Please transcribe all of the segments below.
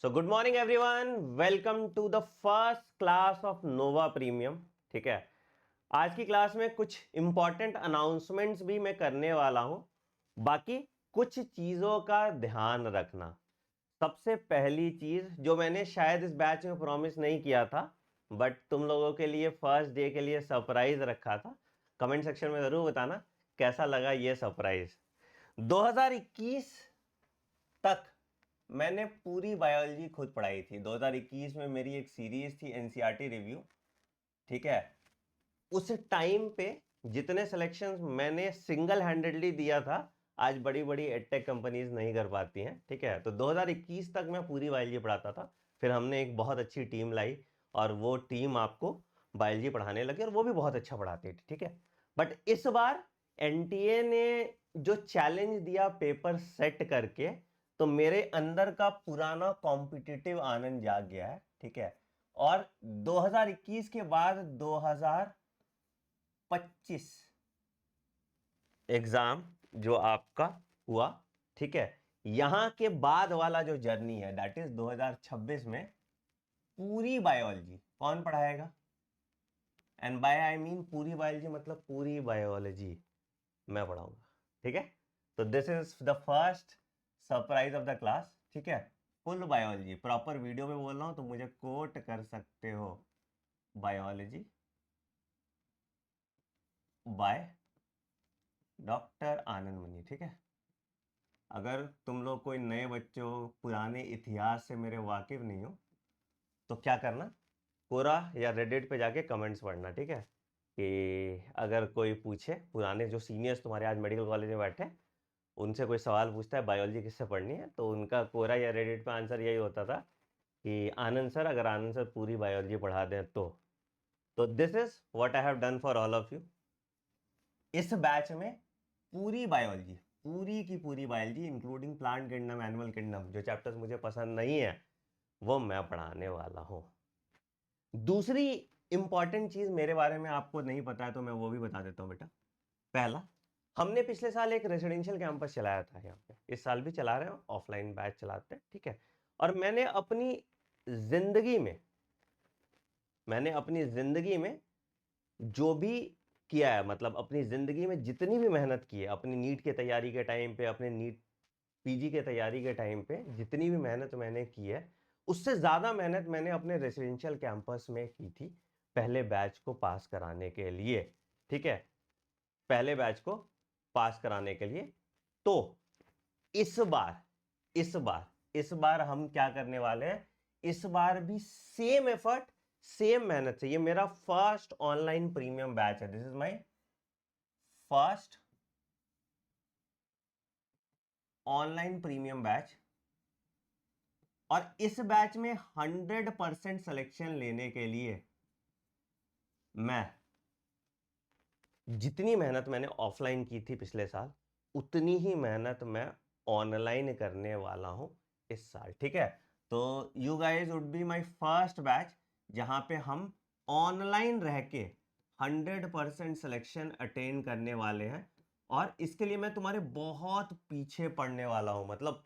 So good morning everyone, welcome to the first class of Nova Premium. ठीक है, आज की क्लास में कुछ इंपॉर्टेंट अनाउंसमेंट्स भी मैं करने वाला हूं। बाकी कुछ चीज़ों का ध्यान रखना। सबसे पहली चीज़ जो मैंने शायद इस बैच में प्रॉमिस नहीं किया था, बट तुम लोगों के लिए फर्स्ट डे के लिए सरप्राइज रखा था। कमेंट सेक्शन में ज़रूर बताना कैसा लगा ये सरप्राइज। 2021 तक मैंने पूरी बायोलॉजी खुद पढ़ाई थी। 2021 में मेरी एक सीरीज थी एनसीईआरटी रिव्यू। ठीक है, उस टाइम पे जितने सिलेक्शंस मैंने सिंगल हैंडेडली दिया था, आज बड़ी बड़ी एडटेक कंपनीज नहीं कर पाती हैं। ठीक है, तो 2021 तक मैं पूरी बायोलॉजी पढ़ाता था। फिर हमने एक बहुत अच्छी टीम लाई और वो टीम आपको बायोलॉजी पढ़ाने लगी और वो भी बहुत अच्छा पढ़ाती थी। ठीक है, बट इस बार एनटीए ने जो चैलेंज दिया पेपर सेट करके, तो मेरे अंदर का पुराना कॉम्पिटिटिव आनंद जाग गया है। ठीक है, और 2021 के बाद 2025 एग्जाम जो आपका हुआ, ठीक है, यहां के बाद वाला जो जर्नी है दैट इज 2026 में पूरी बायोलॉजी कौन पढ़ाएगा? एंड बाय आई मीन पूरी बायोलॉजी मतलब पूरी बायोलॉजी मैं पढ़ाऊंगा। ठीक है, तो this is the first surprise of the class. ठीक है, फुल बायोलॉजी प्रॉपर वीडियो में बोल रहा हूं तो मुझे कोट कर सकते हो। Biology by doctor Anand money. ठीक है, अगर तुम लोग कोई नए बच्चों पुराने इतिहास से मेरे वाकिफ नहीं हो तो क्या करना, कोरा या रेडिट पे जाके कमेंट्स पढ़ना। ठीक है, कि अगर कोई पूछे, पुराने जो सीनियर्स तुम्हारे आज मेडिकल कॉलेज में बैठे, उनसे कोई सवाल पूछता है बायोलॉजी किससे पढ़नी है, तो उनका कोरा या रेडिट पे आंसर यही होता था कि आनंद सर, अगर आनंद सर पूरी बायोलॉजी पढ़ा दें तो this is what I have done for all of you. इस बैच में पूरी बायोलॉजी, पूरी की पूरी biology including plant kingdom, animal kingdom, जो चैप्टर्स मुझे पसंद नहीं है वो मैं पढ़ाने वाला हूं। दूसरी इंपॉर्टेंट चीज मेरे बारे में आपको नहीं पता है तो मैं वो भी बता देता हूं बेटा। पहला, हमने पिछले साल एक रेजिडेंशियल कैंपस चलाया था यहाँ पे, इस साल भी चला रहे हो, ऑफलाइन बैच चलाते हैं। ठीक है, और मैंने अपनी जिंदगी में जो भी किया है, मतलब अपनी जिंदगी में जितनी भी मेहनत की है, अपनी नीट की तैयारी के टाइम पे, अपने नीट पीजी के तैयारी के टाइम पे जितनी भी मेहनत मैंने की है, उससे ज्यादा मेहनत मैंने अपने रेसिडेंशियल कैंपस में की थी पहले बैच को पास कराने के लिए। ठीक है, पहले बैच को पास कराने के लिए। तो इस बार इस बार इस बार हम क्या करने वाले हैं, इस बार भी सेम एफर्ट, सेम मेहनत से। ये मेरा फर्स्ट ऑनलाइन प्रीमियम बैच है, this is my first online premium batch. और इस बैच में 100% सिलेक्शन लेने के लिए मैं जितनी मेहनत मैंने ऑफलाइन की थी पिछले साल, उतनी ही मेहनत मैं ऑनलाइन करने वाला हूं इस साल। ठीक है, तो you guys would be my first batch जहां पे हम ऑनलाइन रह के 100% सिलेक्शन अटेन करने वाले हैं। और इसके लिए मैं तुम्हारे बहुत पीछे पड़ने वाला हूं, मतलब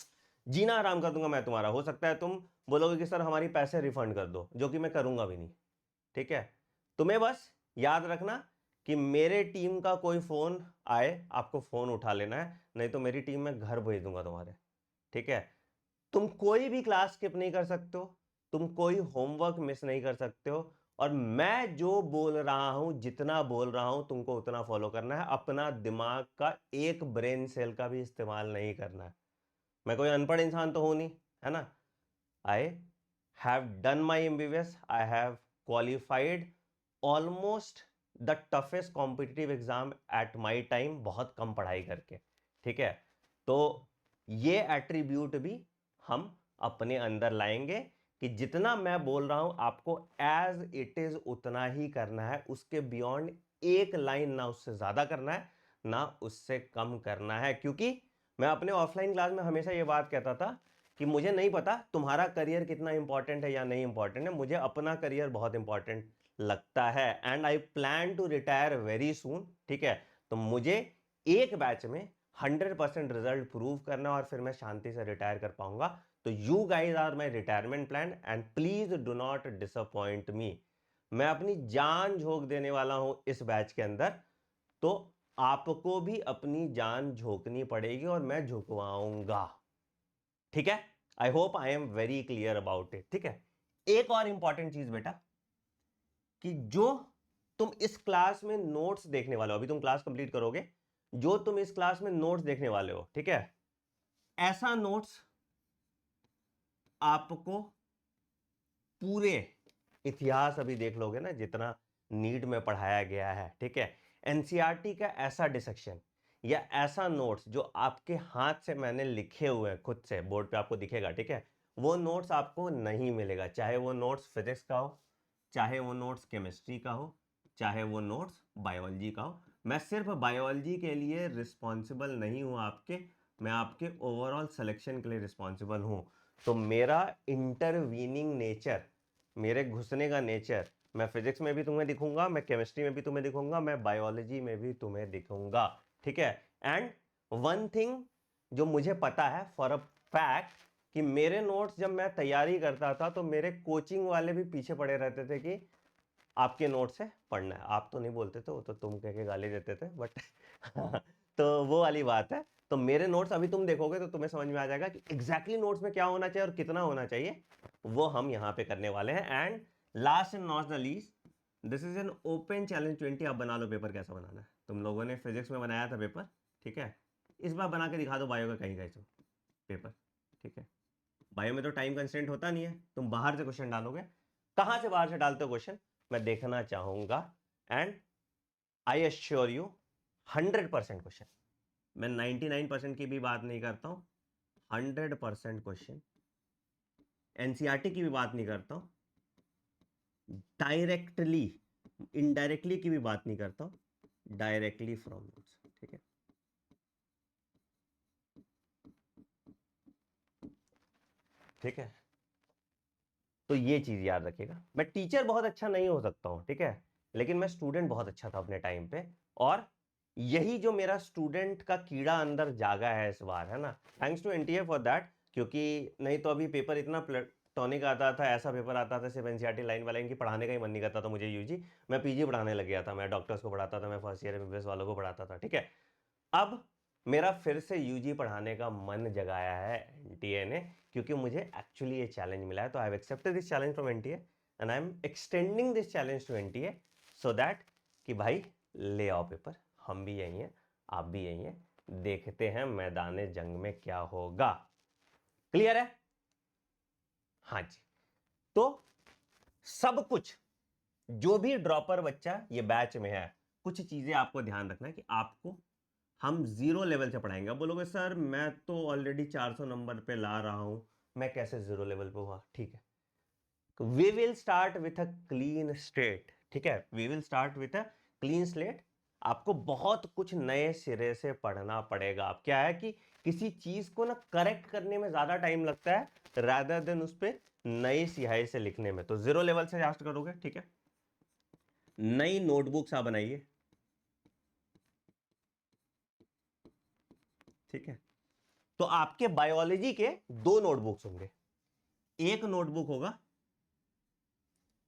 जीना आराम कर दूंगा मैं तुम्हारा। हो सकता है तुम बोलोगे कि सर हमारी पैसे रिफंड कर दो, जो कि मैं करूंगा भी नहीं। ठीक है, तुम्हें बस याद रखना कि मेरे टीम का कोई फोन आए, आपको फोन उठा लेना है, नहीं तो मेरी टीम में घर भेज दूंगा तुम्हारे। ठीक है, तुम कोई भी क्लास स्किप नहीं कर सकते हो, तुम कोई होमवर्क मिस नहीं कर सकते हो, और मैं जो बोल रहा हूं, जितना बोल रहा हूं, तुमको उतना फॉलो करना है। अपना दिमाग का एक ब्रेन सेल का भी इस्तेमाल नहीं करना है। मैं कोई अनपढ़ इंसान तो हूं नहीं, है ना। I have done my MBBS, I have qualified almost the toughest competitive exam at my time, बहुत कम पढ़ाई करके। ठीक है, तो ये एट्रीब्यूट भी हम अपने अंदर लाएंगे कि जितना मैं बोल रहा हूं आपको एज इट इज उतना ही करना है, उसके बियॉन्ड एक लाइन ना उससे ज्यादा करना है ना उससे कम करना है। क्योंकि मैं अपने ऑफलाइन क्लास में हमेशा ये बात कहता था कि मुझे नहीं पता तुम्हारा करियर कितना इंपॉर्टेंट है या नहीं इंपॉर्टेंट है, मुझे अपना करियर बहुत इंपॉर्टेंट लगता है and I plan to retire very soon. ठीक है, तो मुझे एक बैच में 100% रिजल्ट प्रूव करना और फिर मैं शांति से रिटायर कर पाऊंगा। तो you guys are my retirement plan and please do not disappoint me. मैं अपनी जान झोंक देने वाला हूं इस बैच के अंदर, तो आपको भी अपनी जान झोंकनी पड़ेगी और मैं झुकवाऊंगा, ठीक है। I hope I am very clear about it, ठीक है। एक और इंपॉर्टेंट चीज बेटा, कि जो तुम इस क्लास में नोट्स देखने वाले हो, अभी तुम क्लास कंप्लीट करोगे, जो तुम इस क्लास में नोट्स देखने वाले हो, ठीक है, ऐसा नोट्स आपको पूरे इतिहास अभी देख लोगे ना, जितना नीट में पढ़ाया गया है, ठीक है, एनसीईआरटी का ऐसा डिसेक्शन या ऐसा नोट्स जो आपके हाथ से मैंने लिखे हुए हैं, खुद से बोर्ड पे आपको दिखेगा, ठीक है, वो नोट्स आपको नहीं मिलेगा। चाहे वो नोट्स फिजिक्स का हो, चाहे वो नोट्स केमिस्ट्री का हो, चाहे वो नोट्स बायोलॉजी का हो। मैं सिर्फ बायोलॉजी के लिए रिस्पॉन्सिबल नहीं हूं आपके, मैं आपके ओवरऑल सिलेक्शन के लिए रिस्पॉन्सिबल हूं। तो मेरा इंटरवीनिंग नेचर, मेरे घुसने का नेचर, मैं फिजिक्स में भी तुम्हें दिखूंगा, मैं केमिस्ट्री में भी तुम्हें दिखूंगा, मैं बायोलॉजी में भी तुम्हें दिखूंगा, ठीक है। एंड वन थिंग जो मुझे पता है फॉर अ फैक्ट, कि मेरे नोट्स जब मैं तैयारी करता था तो मेरे कोचिंग वाले भी पीछे पड़े रहते थे कि आपके नोट्स से पढ़ना है। आप तो नहीं बोलते थे, वो तो तुम कह के गाली देते थे, बट तो वो वाली बात है। तो मेरे नोट्स अभी तुम देखोगे तो तुम्हें समझ में आ जाएगा कि एग्जैक्टली नोट्स में क्या होना चाहिए और कितना होना चाहिए, वो हम यहाँ पे करने वाले हैं। And last and not the least, this is an open challenge 20। आप बना लो पेपर कैसा बनाना है। तुम लोगों ने फिजिक्स में बनाया था पेपर, ठीक है, इस बार बना के दिखा दो बायो का कहीं कहीं पेपर, ठीक है। बायो में तो टाइम कंस्टेंट होता नहीं है, तुम बाहर से क्वेश्चन डालोगे। कहां से बाहर से डालते हो क्वेश्चन, मैं देखना चाहूंगा। And I assure you 100% question, मैं 99% की भी बात नहीं करता हूं, 100% क्वेश्चन। एनसीईआरटी की भी बात नहीं करता हूं, डायरेक्टली, इनडायरेक्टली की भी बात नहीं करता हूं, डायरेक्टली फ्रॉम नोट्स, ठीक है। ठीक है, तो ये चीज याद रखिएगा। मैं टीचर बहुत अच्छा नहीं हो सकता हूं, ठीक है, लेकिन मैं स्टूडेंट बहुत अच्छा था अपने टाइम पे। और यही जो मेरा स्टूडेंट का कीड़ा अंदर जागा है इस बार, है ना, thanks to NTA for that. क्योंकि नहीं तो अभी पेपर इतना प्लेटोनिक आता था, ऐसा पेपर आता था सिर्फ एनसीईआरटी लाइन वाला, इनकी पढ़ाने का ही मन नहीं करता था मुझे यूजी। मैं पीजी पढ़ाने लग गया था, मैं डॉक्टर्स को पढ़ाता था, मैं फर्स्ट ईयर एमबीबीएस वालों को पढ़ाता था, ठीक है। अब मेरा फिर से यूजी पढ़ाने का मन जगाया है एनटीए ने, क्योंकि मुझे एक्चुअली ये चैलेंज मिला है। तो I have accepted this challenge from NTA and I am extending this challenge to NTA, so that कि भाई ले आओ पेपर, हम भी यही हैं, आप भी यही हैं, देखते हैं मैदान जंग में क्या होगा। क्लियर है? हाँ जी। तो सब कुछ, जो भी ड्रॉपर बच्चा ये बैच में है, कुछ चीजें आपको ध्यान रखना है कि आपको हम 0 लेवल से पढ़ाएंगे। अब बोलोगे सर मैं तो ऑलरेडी 400 नंबर पे ला रहा हूं, मैं कैसे 0 लेवल पे हुआ, ठीक है। We will start with a clean slate, ठीक है, we will start with a clean slate. आपको बहुत कुछ नए सिरे से पढ़ना पड़ेगा। अब क्या है कि किसी चीज को ना करेक्ट करने में ज्यादा टाइम लगता है रादर देन उस पर नई स्याही से लिखने में। तो 0 लेवल से स्टार्ट करोगे, ठीक है। नई नोटबुक्स आप बनाइए, ठीक है। तो आपके बायोलॉजी के 2 नोटबुक्स होंगे। एक नोटबुक होगा,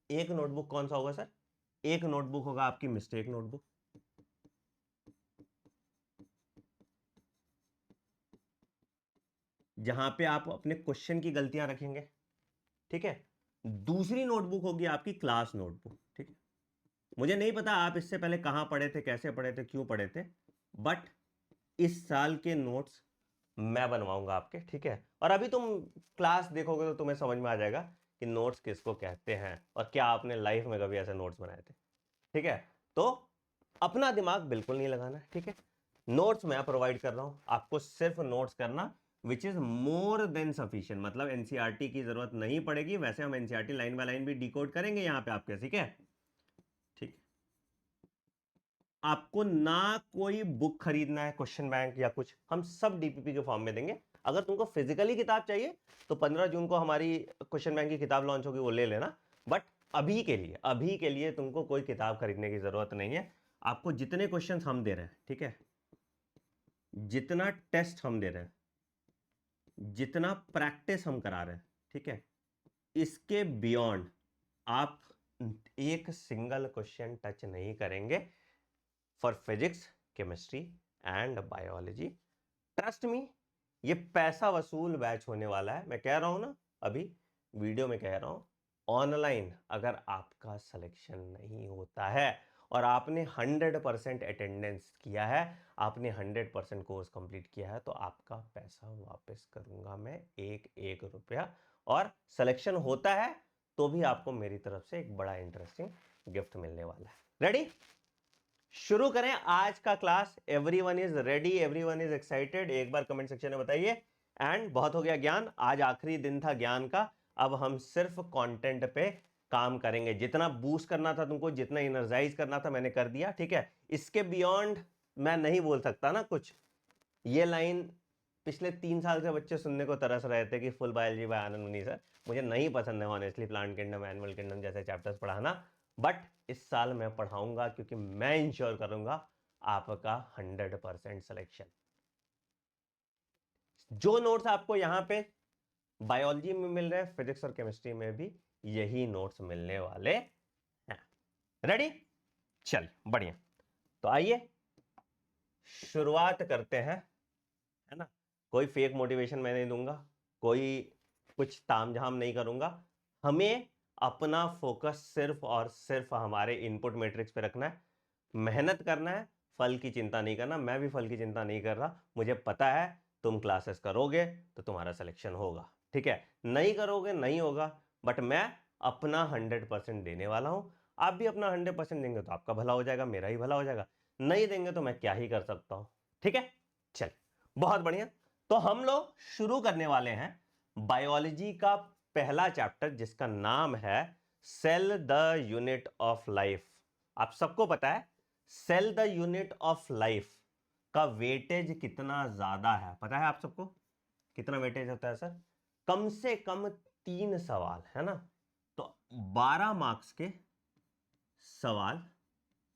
एक नोटबुक कौन सा होगा सर, एक नोटबुक होगा आपकी मिस्टेक नोटबुक, जहां पे आप अपने क्वेश्चन की गलतियां रखेंगे, ठीक है। दूसरी नोटबुक होगी आपकी क्लास नोटबुक, ठीक है। मुझे नहीं पता आप इससे पहले कहां पढ़े थे, कैसे पढ़े थे, क्यों पढ़े थे, बट इस साल के नोट्स मैं बनवाऊंगा आपके, ठीक है। और अभी तुम क्लास देखोगे तो तुम्हें समझ में आ जाएगा कि नोट्स किसको कहते हैं और क्या आपने लाइफ में कभी ऐसे नोट्स बनाए थे, ठीक है। तो अपना दिमाग बिल्कुल नहीं लगाना है, ठीक है। नोट्स मैं प्रोवाइड कर रहा हूं आपको, सिर्फ नोट्स करना, which is more than sufficient. मतलब एनसीईआरटी की जरूरत नहीं पड़ेगी, वैसे हम एनसीईआरटी लाइन बाय लाइन भी डिकोड करेंगे यहाँ पे आपके, ठीक है। ठीक, आपको ना कोई बुक खरीदना है क्वेश्चन बैंक या कुछ, हम सब डीपीपी के फॉर्म में देंगे। अगर तुमको फिजिकली किताब चाहिए तो 15 जून को हमारी क्वेश्चन बैंक की किताब लॉन्च होगी, वो ले लेना। बट अभी के लिए तुमको कोई किताब खरीदने की जरूरत नहीं है। आपको जितने क्वेश्चंस हम दे रहे हैं, ठीक है, जितना टेस्ट हम दे रहे हैं, जितना प्रैक्टिस हम करा रहे हैं, ठीक है, इसके बियॉन्ड आप एक सिंगल क्वेश्चन टच नहीं करेंगे for physics, chemistry and biology. Trust me, ये पैसा वसूल बैच होने वाला है। मैं कह रहा हूं ना, अभी वीडियो में कह रहा हूं, ऑनलाइन अगर आपका सिलेक्शन नहीं होता है और आपने 100% अटेंडेंस किया है, आपने 100% कोर्स कंप्लीट किया है, तो आपका पैसा वापस करूंगा मैं एक एक रुपया। और सिलेक्शन होता है तो भी आपको मेरी तरफ से एक बड़ा इंटरेस्टिंग गिफ्ट मिलने वाला है। रेडी? शुरू करें आज का class. Everyone is ready, everyone is excited? एक बार कमेंट सेक्शन में बताइए। एंड बहुत हो गया ज्ञान, आज आखिरी दिन था ज्ञान का। अब हम सिर्फ कंटेंट पे काम करेंगे। जितना बूस्ट करना था तुमको, जितना एनर्जाइज करना था, मैंने कर दिया, ठीक है। इसके बियॉन्ड मैं नहीं बोल सकता ना कुछ। ये लाइन पिछले 3 साल से बच्चे सुनने को तरस रहे थे कि फुल बायोलॉजी बाय आनंद मुनि सर। मुझे नहीं पसंद है honestly plant kingdom, animal kingdom जैसे चैप्टर्स पढ़ाना, बट इस साल मैं पढ़ाऊंगा क्योंकि मैं इंश्योर करूंगा आपका 100% सिलेक्शन। जो नोट्स आपको यहां पे बायोलॉजी में मिल रहे हैं, फिजिक्स और केमिस्ट्री में भी यही नोट्स मिलने वाले हैं। रेडी? चल बढ़िया। तो आइए शुरुआत करते हैं, है ना। कोई फेक मोटिवेशन मैं नहीं दूंगा, कोई कुछ तामझाम नहीं करूंगा। हमें अपना फोकस सिर्फ और सिर्फ हमारे इनपुट मैट्रिक्स पे रखना है, मेहनत करना है, फल की चिंता नहीं करना। मैं भी फल की चिंता नहीं कर रहा, मुझे पता है तुम क्लासेस करोगे तो तुम्हारा सिलेक्शन होगा, ठीक है। नहीं करोगे नहीं होगा, बट मैं अपना 100% देने वाला हूं। आप भी अपना 100% देंगे तो आपका भला हो जाएगा, मेरा ही भला हो जाएगा। नहीं देंगे तो मैं क्या ही कर सकता हूं, ठीक है। चल बहुत बढ़िया। तो हम लोग शुरू करने वाले हैं बायोलॉजी का पहला चैप्टर, जिसका नाम है cell the unit of life. आप सबको पता है cell the unit of life का वेटेज कितना ज्यादा है, पता है आप सबको? कितना वेटेज होता है सर? कम से कम 3 सवाल, है ना। तो 12 मार्क्स के सवाल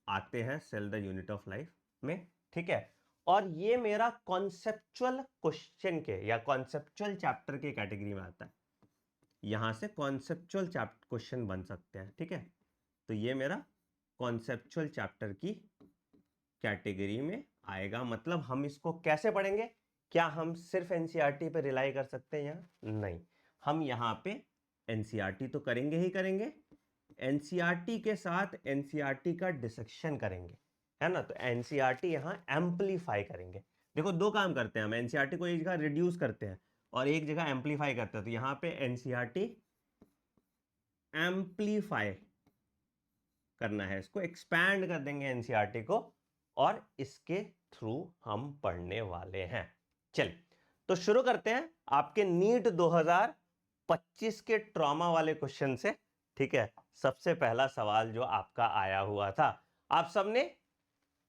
आते हैं cell the unit of life में, ठीक है। और ये मेरा कॉन्सेप्चुअल क्वेश्चन के या कॉन्सेप्चुअल चैप्टर के कैटेगरी में आता है। यहां से कॉन्सेप्चुअल चैप्टर क्वेश्चन बन सकते हैं, ठीक है। तो ये मेरा कॉन्सेप्चुअल चैप्टर की कैटेगरी में आएगा। मतलब हम इसको कैसे पढ़ेंगे? क्या हम सिर्फ एनसीईआरटी पे रिलाई कर सकते हैं यहाँ? नहीं, हम यहाँ पे एनसीईआरटी तो करेंगे ही करेंगे, एनसीईआरटी के साथ एनसीईआरटी का डिसेक्शन करेंगे, है ना। तो एनसीईआरटी यहाँ एम्पलीफाई करेंगे। देखो दो काम करते हैं हम, एनसीईआरटी को एक जगह रिड्यूस करते हैं और एक जगह एम्पलीफाई करते हैं। तो यहाँ पे एनसीईआरटी एम्पलीफाई करना है, इसको एक्सपैंड कर देंगे एनसीईआरटी को, और इसके थ्रू हम पढ़ने वाले हैं। चल तो शुरू करते हैं आपके नीट 2025 के ट्रॉमा वाले क्वेश्चन से, ठीक है। सबसे पहला सवाल जो आपका आया हुआ था, आप सबने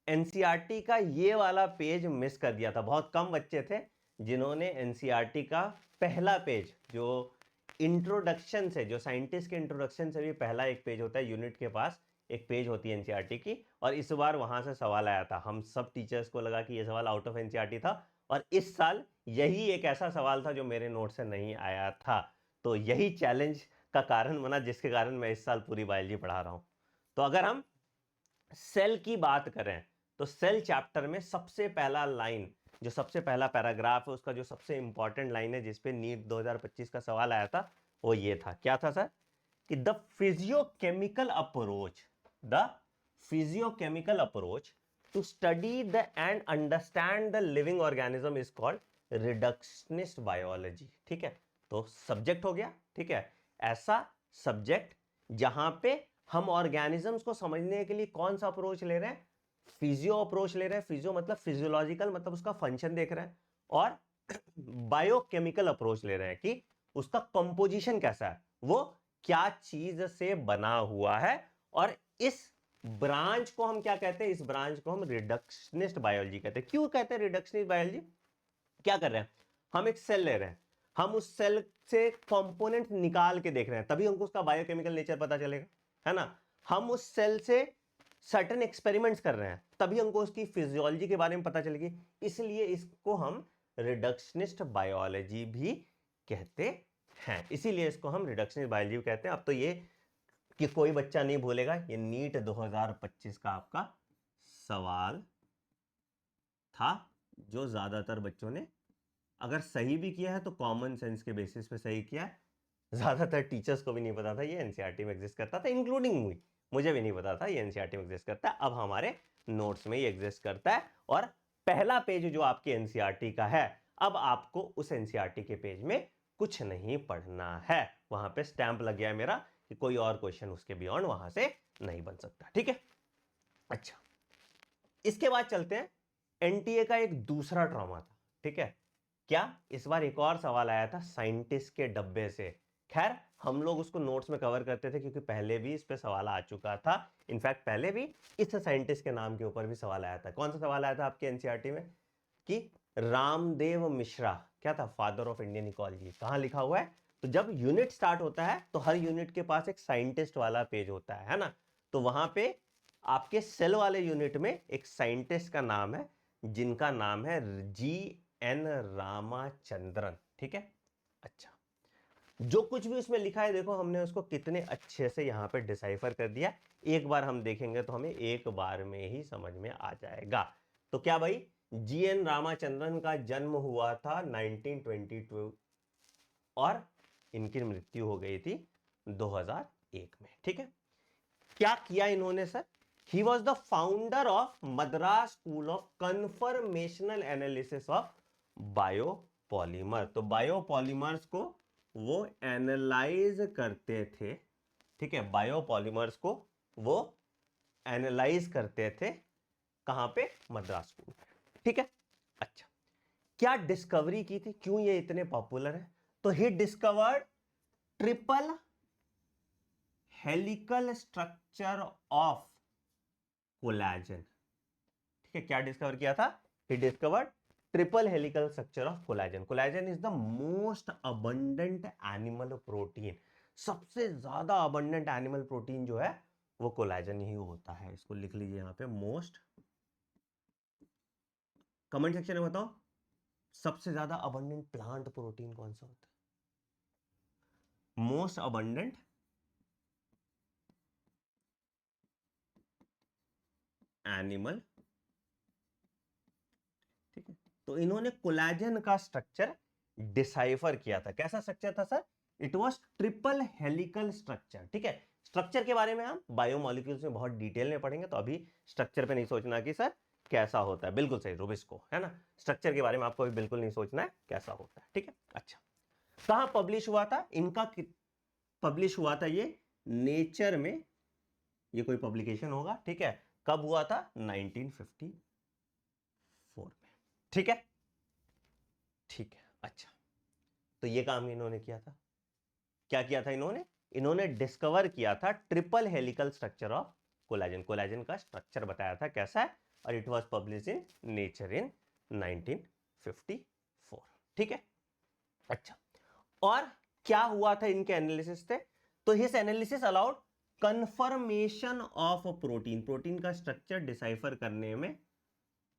एनसीईआरटी का ये वाला पेज मिस कर दिया था। बहुत कम बच्चे थे जिन्होंने एनसीईआरटी का पहला पेज, जो इंट्रोडक्शन से, जो साइंटिस्ट के इंट्रोडक्शन से भी पहला एक पेज होता है, यूनिट के पास एक पेज होती है एनसीईआरटी की, और इस बार वहां से सवाल आया था। हम सब टीचर्स को लगा कि ये सवाल आउट ऑफ एनसीईआरटी था, और इस साल यही एक ऐसा सवाल था जो मेरे नोट से नहीं आया था। तो यही चैलेंज का कारण बना, जिसके कारण मैं इस साल पूरी बायोलॉजी पढ़ा रहा हूं। तो अगर हम सेल की बात करें तो सेल चैप्टर में सबसे पहला लाइन, जो सबसे पहला पैराग्राफ है, उसका जो सबसे इंपॉर्टेंट लाइन है जिसपे नीट 2025 का सवाल आया था, वो ये था। क्या था सर? कि the physicochemical approach to study the and understand the living organism is called reductionist biology, ठीक है। तो सब्जेक्ट हो गया, ठीक है। ऐसा सब्जेक्ट जहां पे हम ऑर्गेनिजम्स को समझने के लिए कौन सा अप्रोच ले रहे हैं? फिजियो अप्रोच ले रहे हैं। फिजियो मतलब फिजियोलॉजिकल, मतलब उसका फंक्शन देख रहे हैं। और बायोकेमिकल अप्रोच ले रहे हैं कि उसका कंपोजिशन कैसा है, वो क्या चीज से बना हुआ है। और इस ब्रांच को हम क्या कहते हैं? इस ब्रांच को हम रिडक्शनिस्ट बायोलॉजी कहते हैं। क्यों कहते हैं रिडक्शनिस्ट बायोलॉजी? क्या कर रहे हैं? हम एक सेल ले रहे हैं, हम उस सेल से कंपोनेंट निकाल के देख रहे हैं, तभी हमको उसका बायोकेमिकल नेचर पता चलेगा, है ना। हम उस सेल से सर्टेन एक्सपेरिमेंट्स कर रहे हैं, तभी हमको उसकी फिजियोलॉजी के बारे में पता चलेगी। इसलिए इसको हम रिडक्शनिस्ट बायोलॉजी भी कहते हैं, इसीलिए इसको हम रिडक्शनिस्ट बायोलॉजी कहते हैं। अब तो ये कि कोई बच्चा नहीं भूलेगा, ये नीट 2025 का आपका सवाल था, जो ज्यादातर बच्चों ने अगर सही भी किया है तो कॉमन सेंस के बेसिस पे सही किया है। ज्यादातर टीचर्स को भी नहीं पता था ये एनसीईआरटी में एग्जिस्ट करता था, इंक्लूडिंग मुझे भी नहीं पता था ये एनसीईआरटी में एग्जिस्ट करता है। अब हमारे नोट्स में ये एग्जिस्ट करता है, और पहला पेज जो आपके एनसीईआरटी का है, अब आपको उस एनसीईआरटी के पेज में कुछ नहीं पढ़ना है, वहां पे स्टैंप लग गया है मेरा कि कोई और क्वेश्चन उसके बियॉन्ड वहां से नहीं बन सकता, ठीक है। अच्छा, इसके बाद चलते हैं, एनटीए का एक दूसरा ट्रॉमा था, ठीक है। क्या इस बार एक और सवाल आया था साइंटिस्ट के डब्बे से। खैर हम लोग उसको नोट्स में कवर करते थे क्योंकि पहले भी इस पे सवाल आ चुका था, इनफैक्ट पहले भी इस साइंटिस्ट के नाम के ऊपर भी सवाल आया था। कौन सा सवाल आया था आपके एनसीईआरटी में कि रामदेव मिश्रा क्या था, फादर ऑफ इंडियन इकोलॉजी, कहां लिखा हुआ है। तो जब यूनिट स्टार्ट होता है तो हर यूनिट के पास एक साइंटिस्ट वाला पेज होता है ना, तो वहां पे आपके सेल वाले यूनिट में एक साइंटिस्ट का नाम है जिनका नाम है जी.एन. रामाचंद्रन, ठीक है। अच्छा, जो कुछ भी उसमें लिखा है देखो हमने उसको कितने अच्छे से यहां पे डिसाइफर कर दिया, एक बार हम देखेंगे तो हमें एक बार में ही समझ में आ जाएगा। तो क्या भाई, जी.एन. रामाचंद्रन का जन्म हुआ था 1922 और इनकी मृत्यु हो गई थी 2001 में, ठीक है। क्या किया इन्होंने sir, he was the founder of Madras school of conformational analysis of biopolymer. तो बायोपॉलीमर्स को वो एनालाइज करते थे, ठीक है, बायोपॉलीमर्स को वो एनालाइज करते थे, कहां पे, मद्रास स्कूल, ठीक है। अच्छा, क्या डिस्कवरी की थी, क्यों ये इतने पॉपुलर है, तो he discovered triple helical structure of collagen, ठीक है। क्या डिस्कवर किया था, he discovered triple helical structure of collagen. Collagen is the most abundant animal protein, सबसे ज्यादा अबंडेंट एनिमल प्रोटीन जो है वो कोलेजन ही होता है। इसको लिख लीजिए यहां पे, मोस्ट, कमेंट सेक्शन में बताओ सबसे ज्यादा अबंडेंट प्लांट प्रोटीन कौन सा होता है, मोस्ट अबंडेंट एनिमल, ठीक है। तो इन्होंने कोलेजन का स्ट्रक्चर डिसाइफर किया था। कैसा स्ट्रक्चर था sir, it was triple helical structure, ठीक है। स्ट्रक्चर के बारे में हम बायोमोलिक्यूल्स में बहुत डिटेल में पढ़ेंगे, तो अभी स्ट्रक्चर पे नहीं सोचना कि सर कैसा होता है, बिल्कुल सही रुबिस्को, है ना। स्ट्रक्चर के बारे में आपको भी बिल्कुल नहीं सोचना है कैसा होता है, ठीक है। अच्छा, कहां पब्लिश हुआ था इनका, पब्लिश हुआ था ये नेचर में, ये कोई पब्लिकेशन होगा, ठीक है। कब हुआ था, 1954 में, ठीक है, ठीक है। अच्छा, तो ये काम इन्होंने किया था, क्या किया था इन्होंने, इन्होंने डिस्कवर किया था triple helical structure of collagen, collagen का स्ट्रक्चर बताया था कैसा है, और it was publish in nature in 1954, ठीक है। अच्छा, और क्या हुआ था इनके एनालिसिस से, तो his analysis allowed confirmation of protein, protein का स्ट्रक्चर डिसाइफर करने में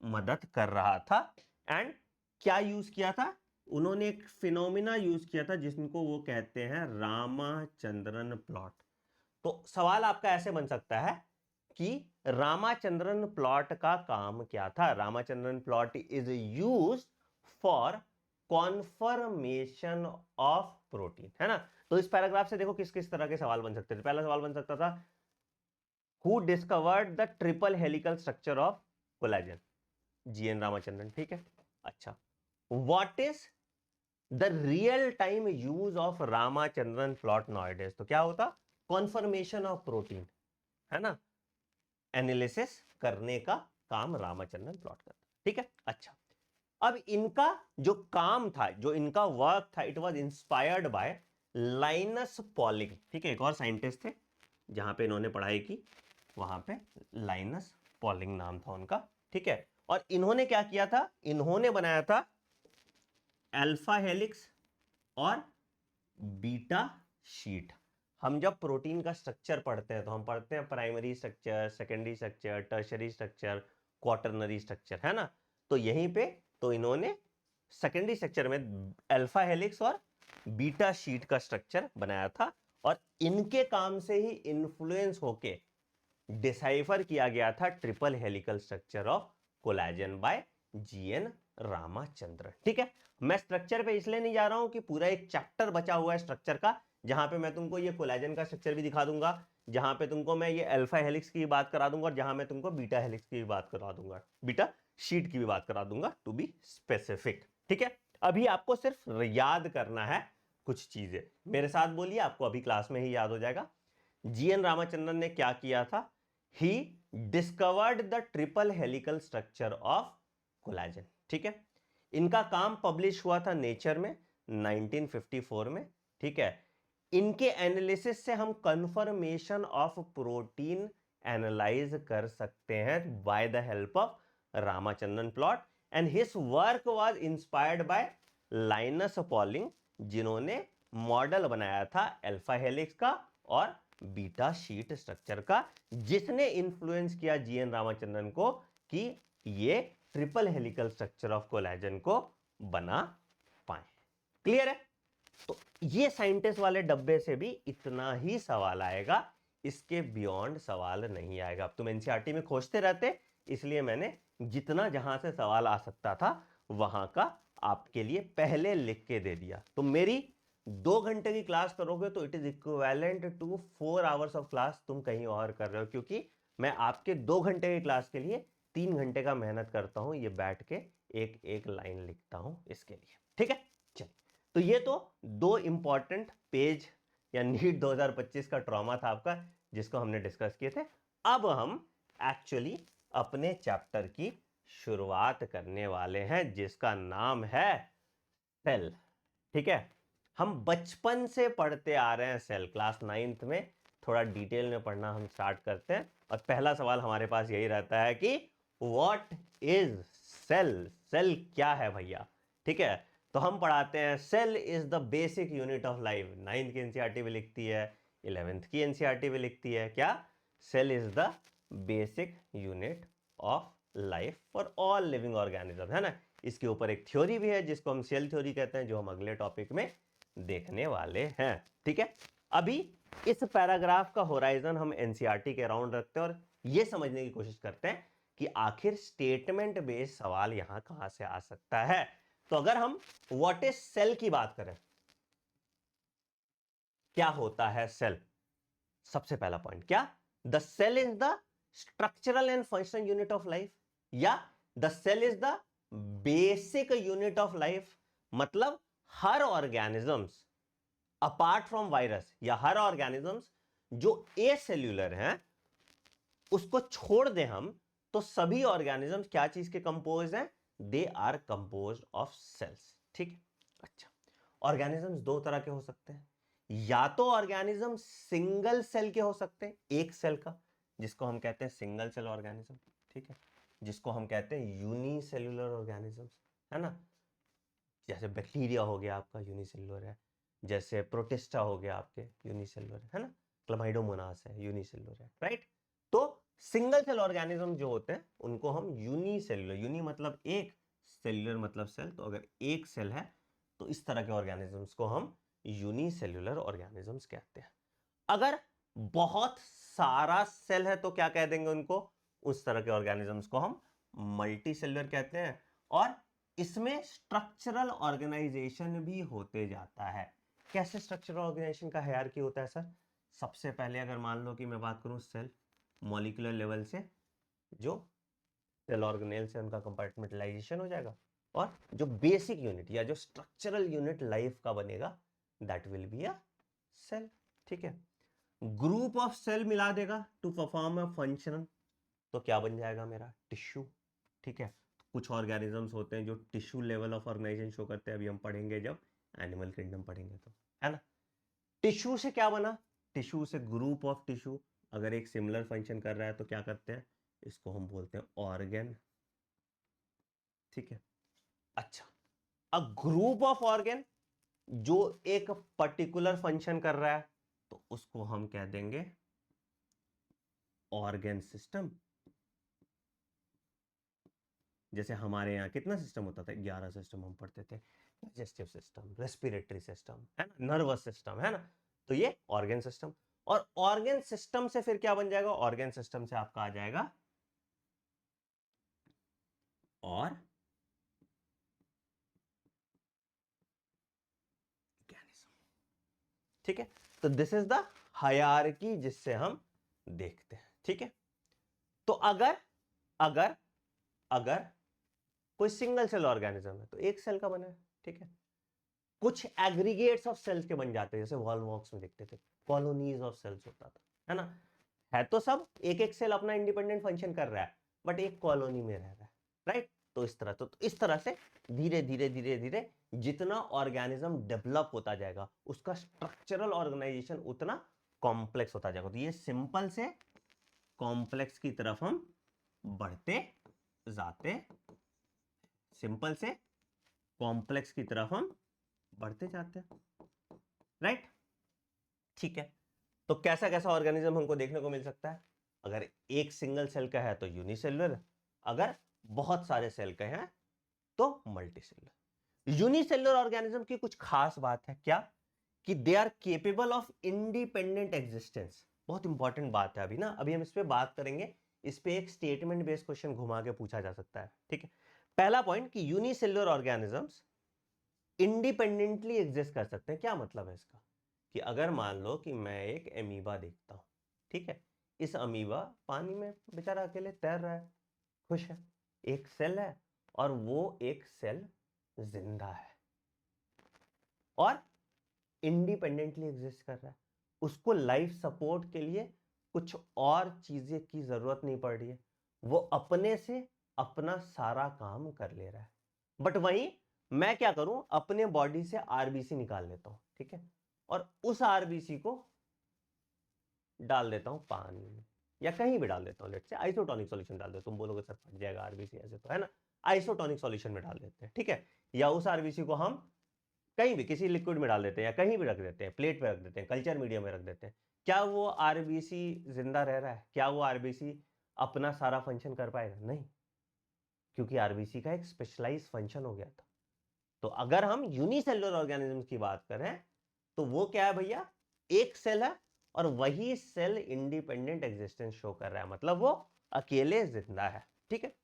मदद कर रहा था। एंड क्या यूज किया था, उन्होंने एक फिनोमिना यूज किया था जिसको वो कहते हैं रामाचंद्रन प्लॉट। तो सवाल आपका ऐसे बन सकता है कि रामाचंद्रन प्लॉट का काम क्या था, Ramachandran plot is used for conformation of protein, है ना। तो इस पैराग्राफ से देखो किस किस तरह के सवाल बन सकते थे। पहला सवाल बन सकता था, who discovered the triple helical structure of collagen, G N. Ramachandran, ठीक है। अच्छा, what is the real time use of Ramachandran plot nowadays, तो क्या होता, कॉन्फर्मेशन ऑफ प्रोटीन, है ना, एनालिसिस करने का काम रामाचंद्रन प्लॉट करता, ठीक है। अच्छा, अब इनका जो काम था, जो इनका वर्क था, it was inspired by Linus Pauling, ठीक है। एक और साइंटिस्ट थे जहां पे इन्होंने पढ़ाई की, वहां पे लाइनस पॉलिंग नाम था उनका, ठीक है। और इन्होंने क्या किया था, इन्होंने बनाया था अल्फा हेलिक्स और बीटा शीट। हम जब प्रोटीन का स्ट्रक्चर पढ़ते हैं तो हम पढ़ते हैं primary structure, secondary structure, tertiary structure, quaternary structure, है ना। तो यहीं पे तो इन्होंने सेकेंडरी स्ट्रक्चर में अल्फा हेलिक्स और बीटा शीट का स्ट्रक्चर बनाया था, और इनके काम से ही इन्फ्लुएंस होके डिसाइफर किया गया था triple helical structure of collagen by G N Ramachandran. ठीक है, मैं स्ट्रक्चर पे इसलिए नहीं जा रहा हूं कि पूरा एक चैप्टर बचा हुआ है स्ट्रक्चर का, जहां पे मैं तुमको ये कोलेजन का स्ट्रक्चर भी दिखा दूंगा, जहां पे तुमको मैं ये अल्फा हेलिक्स की बात करा दूंगा, और जहां मैं तुमको बीटा हेलिक्स की भी बात करा दूंगा, बीटा शीट की भी बात करा दूंगा, टू बी स्पेसिफिक। ठीक है, अभी आपको सिर्फ याद करना है कुछ चीजें, मेरे साथ बोलिए, आपको अभी क्लास में ही याद हो जाएगा। जीएन रामाचंद्रन ने क्या किया था? He discovered the triple helical structure of collagen. ठीक है, इनका काम पब्लिश हुआ था नेचर में 1954 में। ठीक है, इनके एनालिसिस से हम कंफर्मेशन ऑफ प्रोटीन एनालाइज कर सकते हैं by the help of Ramachandran plot, and his work was inspired by Linus Pauling, जिन्होंने मॉडल बनाया था अल्फा हेलिक्स का और बीटा शीट स्ट्रक्चर का, जिसने इन्फ्लुएंस किया जीएन रामाचंद्रन को कि ये triple helical structure of collagen को बना पाए। क्लियर है? तो ये साइंटिस्ट वाले डब्बे से भी इतना ही सवाल आएगा, इसके बियॉन्ड सवाल नहीं आएगा। अब तुम एनसीईआरटी में खोजते रहते, इसलिए मैंने जितना जहां से सवाल आ सकता था वहां का आपके लिए पहले लिख के दे दिया। तो मेरी 2 घंटे की क्लास करोगे तो it is equivalent to 4 hours of class तुम कहीं और कर रहे हो, क्योंकि मैं आपके 2 घंटे की क्लास के लिए 3 घंटे का मेहनत करता हूं, ये बैठ के एक एक लाइन लिखता हूं इसके लिए। ठीक है, चलिए, तो ये तो 2 इंपॉर्टेंट पेज या नीट 2025 का ट्रॉमा था आपका, जिसको हमने डिस्कस किए थे। अब हम एक्चुअली अपने चैप्टर की शुरुआत करने वाले हैं, जिसका नाम है सेल। ठीक है, हम बचपन से पढ़ते आ रहे हैं सेल, क्लास 9th में थोड़ा डिटेल में पढ़ना हम स्टार्ट करते हैं, और पहला सवाल हमारे पास यही रहता है कि व्हाट इज सेल? सेल क्या है भैया? ठीक है, तो हम पढ़ाते हैं cell is the basic unit of life. 9th की एनसीईआरटी भी लिखती है, 11th की एनसीईआरटी भी लिखती है, क्या? Cell is the basic unit of life for all living organism, है ना। इसके ऊपर एक थ्योरी भी है जिसको हम सेल थ्योरी कहते हैं, जो हम अगले टॉपिक में देखने वाले हैं। ठीक है, अभी इस पैराग्राफ का होराइजन हम एनसीईआरटी के अराउंड रखते हैं और यह समझने की कोशिश करते हैं कि आखिर स्टेटमेंट बेस्ड सवाल यहां कहां से आ सकता है। तो अगर हम व्हाट इज सेल की बात करें, क्या होता है सेल? सबसे पहला पॉइंट क्या? The cell is the structural and functional unit of life, या the cell is the basic unit of life. मतलब हर ऑर्गेनिजम्स अपार्ट फ्रॉम वायरस, या हर ऑर्गेनिजम्स जो एसेल्यूलर हैं उसको छोड़ दें हम, तो सभी ऑर्गेनिजम्स क्या चीज के कंपोज हैं? They are compose of cells. ठीक है, अच्छा, ऑर्गेनिजम्स 2 तरह के हो सकते हैं, या तो ऑर्गेनिज्म सिंगल सेल के हो सकते हैं, एक सेल का, जिसको हम कहते हैं सिंगल सेल ऑर्गेनिज्म। ठीक है, जिसको हम कहते हैं यूनिसेल्युलर ऑर्गेनिजम्स, है ना। जैसे बैक्टीरिया हो गया आपका यूनिसेल्युलर है, जैसे प्रोटिस्टा हो गया आपके यूनिसेल्युलर है ना, क्लमाइडोमोनास है यूनिसेल्युलर है, राइट। तो सिंगल सेल ऑर्गेनिज्म जो होते हैं उनको हम यूनिसेल्युलर, यूनि मतलब एक, सेल्युलर मतलब सेल, तो अगर एक सेल है तो इस तरह के ऑर्गेनिजम्स को हम यूनिसेल्युलर ऑर्गेनिजम्स कहते हैं। अगर बहुत सारा सेल है तो क्या कह देंगे उनको? उस तरह के ऑर्गेनिजम्स को हम मल्टी सेल्युलर कहते हैं, और इसमें स्ट्रक्चरल ऑर्गेनाइजेशन भी होते जाता है। कैसे स्ट्रक्चरल ऑर्गेनाइजेशन का हायरार्की होता है सर? सबसे पहले अगर मान लो कि मैं बात करूं सेल मॉलिक्यूलर लेवल से, जो सेल ऑर्गेनेल से उनका कंपार्टमेंटलाइजेशन हो जाएगा, और जो बेसिक यूनिट या जो स्ट्रक्चरल यूनिट लाइफ का बनेगा, that will be a cell. ठीक है, ग्रुप ऑफ सेल मिला देगा टू परफॉर्म अ फंक्शन, तो क्या बन जाएगा मेरा? टिश्यू। ठीक है, कुछ ऑर्गेनिजम्स होते हैं जो tissue level of organisation show करते हैं, अभी हम पढ़ेंगे जब एनिमल किंगडम पढ़ेंगे तो, है ना। टिश्यू से क्या बना? टिश्यू से ग्रुप ऑफ टिश्यू, अगर एक सिमिलर फंक्शन कर रहा है तो क्या करते हैं? इसको हम बोलते हैं ऑर्गेन। ठीक है, अच्छा, अ ग्रुप ऑफ ऑर्गेन जो एक पर्टिकुलर फंक्शन कर रहा है तो उसको हम कह देंगे ऑर्गेन सिस्टम। जैसे हमारे यहाँ कितना सिस्टम होता था, 11 सिस्टम हम पढ़ते थे, डाइजेस्टिव सिस्टम, रेस्पिरेटरी सिस्टम, है ना, नर्वस सिस्टम, है ना, तो ये ऑर्गन सिस्टम। और ऑर्गन सिस्टम से फिर क्या बन जाएगा, ऑर्गन सिस्टम से आपका आ जाएगा और ठीक है। तो दिस इज द हायरार्की जिससे हम देखते हैं, ठीक है। तो अगर अगर अगर कोई सिंगल सेल ऑर्गेनिज्म है तो एक सेल का बना है, ठीक है। कुछ एग्रीगेट्स ऑफ सेल्स के बन जाते हैं, जैसे वॉलवॉक्स में देखते थे, कॉलोनीज ऑफ सेल्स होता था, है ना। है तो सब एक एक सेल अपना इंडिपेंडेंट फंक्शन कर रहा है, बट एक कॉलोनी में रह रहा है, राइट। तो इस तरह से धीरे धीरे धीरे धीरे जितना ऑर्गेनिज्म डेवलप होता जाएगा, उसका स्ट्रक्चरल ऑर्गेनाइजेशन उतना कॉम्प्लेक्स होता जाएगा। तो ये सिंपल से कॉम्प्लेक्स की तरफ हम बढ़ते जाते, सिंपल से कॉम्प्लेक्स की तरफ हम बढ़ते जाते हैं, राइट। ठीक है, तो कैसा कैसा ऑर्गेनिज्म हमको देखने को मिल सकता है। अगर एक सिंगल सेल का है तो यूनिसेलुलर, अगर बहुत सारे सेल का है तो मल्टीसेलुलर। यूनिसेलुलर ऑर्गेनिज्म की कुछ खास बात है, क्या, कि they are capable of independent existence. बहुत इंपॉर्टेंट बात है, अभी हम इस पे बात करेंगे। इस पे एक स्टेटमेंट बेस्ड क्वेश्चन घुमा के पूछा जा सकता है, ठीक है। पहला पॉइंट कि यूनिसेलुलर ऑर्गेनिजम्स इंडिपेंडेंटली एग्जिस्ट कर सकते हैं। क्या मतलब है इसका, कि अगर मान लो कि मैं एक अमीबा देखता हूं, ठीक है, इस अमीबा पानी में बेचारा अकेले तैर रहा है, खुश है, एक सेल है और वो एक सेल जिंदा है और इंडिपेंडेंटली एग्जिस्ट कर रहा है। उसको लाइफ सपोर्ट के लिए कुछ और चीजें की जरूरत नहीं पड़ रही है, वो अपने से अपना सारा काम कर ले रहा है। बट वहीं मैं क्या करूं, अपने बॉडी से आरबीसी निकाल लेता हूं, ठीक है, और उस आरबीसी को डाल देता हूं पानी में या कहीं भी डाल देता हूं, लेट्स से आइसोटोनिक सॉल्यूशन डाल देता हूं। तुम बोलोगे सर फट जाएगा आरबीसी, ऐसे तो है ना, आइसोटोनिक सॉल्यूशन में डाल देते हैं, ठीक है। या उस आरबीसी को हम कहीं भी किसी लिक्विड में डाल देते हैं या कहीं भी रख देते हैं, प्लेट पे रख देते हैं, कल्चर मीडियम में रख देते हैं, क्या वो आरबीसी जिंदा रह रहा है, क्या वो आरबीसी अपना सारा फंक्शन कर पाएगा, नहीं, क्योंकि आरबीसी का एक स्पेशलाइज फंक्शन हो गया था। तो अगर हम यूनिसेलुलर ऑर्गेनिज्म की बात करें तो वो क्या है भैया, एक सेल है और वही सेल इंडिपेंडेंट एग्जिस्टेंस शो कर रहा है, मतलब वो अकेले जिंदा है, ठीक है।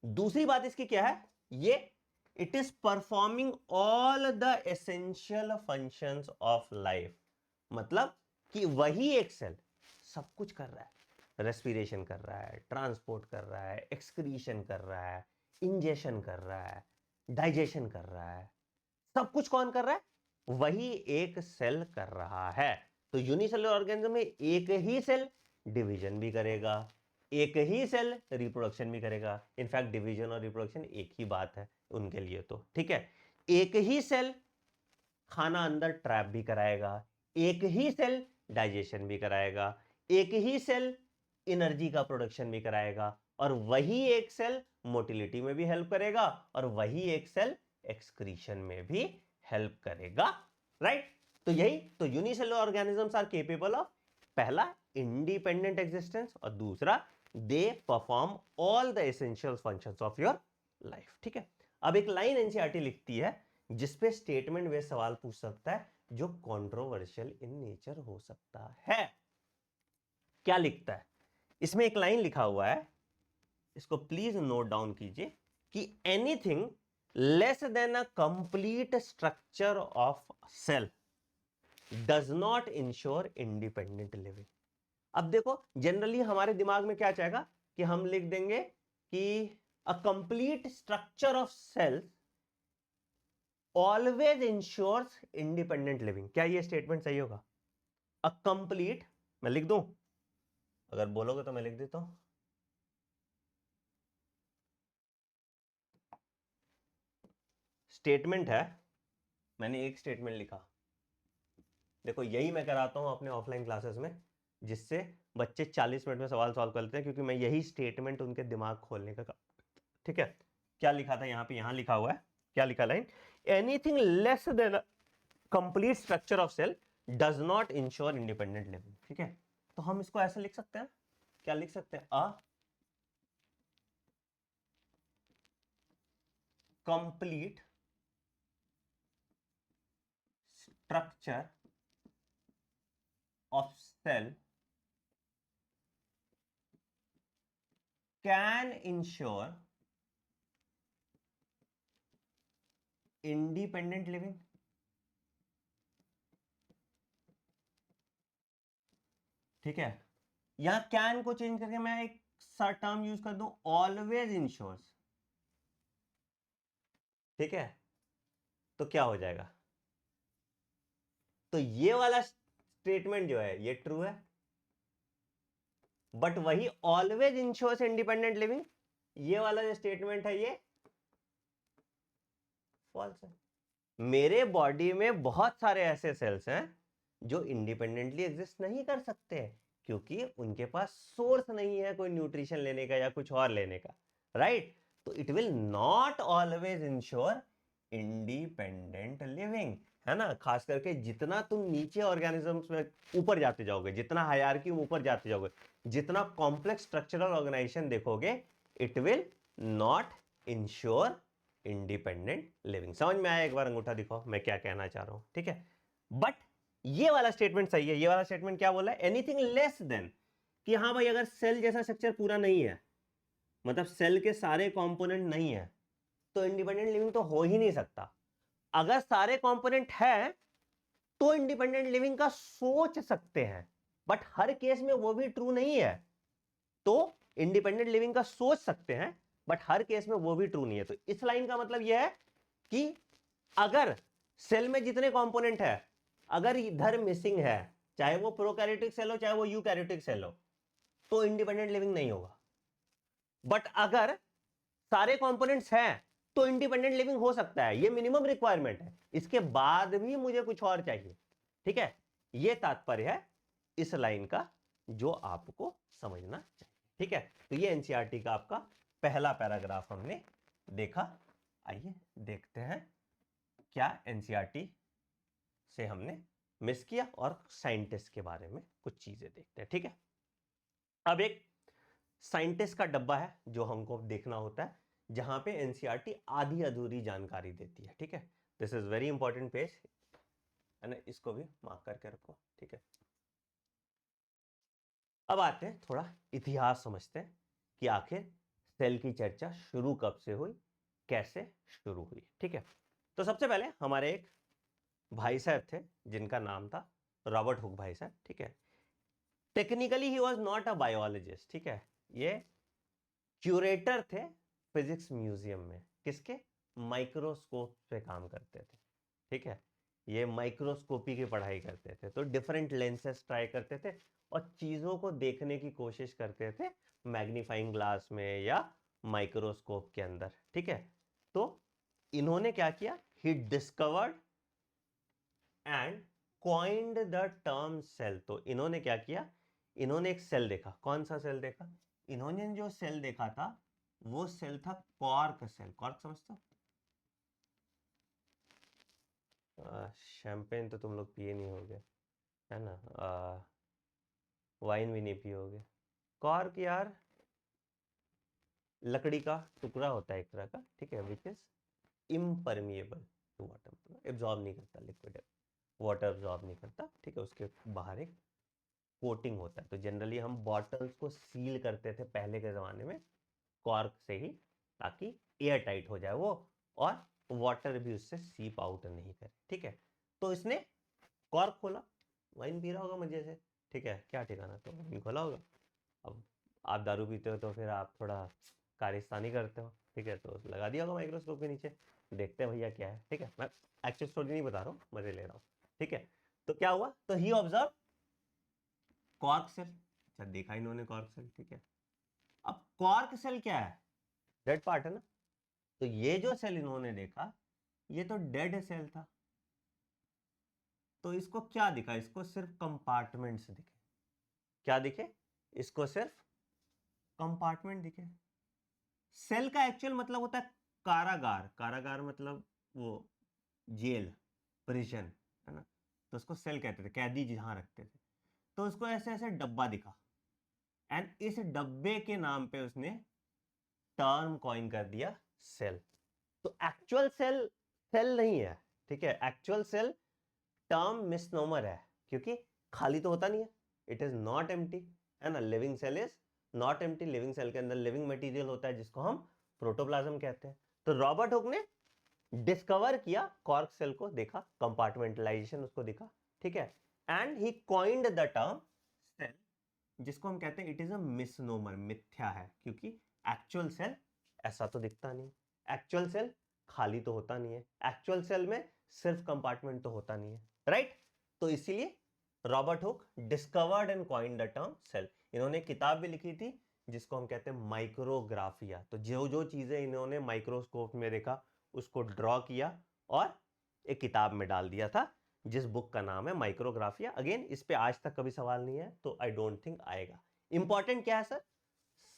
दूसरी बात इसकी क्या है, ये it is performing all the essential functions of life, मतलब कि वही एक सेल सब कुछ कर रहा है, रेस्पिरेशन कर रहा है, ट्रांसपोर्ट कर रहा है, एक्सक्रीशन कर रहा है, इंजेशन कर रहा है, डाइजेशन कर रहा है, सब कुछ कौन कर रहा है, वही एक सेल कर रहा है। तो यूनिसेलुलर ऑर्गेनिज्म में एक ही सेल डिवीजन भी करेगा, एक ही सेल रिप्रोडक्शन भी करेगा। इनफैक्ट डिवीजन और रिप्रोडक्शन एक ही बात है उनके लिए, तो ठीक है। एक ही सेल खाना अंदर ट्रैप भी कराएगा, एक ही सेल डाइजेशन भी कराएगा, एक ही सेल एनर्जी का प्रोडक्शन भी कराएगा, और वही एक सेल मोटिलिटी में भी हेल्प करेगा, और वही एक सेल एक्सक्रीशन में भी हेल्प करेगा, राइट। तो यही तो unicellular organisms are capable of, पहला इंडिपेंडेंट एग्जिस्टेंस और दूसरा they perform all the essential functions of your life, ठीक है। अब एक लाइन एनसीईआरटी लिखती है जिसपे स्टेटमेंट वे सवाल पूछ सकता है जो कंट्रोवर्शियल इन नेचर हो सकता है। क्या लिखता है, इसमें एक लाइन लिखा हुआ है, इसको प्लीज नोट डाउन कीजिए, कि anything less than a complete structure of cell does not ensure independent living. अब देखो जनरली हमारे दिमाग में क्या चाहेगा, कि हम लिख देंगे कि a complete structure of cells always ensures independent living. क्या ये स्टेटमेंट सही होगा, अ कंप्लीट, मैं लिख दूं, अगर बोलोगे तो मैं लिख देता हूं, स्टेटमेंट है, मैंने एक स्टेटमेंट लिखा, देखो यही मैं कराता हूं अपने ऑफलाइन क्लासेस में, जिससे बच्चे 40 मिनट में सवाल सॉल्व कर लेते हैं, क्योंकि मैं यही स्टेटमेंट उनके दिमाग खोलने का, ठीक है। क्या लिखा था यहाँ पे, यहाँ लिखा हुआ है, क्या लिखा line, anything less than complete structure of cell does not ensure independent living, ठीक है। तो हम इसको ऐसे लिख सकते हैं, क्या लिख सकते हैं, complete structure of cell can ensure independent living. ठीक है, यहां कैन को चेंज करके मैं एक सा टर्म यूज कर दूं, ऑलवेज इंश्योर्स। ठीक है, तो क्या हो जाएगा, तो ये वाला स्टेटमेंट जो है ये ट्रू है, बट वही ऑलवेज इंश्योर्स इंडिपेंडेंट लिविंग, ये वाला जो स्टेटमेंट है ये फॉल्स है। मेरे बॉडी में बहुत सारे ऐसे सेल्स हैं जो इंडिपेंडेंटली एग्जिस्ट नहीं कर सकते क्योंकि उनके पास सोर्स नहीं है कोई न्यूट्रिशन लेने का या कुछ और लेने का, राइट? तो it will not always ensure independent living, है ना? खास करके जितना तुम नीचे ऑर्गेनिजम्स में ऊपर जाते जाओगे, जितना हायरार्की में ऊपर जाते जाओगे, जितना कॉम्प्लेक्स स्ट्रक्चरल ऑर्गेनाइजेशन देखोगे, it will not ensure independent living. समझ में आया? एक बार अंगूठा दिखाओ मैं क्या कहना चाह रहा हूं, ठीक है? बट ये वाला स्टेटमेंट सही है। ये वाला स्टेटमेंट क्या बोला है? एनीथिंग लेस देन, कि हाँ भाई अगर सेल जैसा स्ट्रक्चर पूरा नहीं है, मतलब सेल के सारे कंपोनेंट नहीं है, तो इंडिपेंडेंट लिविंग तो हो ही नहीं सकता। अगर सारे कंपोनेंट है तो इंडिपेंडेंट लिविंग का सोच सकते हैं, बट हर केस में वो भी ट्रू नहीं है। तो इंडिपेंडेंट लिविंग का सोच सकते हैं बट हर केस में वो भी ट्रू नहीं है। तो इस लाइन का मतलब यह है कि अगर सेल में जितने कंपोनेंट है अगर इधर मिसिंग है, चाहे वो प्रोकैरियोटिक सेल हो चाहे वो यूकैरियोटिक सेल हो, तो इंडिपेंडेंट लिविंग नहीं होगा। बट अगर सारे कंपोनेंट्स हैं तो इंडिपेंडेंट लिविंग हो सकता है। ये मिनिमम रिक्वायरमेंट है, इसके बाद भी मुझे कुछ और चाहिए। ठीक है, ये तात्पर्य है इस लाइन का जो आपको समझना चाहिए। ठीक है, तो ये एनसीईआरटी का आपका पहला पैराग्राफ हमने देखा। आइए देखते हैं क्या एनसीईआरटी से हमने मिस किया और साइंटिस्ट के बारे में कुछ चीजें देखते हैं। ठीक है, अब एक साइंटिस्ट का डब्बा है जो हमको देखना होता है, जहां पे एनसीईआरटी आधी अधूरी जानकारी देती है। ठीक है, this is very important page, है ना? इसको भी मार्क करके रखो। ठीक है, अब आते हैं थोड़ा इतिहास समझते हैं कि आखिर सेल की चर्चा शुरू कब से हुई, कैसे शुरू हुई। ठीक है, तो सबसे पहले हमारे एक भाई साहब थे जिनका नाम था रॉबर्ट हुक भाई साहब। ठीक है, technically he was not a biologist. ठीक है, ये क्यूरेटर थे फिजिक्स म्यूजियम में। किसके? माइक्रोस्कोप पे काम करते थे। ठीक है, ये माइक्रोस्कोपी की पढ़ाई करते थे, तो डिफरेंट लेंसेस ट्राई करते थे और चीजों को देखने की कोशिश करते थे मैग्नीफाइंग ग्लास में या माइक्रोस्कोप के अंदर। ठीक है, तो इन्होंने क्या किया? He discovered and coined the term cell. तो इन्होंने क्या किया? इन्होंने एक सेल देखा। कौन सा सेल देखा? इन्होंने जो सेल देखा था वो सेल था कॉर्क सेल। कॉर्क समझते हो? शैंपेन तो तुम लोग पिए नहीं होगे, है ना? वाइन भी नहीं पियोगे। कॉर्क यार लकड़ी का टुकड़ा होता है एक तरह का। ठीक है, which is impermeable to water, absorb नहीं करता लिक्विड, वाटर एब्जॉर्ब नहीं करता। ठीक है, उसके बाहर एक कोटिंग होता है। तो जनरली हम बॉटल्स को सील करते थे पहले के ज़माने में कॉर्क से ही, ताकि एयर टाइट हो जाए वो और वाटर भी उससे सीप आउट नहीं करे। ठीक है, तो इसने कॉर्क खोला, वाइन पी रहा होगा मजे से। ठीक है, क्या ठिकाना, तो वाइन खोला होगा। अब आप दारू पीते हो तो फिर आप थोड़ा कारिस्तानी करते हो। ठीक है, तो लगा दिया होगा माइक्रोस्कोप के नीचे, देखते हैं भैया क्या है। ठीक है, मैं एक्चुअल स्टोरी नहीं बता रहा हूँ, मजे ले रहा हूँ। ठीक है, तो क्या हुआ? तो ही ऑब्जर्व कॉर्क सेल। अच्छा, देखा इन्होंने कॉर्क सेल। ठीक है, अब कॉर्क सेल क्या है? डेड पार्ट है ना। तो ये जो सेल इन्होंने देखा ये तो डेड सेल था। तो इसको क्या दिखा? इसको सिर्फ कंपार्टमेंट्स दिखे। क्या दिखे? इसको सिर्फ कंपार्टमेंट दिखे। सेल का एक्चुअल मतलब होता है कारागार। कारागार मतलब वो जेल, प्रिजन, है ना? तो उसको सेल कहते थे, कैदी जहां रखते थे। तो उसको ऐसे ऐसे डब्बा दिखा एंड इस डब्बे के नाम पे उसने टर्म कॉइन कर दिया सेल। तो एक्चुअल सेल सेल नहीं है, ठीक है, एक्चुअल सेल टर्म मिसनोमर है, क्योंकि खाली तो होता नहीं है, इट इज नॉट एम्प्टी, है ना। Living cell is not empty, living cell के अंदर लिविंग मटेरियल होता है जिसको हम प्रोटोप्लाज्म कहते हैं। तो रॉबर्ट हुक ने डिस्कवर किया कॉर्क सेल को, देखा कंपार्टमेंटलाइजेशन उसको दिखा, ठीक है, and he coined the term cell, जिसको हम कहते हैं इट इज अ मिसनोमर, मिथ्या है, क्योंकि एक्चुअल सेल ऐसा तो दिखता नहीं, एक्चुअल सेल खाली तो होता नहीं है, एक्चुअल सेल में सिर्फ कंपार्टमेंट तो होता नहीं है, राइट। तो इसीलिए Robert Hooke discovered and coined the term cell. इन्होंने किताब भी लिखी थी जिसको हम कहते हैं माइक्रोग्राफिया। तो जो जो चीजें इन्होंने माइक्रोस्कोप में देखा उसको ड्रॉ किया और एक किताब में डाल दिया था, जिस बुक का नाम है माइक्रोग्राफिया। अगेन इस पे आज तक कभी सवाल नहीं है, तो आई डोंट थिंक आएगा। इंपॉर्टेंट क्या है सर?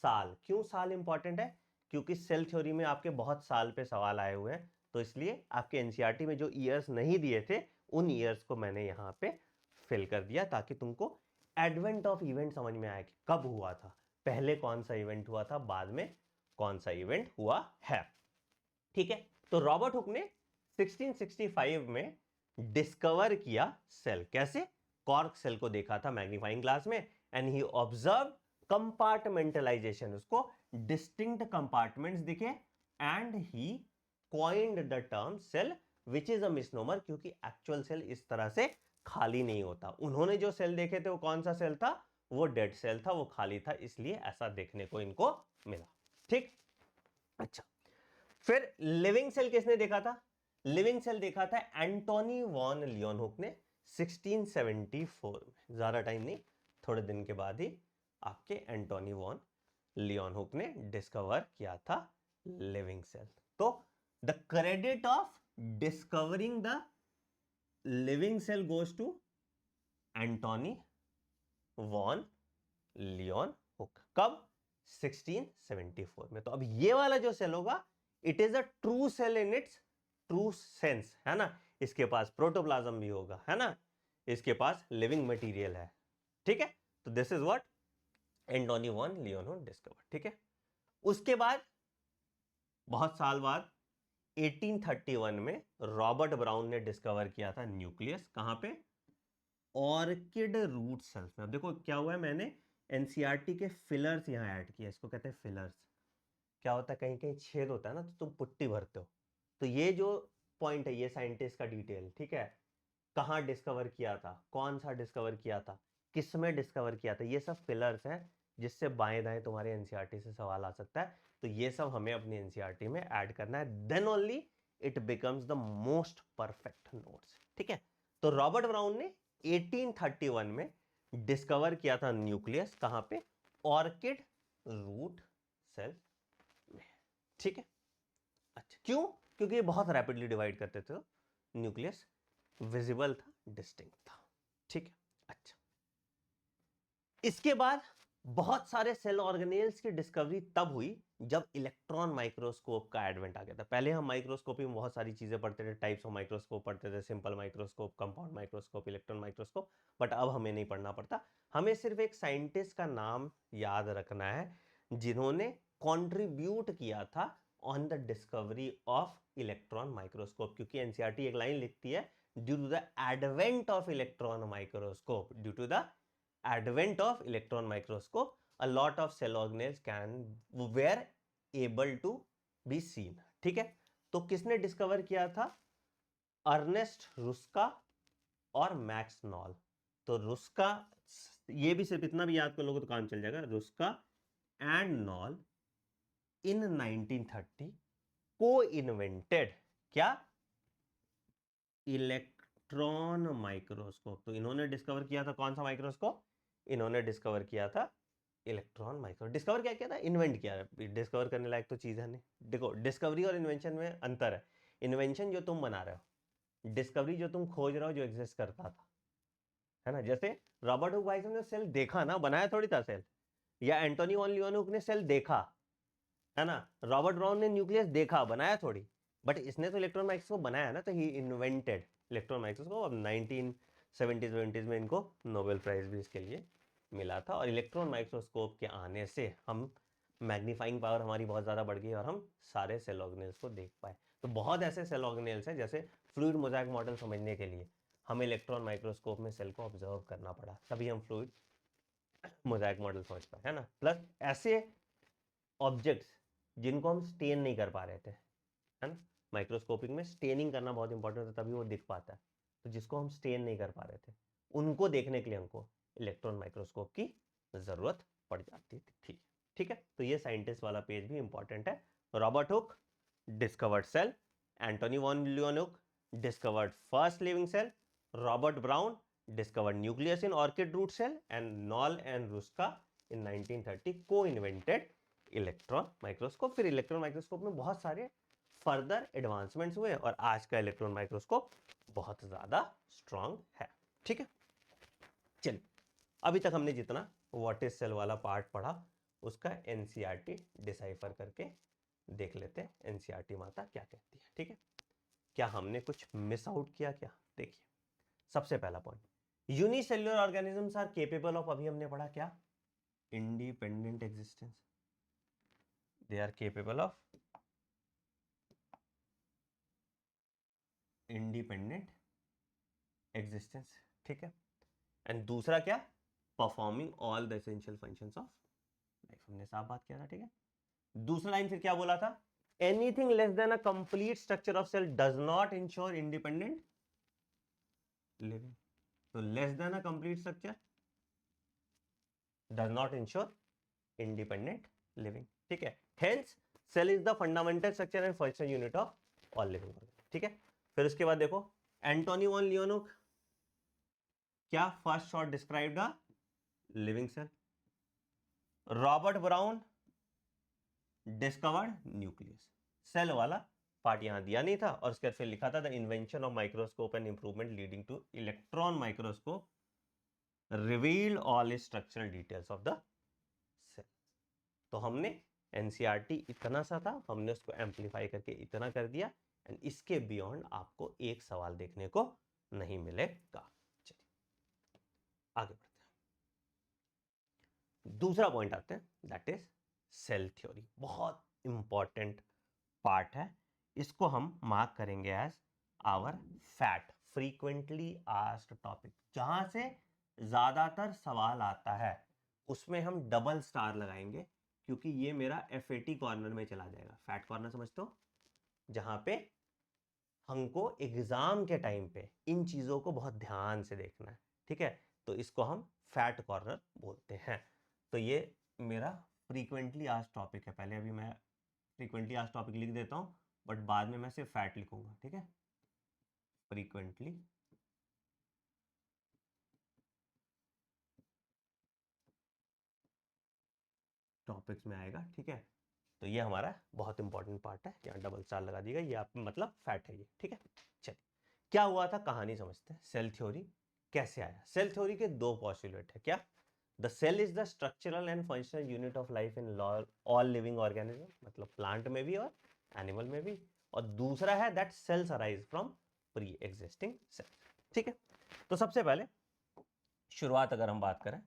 साल। क्यों साल इंपॉर्टेंट है? क्योंकि सेल थ्योरी में आपके बहुत साल पे सवाल आए हुए हैं, तो इसलिए आपके एनसीईआरटी में जो ईयर्स नहीं दिए थे उन ईयर्स को मैंने यहां पे फिल कर दिया, ताकि तुमको एडवेंट ऑफ इवेंट समझ में आए कि कब हुआ था, पहले कौन सा इवेंट हुआ था, बाद में कौन सा इवेंट हुआ है, ठीक है। तो रॉबर्ट हुक ने 1665 में डिस्कवर किया सेल, कैसे? कॉर्क सेल को देखा था मैग्नीफाइंग ग्लास में, एंड ही ऑब्जर्व कंपार्टमेंटलाइजेशन, उसको डिस्टिंक्ट कंपार्टमेंट्स दिखे, and he coined the term cell which is a misnomer, क्योंकि एक्चुअल सेल इस तरह से खाली नहीं होता। उन्होंने जो सेल देखे थे वो कौन सा सेल था? वो डेड सेल था, वो खाली था, इसलिए ऐसा देखने को इनको मिला, ठीक। अच्छा, फिर लिविंग सेल किसने देखा था? लिविंग सेल देखा था एंटोनी वॉन लियोनहुक ने 1674 में। ज्यादा टाइम नहीं, थोड़े दिन के बाद ही आपके एंटोनी वॉन लियोनहुक ने डिस्कवर किया था लिविंग सेल। तो the credit of discovering the living cell goes to Antonie van Leeuwenhoek. कब? 1674 में। तो अब ये वाला जो सेल होगा, it is a true cell in its true sense, है ना। इसके पास प्रोटोप्लाज्म भी होगा, है ना, इसके पास लिविंग मटेरियल है, ठीक है। तो this is what Antonie van Leeuwenhoek discover, ठीक है। उसके बाद बहुत साल बाद 1831 में रॉबर्ट ब्राउन ने डिस्कवर किया था न्यूक्लियस। कहां पे? ऑर्किड रूट सेल्स में। अब देखो क्या हुआ है, मैंने एनसीईआरटी के फिलर्स यहां ऐड किया, इसको कहते हैं फिलर्स। क्या होता है, कहीं कहीं छेद होता है ना, तो तुम पुट्टी भरते हो। तो ये जो पॉइंट है, ये साइंटिस्ट का डिटेल, ठीक है, कहाँ डिस्कवर किया था, कौन सा डिस्कवर किया था, किस में डिस्कवर किया था, ये सब फिलर्स हैं जिससे बाएं दाएं तुम्हारे एनसीईआरटी से सवाल आ सकता है। तो ये सब हमें अपनी एनसीईआरटी में ऐड करना है, then only it becomes the most perfect notes, ठीक है। तो रॉबर्ट ब्राउन ने 1831 में डिस्कवर किया था न्यूक्लियस। कहां पे? ऑर्किड रूट सेल में, ठीक है। अच्छा, क्यों? क्योंकि ये बहुत रैपिडली डिवाइड करते थे, न्यूक्लियस विजिबल था, डिस्टिंक्ट था, ठीक है। अच्छा, इसके बाद बहुत सारे सेल ऑर्गेनेल्स की डिस्कवरी तब हुई जब इलेक्ट्रॉन माइक्रोस्कोप का एडवेंट आ गया था। पहले हम माइक्रोस्कोपी में बहुत सारी चीजें पढ़ते थे, टाइप्स ऑफ माइक्रोस्कोप पढ़ते थे, simple microscope, compound microscope, electron microscope, but अब हमें नहीं पढ़ना पड़ता। हमें सिर्फ एक साइंटिस्ट का नाम याद रखना है जिन्होंने कॉन्ट्रीब्यूट किया था on the discovery of electron microscope, क्योंकि एनसीईआरटी एक लाइन लिखती है, due to the advent of electron microscope, due to the advent of electron microscope, a lot of cell organelles were able to be seen, ठीक है। तो किसने discover किया था? अर्नेस्ट रुस्का और मैक्स नॉल। तो रुस्का, ये भी सिर्फ इतना भी याद कर लोगे तो काम चल जाएगा, रुस्का एंड नॉल इन 1930 को इन्वेंटेड क्या? Electron microscope. तो इन्होंने डिस्कवर किया था कौन सा माइक्रोस्कोप? इन्होंने डिस्कवर किया था इलेक्ट्रॉन माइक्रो। डिस्कवर क्या किया था? इन्वेंट किया है। डिस्कवर करने लायक तो चीज है नहीं। देखो, डिस्कवरी और इन्वेंशन में अंतर है। इन्वेंशन जो तुम बना रहे हो, डिस्कवरी जो तुम खोज रहे हो, जो एग्जिस्ट करता था, है ना। जैसे रॉबर्ट हुक भाई साहब ने सेल देखा ना, बनाया थोड़ी था सेल। या एंटोनी वॉन लियोनहुक ने सेल देखा, है ना। रॉबर्ट ब्राउन ने न्यूक्लियस देखा, बनाया थोड़ी, बट इसने तो इलेक्ट्रॉन माइक्रोस्कोप बनाया ना, तो ही इन्वेंटेड इलेक्ट्रॉन माइक्रोस्कोप। अब 1970s में इनको नोबेल प्राइज भी इसके लिए मिला था। और इलेक्ट्रॉन माइक्रोस्कोप के आने से हम मैग्नीफाइंग पावर हमारी बहुत ज़्यादा बढ़ गई और हम सारे सेल ऑर्गेनेल्स को देख पाए। तो बहुत ऐसे सेल ऑर्गेनेल्स हैं, जैसे फ्लूइड मोजाइक मॉडल समझने के लिए हमें इलेक्ट्रॉन माइक्रोस्कोप में सेल को ऑब्जर्व करना पड़ा, तभी हम फ्लूइड मोजाइक मॉडल समझ पाए, है ना। प्लस ऐसे ऑब्जेक्ट्स जिनको हम स्टेन नहीं कर पा रहे थे, है ना, माइक्रोस्कोपिक में स्टेनिंग करना बहुत इंपॉर्टेंट है, तभी वो दिख पाता है। तो जिसको हम स्टेन नहीं कर पा रहे थे, उनको देखने के लिए हमको इलेक्ट्रॉन माइक्रोस्कोप की जरूरत पड़ जाती थी। ठीक है, तो ये साइंटिस्ट वाला पेज भी इंपॉर्टेंट है। Robert Hooke discovered cell, Antonie von Leeuwenhoek discovered first living cell, Robert Brown discovered nucleus in orchid root cell, and Knoll and Ruska in 1930 co-invented electron microscope. फिर इलेक्ट्रॉन माइक्रोस्कोप में बहुत सारे further advancements हुए और आज का electron microscope बहुत ज्यादा स्ट्रांग है। ठीक है, चलिए अभी तक हमने जितना व्हाट इज सेल वाला पार्ट पढ़ा उसका एनसीईआरटी डिसाइफर करके देख लेते हैं, एनसीईआरटी माता क्या कहती है। ठीक है, क्या हमने कुछ मिस आउट किया क्या? देखिए, सबसे पहला point, unicellular organisms are capable of, अभी हमने पढ़ा क्या? Independent existence. They are capable of independent existence. ठीक है, एंड दूसरा क्या? Performing all the essential functions of life, हमने साफ बात किया था। ठीक है, दूसरा लाइन फिर क्या बोला था? Anything less than a complete structure of cell does not ensure independent living. तो less than a complete structure does not ensure independent living. ठीक है, hence cell is the fundamental structure and functional unit of all living organisms. ठीक है, फिर उसके बाद देखो, Antony von Leeuwenhoek क्या first shot described a living cell, Robert Brown discovered nucleus. Cell वाला पार्ट यहां दिया नहीं था और उसके फिर लिखा था the invention of microscope and improvement leading to electron microscope revealed all structural details of the cell. तो हमने एनसीईआरटी इतना सा था, हमने उसको एम्पलीफाई करके इतना कर दिया, एंड इसके बियॉन्ड आपको एक सवाल देखने को नहीं मिलेगा। चलिए आगे बढ़ते हैं, दूसरा पॉइंट आते हैं, दैट इज सेल थ्योरी। बहुत इंपॉर्टेंट पार्ट है, इसको हम मार्क करेंगे as our FAT, frequently asked topic. जहां से ज्यादातर सवाल आता है उसमें हम डबल स्टार लगाएंगे, क्योंकि ये मेरा एफएटी कॉर्नर में चला जाएगा। फैट कॉर्नर समझते हो, जहां पे हमको एग्जाम के टाइम पे इन चीजों को बहुत ध्यान से देखना है। ठीक है, तो इसको हम फैट कॉर्नर बोलते हैं। तो ये मेरा फ्रीक्वेंटली आस्क्ड टॉपिक है। पहले अभी मैं फ्रीक्वेंटली आस्क्ड टॉपिक लिख देता हूं, बट बाद में मैं सिर्फ फैट लिखूंगा। ठीक है, फ्रीक्वेंटली टॉपिक्स में आएगा। ठीक है, तो ये हमारा बहुत इंपॉर्टेंट पार्ट है, यहाँ डबल स्टार लगा दीजिएगा, ये आप मतलब फैट है ये। ठीक है, चलिए क्या हुआ था कहानी समझते हैं। सेल थ्योरी कैसे आया? सेल थ्योरी के दो पॉस्टुलेट है। क्या? The cell is the structural and functional unit of life in all living organism, मतलब प्लांट में भी और एनिमल में भी। और दूसरा है that cells arise from pre existing cell. ठीक है, तो सबसे पहले शुरुआत अगर हम बात करें,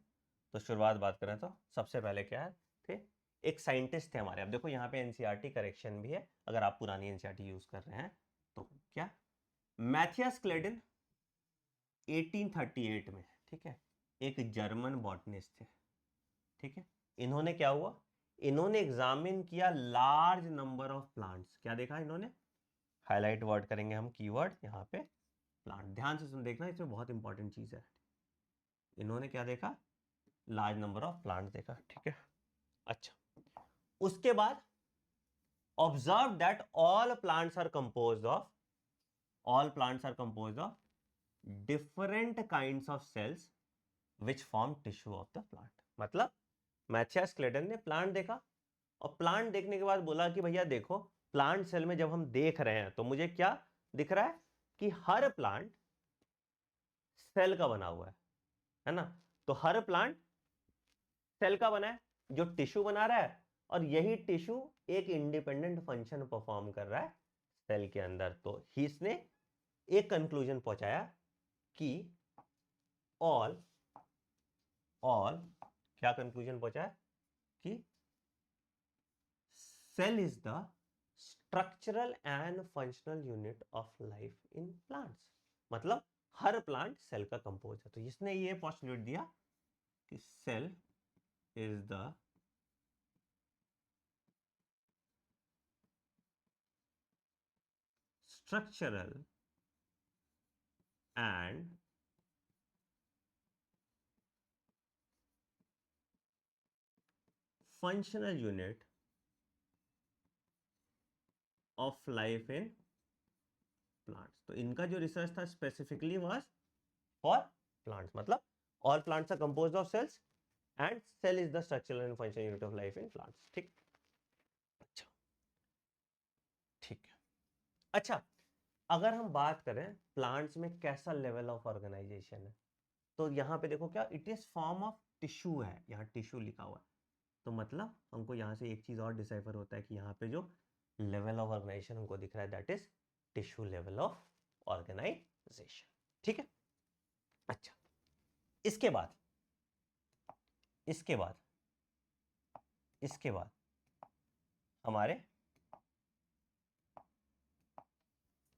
तो शुरुआत बात करें तो सबसे पहले क्या है थे, एक साइंटिस्ट थे हमारे। अब देखो यहाँ पे एनसीईआरटी करेक्शन भी है, अगर आप पुरानी एनसीईआरटी यूज कर रहे हैं तो। क्या? मैथियस क्लेडेन 1838 में, ठीक है, एक जर्मन बॉटनिस्ट थे। ठीक है, इन्होंने क्या हुआ, इन्होंने एग्जामिन किया लार्ज नंबर ऑफ प्लांट्स। क्या देखा इन्होंने? हाईलाइट वर्ड करेंगे हम, कीवर्ड यहाँ पे प्लांट। ध्यान से सुन देखना, इसमें बहुत इंपॉर्टेंट चीज है। इन्होंने क्या देखा? लार्ज नंबर ऑफ प्लांट देखा। ठीक है, अच्छा, उसके बाद observe that all plants are composed of different kinds of cells which form tissue of the plant. मतलब मैथियस क्लेडन ने प्लांट देखा, और प्लांट देखने के बाद बोला कि भैया देखो, प्लांट सेल में जब हम देख रहे हैं तो मुझे क्या दिख रहा है कि हर प्लांट सेल का बना हुआ है ना। तो हर प्लांट सेल का बना है, जो टिश्यू बना रहा है, और यही टिश्यू एक इंडिपेंडेंट फंक्शन परफॉर्म कर रहा है सेल के अंदर। तो इसने एक कंक्लूजन पहुंचाया कि ऑल क्या कंक्लूजन पहुंचाया कि cell is the structural and functional unit of life in plants, मतलब हर प्लांट सेल का कंपोज है। तो इसने ये पोस्टुलेट दिया कि cell is the structural and functional unit of life in plants. तो इनका जो रिसर्च था स्पेसिफिकली वाज फॉर प्लांट्स, मतलब all plants are composed of cells and cell is the structural and functional unit of life in plants. ठीक, अच्छा, ठीक है। अच्छा, अगर हम बात करें प्लांट्स में कैसा लेवल ऑफ ऑर्गेनाइजेशन है, तो यहाँ पे देखो क्या, it is form of tissue है, यहाँ टिश्यू लिखा हुआ है। तो मतलब हमको यहाँ से एक चीज और डिसाइफर होता है कि यहाँ पे जो लेवल ऑफ ऑर्गेनाइजेशन हमको दिख रहा है that is tissue level of organisation. ठीक है, अच्छा, इसके बाद इसके बाद इसके बाद हमारे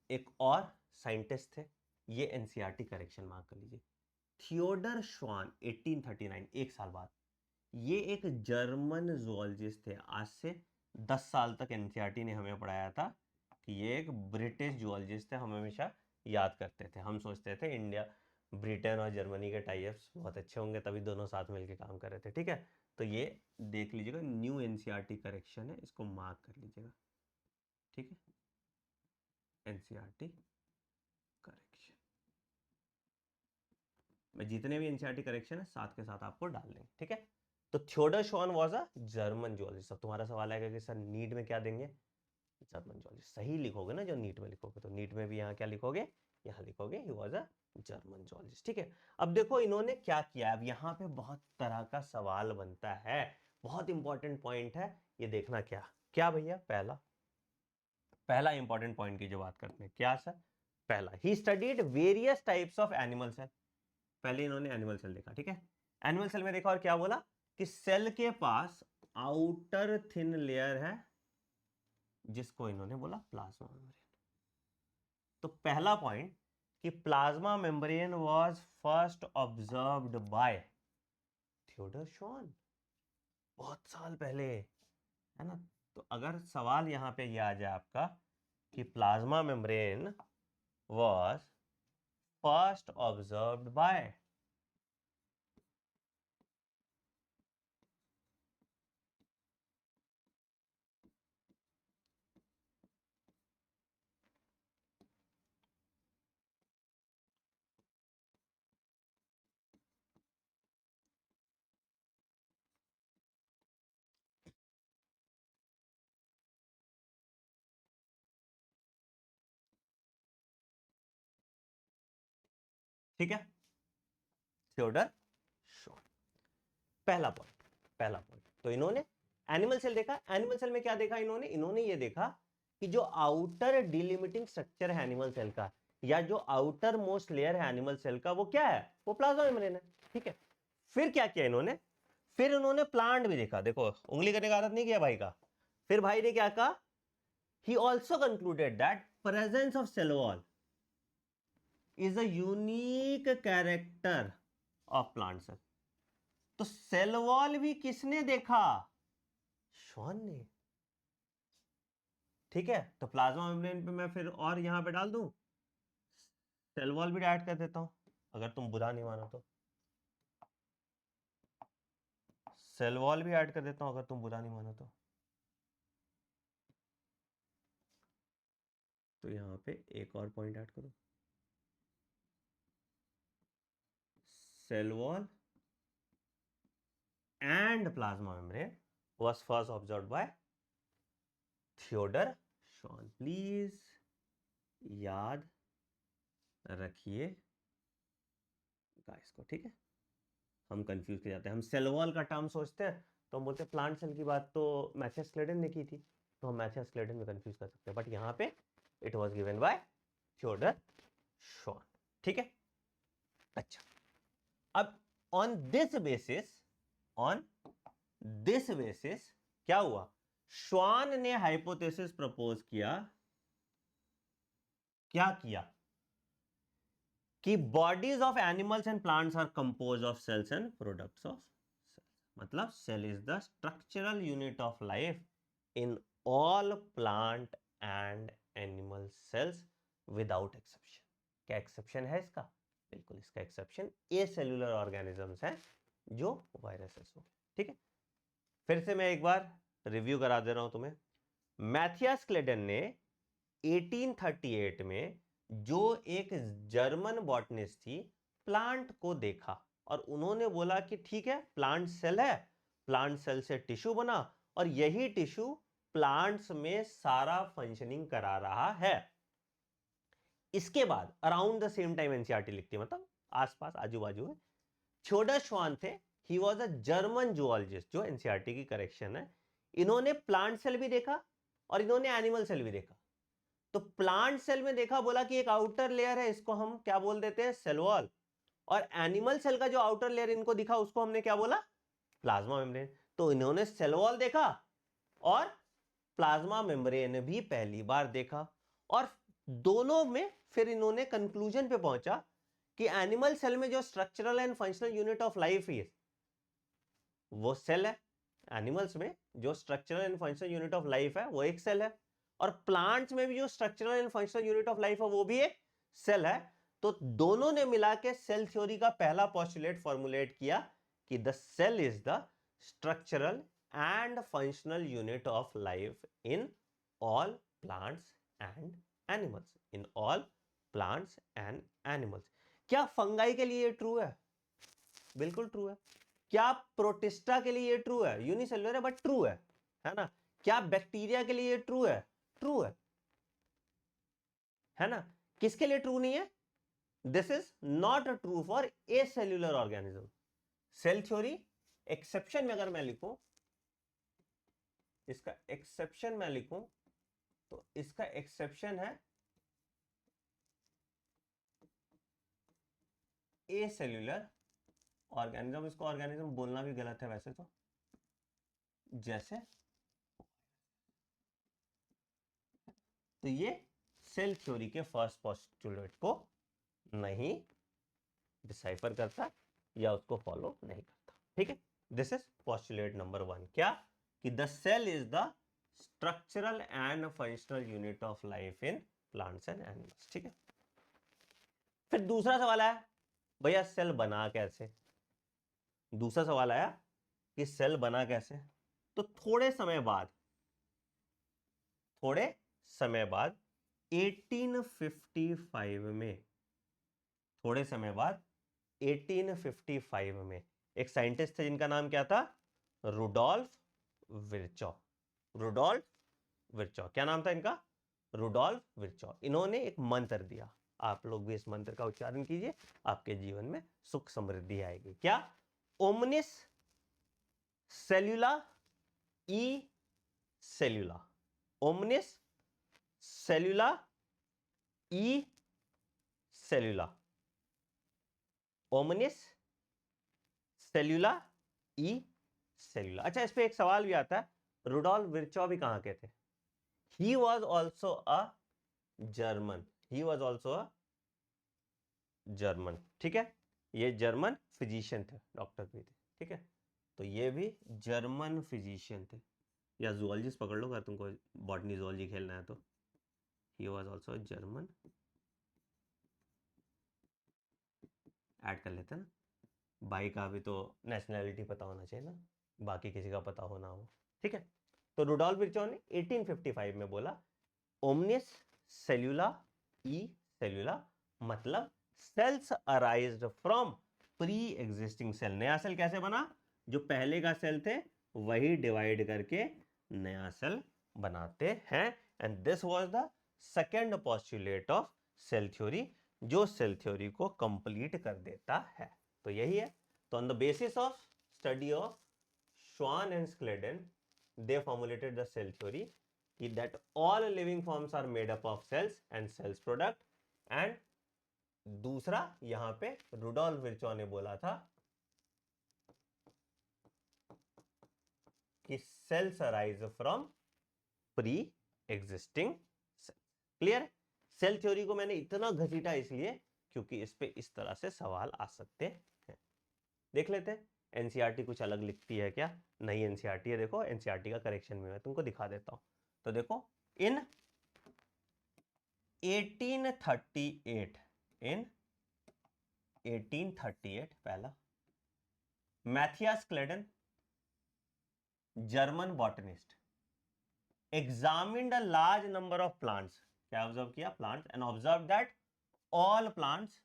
एक और साइंटिस्ट थे, ये एनसीईआरटी करेक्शन मार्क कर लीजिए, थियोडर श्वान 1839, एक साल बाद। ये एक जर्मन जूलॉजिस्ट थे। आज से 10 साल तक एनसीईआरटी ने हमें पढ़ाया था कि ये एक ब्रिटिश जूलॉजिस्ट थे। हम हमेशा याद करते थे, हम सोचते थे इंडिया, ब्रिटेन और जर्मनी के टाइप्स बहुत अच्छे होंगे तभी दोनों साथ मिलकर काम कर रहे थे। ठीक है, तो ये देख लीजिएगा, न्यू एनसीईआरटी करेक्शन है, इसको मार्क कर लीजिएगा। ठीक है, एनसीईआरटी करेक्शन में जितने भी एनसीईआरटी करेक्शन है साथ के साथ आपको डाल देंगे। ठीक है, तो थियोडर श्वान वाज अ जर्मन जूलॉजिस्ट। अब तुम्हारा सवाल आएगा कि सर नीट में क्या देंगे, जर्मन जूलॉजिस्ट सही लिखोगे ना, जो नीट में लिखोगे, तो नीट में भी यहाँ क्या लिखोगे, यहाँ लिखोगे he was a German zoologist. ठीक है, अब देखो इन्होंने क्या किया। अब यहाँ पे बहुत तरह का सवाल बनता है, बहुत इंपॉर्टेंट पॉइंट है ये, देखना क्या क्या भैया। पहला इंपॉर्टेंट पॉइंट की जो बात करते हैं, क्या सर, पहला, he studied various types of animal cell. पहले इन्होंने एनिमल सेल देखा। ठीक है, एनिमल सेल में देखा और क्या बोला कि सेल के पास आउटर थिन लेयर है जिसको इन्होंने बोला प्लाज्मा मेम्ब्रेन। तो पहला पॉइंट कि plasma membrane was first observed by Theodor Schwann, बहुत साल पहले, है ना। तो अगर सवाल यहां पे ये आ जाए आपका कि plasma membrane was first observed bye, ठीक है, थियोडर श्वान। पहला पॉइंट तो इन्होंने एनिमल सेल देखा। एनिमल सेल में क्या देखा इन्होंने ये देखा कि जो आउटर डिलिमिटिंग स्ट्रक्चर है एनिमल सेल का, या जो आउटर मोस्ट लेयर है एनिमल सेल का, वो क्या है, वो प्लाज्मा मेम्ब्रेन है। ठीक है, फिर क्या किया इन्होंने, फिर उन्होंने प्लांट भी देखा। देखो उंगली करने का आदत नहीं किया भाई का। फिर भाई ने क्या कहा, he also concluded that presence of cell wall is a unique character of plant cell। तो सेल वॉल भी किसने देखा, श्वान ने। ठीक है, तो प्लाज्मा मेम्ब्रेन पे मैं फिर और यहां पे डाल दूं, सेल वॉल भी ऐड कर देता हूं, अगर तुम बुरा नहीं मानो तो सेल वॉल भी ऐड कर देता हूं, अगर तुम बुरा नहीं मानो तो यहां पे एक और पॉइंट ऐड करो, cell wall and plasma membrane was first observed by Theodor Schwann. Please याद रखिए गाइस को। ठीक है, हम कंफ्यूज कर जाते हैं, हम सेल वॉल का टर्म सोचते हैं तो हम बोलते हैं प्लांट सेल की बात तो मैथियस क्लेडन ने की थी, तो हम मैथियस क्लेडन में कंफ्यूज कर सकते हैं, बट यहाँ पे it was given by Theodor Schwann. ठीक है, अच्छा, अब ऑन दिस बेसिस क्या हुआ, श्वान ने हाइपोथेसिस प्रपोज किया, क्या किया, कि bodies of animals and plants are compose of cells and products of cells. मतलब cell is the structural unit of life in all plant and animal cells without exception. क्या एक्सेप्शन है इसका? बिल्कुल इसका एक्सेप्शन ए सेल्यूलर ऑर्गेनिजम्स है जो viruses हो। ठीक है, फिर से मैं एक बार रिव्यू करा दे रहा हूं तुम्हें। मैथियास क्लेडन ने 1838 में जो एक जर्मन बॉटनिस्ट थी, प्लांट को देखा और उन्होंने बोला कि ठीक है, प्लांट सेल है, प्लांट सेल से टिश्यू बना और यही टिश्यू प्लांट्स में सारा फंक्शनिंग करा रहा है। इसके बाद around the same time NCERT लिखती है, मतलब आसपास आजू बाजू में, छोडा श्वान थे, he was a German zoologist, जो एनसीईआरटी की करेक्शन है। इन्होंने प्लांट सेल भी देखा और इन्होंने एनिमल सेल भी देखा। तो प्लांट सेल में देखा, बोला कि एक आउटर लेयर है, इसको हम क्या बोल देते हैं, सेल वॉल। और एनिमल सेल का जो आउटर लेयर इनको दिखा, उसको हमने क्या बोला, प्लाज्मा मेम्ब्रेन। तो इन्होंने सेल वॉल देखा और प्लाज्मा मेम्ब्रेन भी पहली बार देखा, और दोनों में फिर इन्होंने कंक्लूजन पे पहुंचा कि एनिमल सेल में जो structural and functional unit of life है वो सेल है। एनिमल्स में जो structural and functional unit of life है वो एक सेल है, और प्लांट्स में भी जो structural and functional unit of life है वो भी एक सेल है। तो दोनों ने मिला के सेल थ्योरी का पहला पोस्टुलेट फॉर्मुलेट किया कि the cell is the structural and functional unit of life in all plants and animals, in all plants and animals. क्या फंगाई के लिए ट्रू है? बिल्कुल ट्रू है। क्या प्रोटिस्टा के लिए ट्रू है? यूनिसेल्युलर है बट ट्रू है ना? क्या बैक्टीरिया के लिए ट्रू है? ट्रू है ना? किसके लिए ट्रू नहीं है? This is not true for a cellular organism. Cell theory exception में अगर मैं लिखूं, इसका एक्सेप्शन मैं लिखूं, तो इसका एक्सेप्शन है ए सेल्यूलर ऑर्गेनिज्म। इसको ऑर्गेनिज्म बोलना भी गलत है वैसे तो, जैसे तो ये सेल थ्योरी के फर्स्ट पोस्टुलेट को नहीं डिसाइफर करता या उसको फॉलो नहीं करता। ठीक है, दिस इज पोस्टुलेट नंबर 1। क्या? कि the cell is the structural and functional unit of life in plants and animals. ठीक है, फिर दूसरा सवाल आया, भैया सेल बना कैसे? दूसरा सवाल आया कि सेल बना कैसे? तो थोड़े समय बाद 1855 में, थोड़े समय बाद 1855 में एक साइंटिस्ट थे जिनका नाम क्या था, रुडोल्फ विर्चॉ। रुडोल्फ विर्चॉ, क्या नाम था इनका? रुडोल्फ विर्चॉ। इन्होंने एक मंत्र दिया, आप लोग भी इस मंत्र का उच्चारण कीजिए, आपके जीवन में सुख समृद्धि आएगी। क्या? ओमनिस सेल्यूला ई सेल्यूला, ओमनिस सेल्यूला ई सेल्यूला, ओमनिस सेल्यूला ई सेल्यूला। अच्छा, इस पे एक सवाल भी आता है, रुडोल्फ विर्चॉ भी कहां के थे? He was also a German, he was also a German. ठीक है, ये जर्मन फिजिशियन थे, डॉक्टर भी थे। ठीक है, तो ये भी जर्मन फिजिशियन थे, या जूलॉजिस्ट पकड़ लो अगर तुमको बॉटनी जूलॉजी खेलना है तो। He was also German, add कर लेते हैं ना, भाई का भी तो नेशनैलिटी पता होना चाहिए ना, बाकी किसी का पता होना हो। ठीक है, तो रुडोल्फ विर्चॉ ने 1855 में बोला ओमनिस सेल्यूला ई सेल्यूला, मतलब cells arised from pre existing cell. नया सेल कैसे बना? जो पहले का सेल थे वही डिवाइड करके नया सेल बनाते हैं। And this was the second postulate of cell theory, जो सेल थ्योरी को कंप्लीट कर देता है। तो यही है। तो on the basis of study of Schwann and Schleiden, they formulated the cell theory that all living forms are made up of cells and cells product। and दूसरा यहां पे रुडोल्फ विर्चॉ ने बोला था कि cells arise from pre existing cell. Clear है? Cell theory को मैंने इतना घसीटा इसलिए क्योंकि इस पे इस तरह से सवाल आ सकते हैं। देख लेते हैं एनसीईआरटी कुछ अलग लिखती है क्या? नहीं, एनसीईआरटी है, देखो एनसीईआरटी का करेक्शन में मैं तुमको दिखा देता हूं। तो देखो इन 1838 इन 1838 पहला Matthias Schleiden, German botanist, examined a large number of plants. क्या ऑब्जर्व किया? Plants, and observe that all plants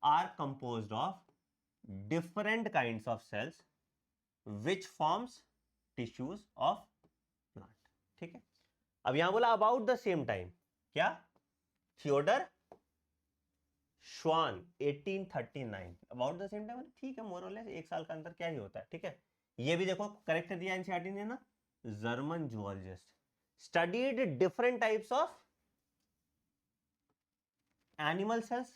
are composed of different kinds of cells which forms tissues of plant. ठीक है, अब यहां बोला अबाउट द सेम टाइम, क्या? Theodor Schwann 1839, about the same time, ठीक है, मोर और लेस एक साल का अंतर क्या ही होता है। ठीक है, ये भी देखो करेक्ट दिया एनसीईआरटी ने ना, German zoologist studied different types of animal cells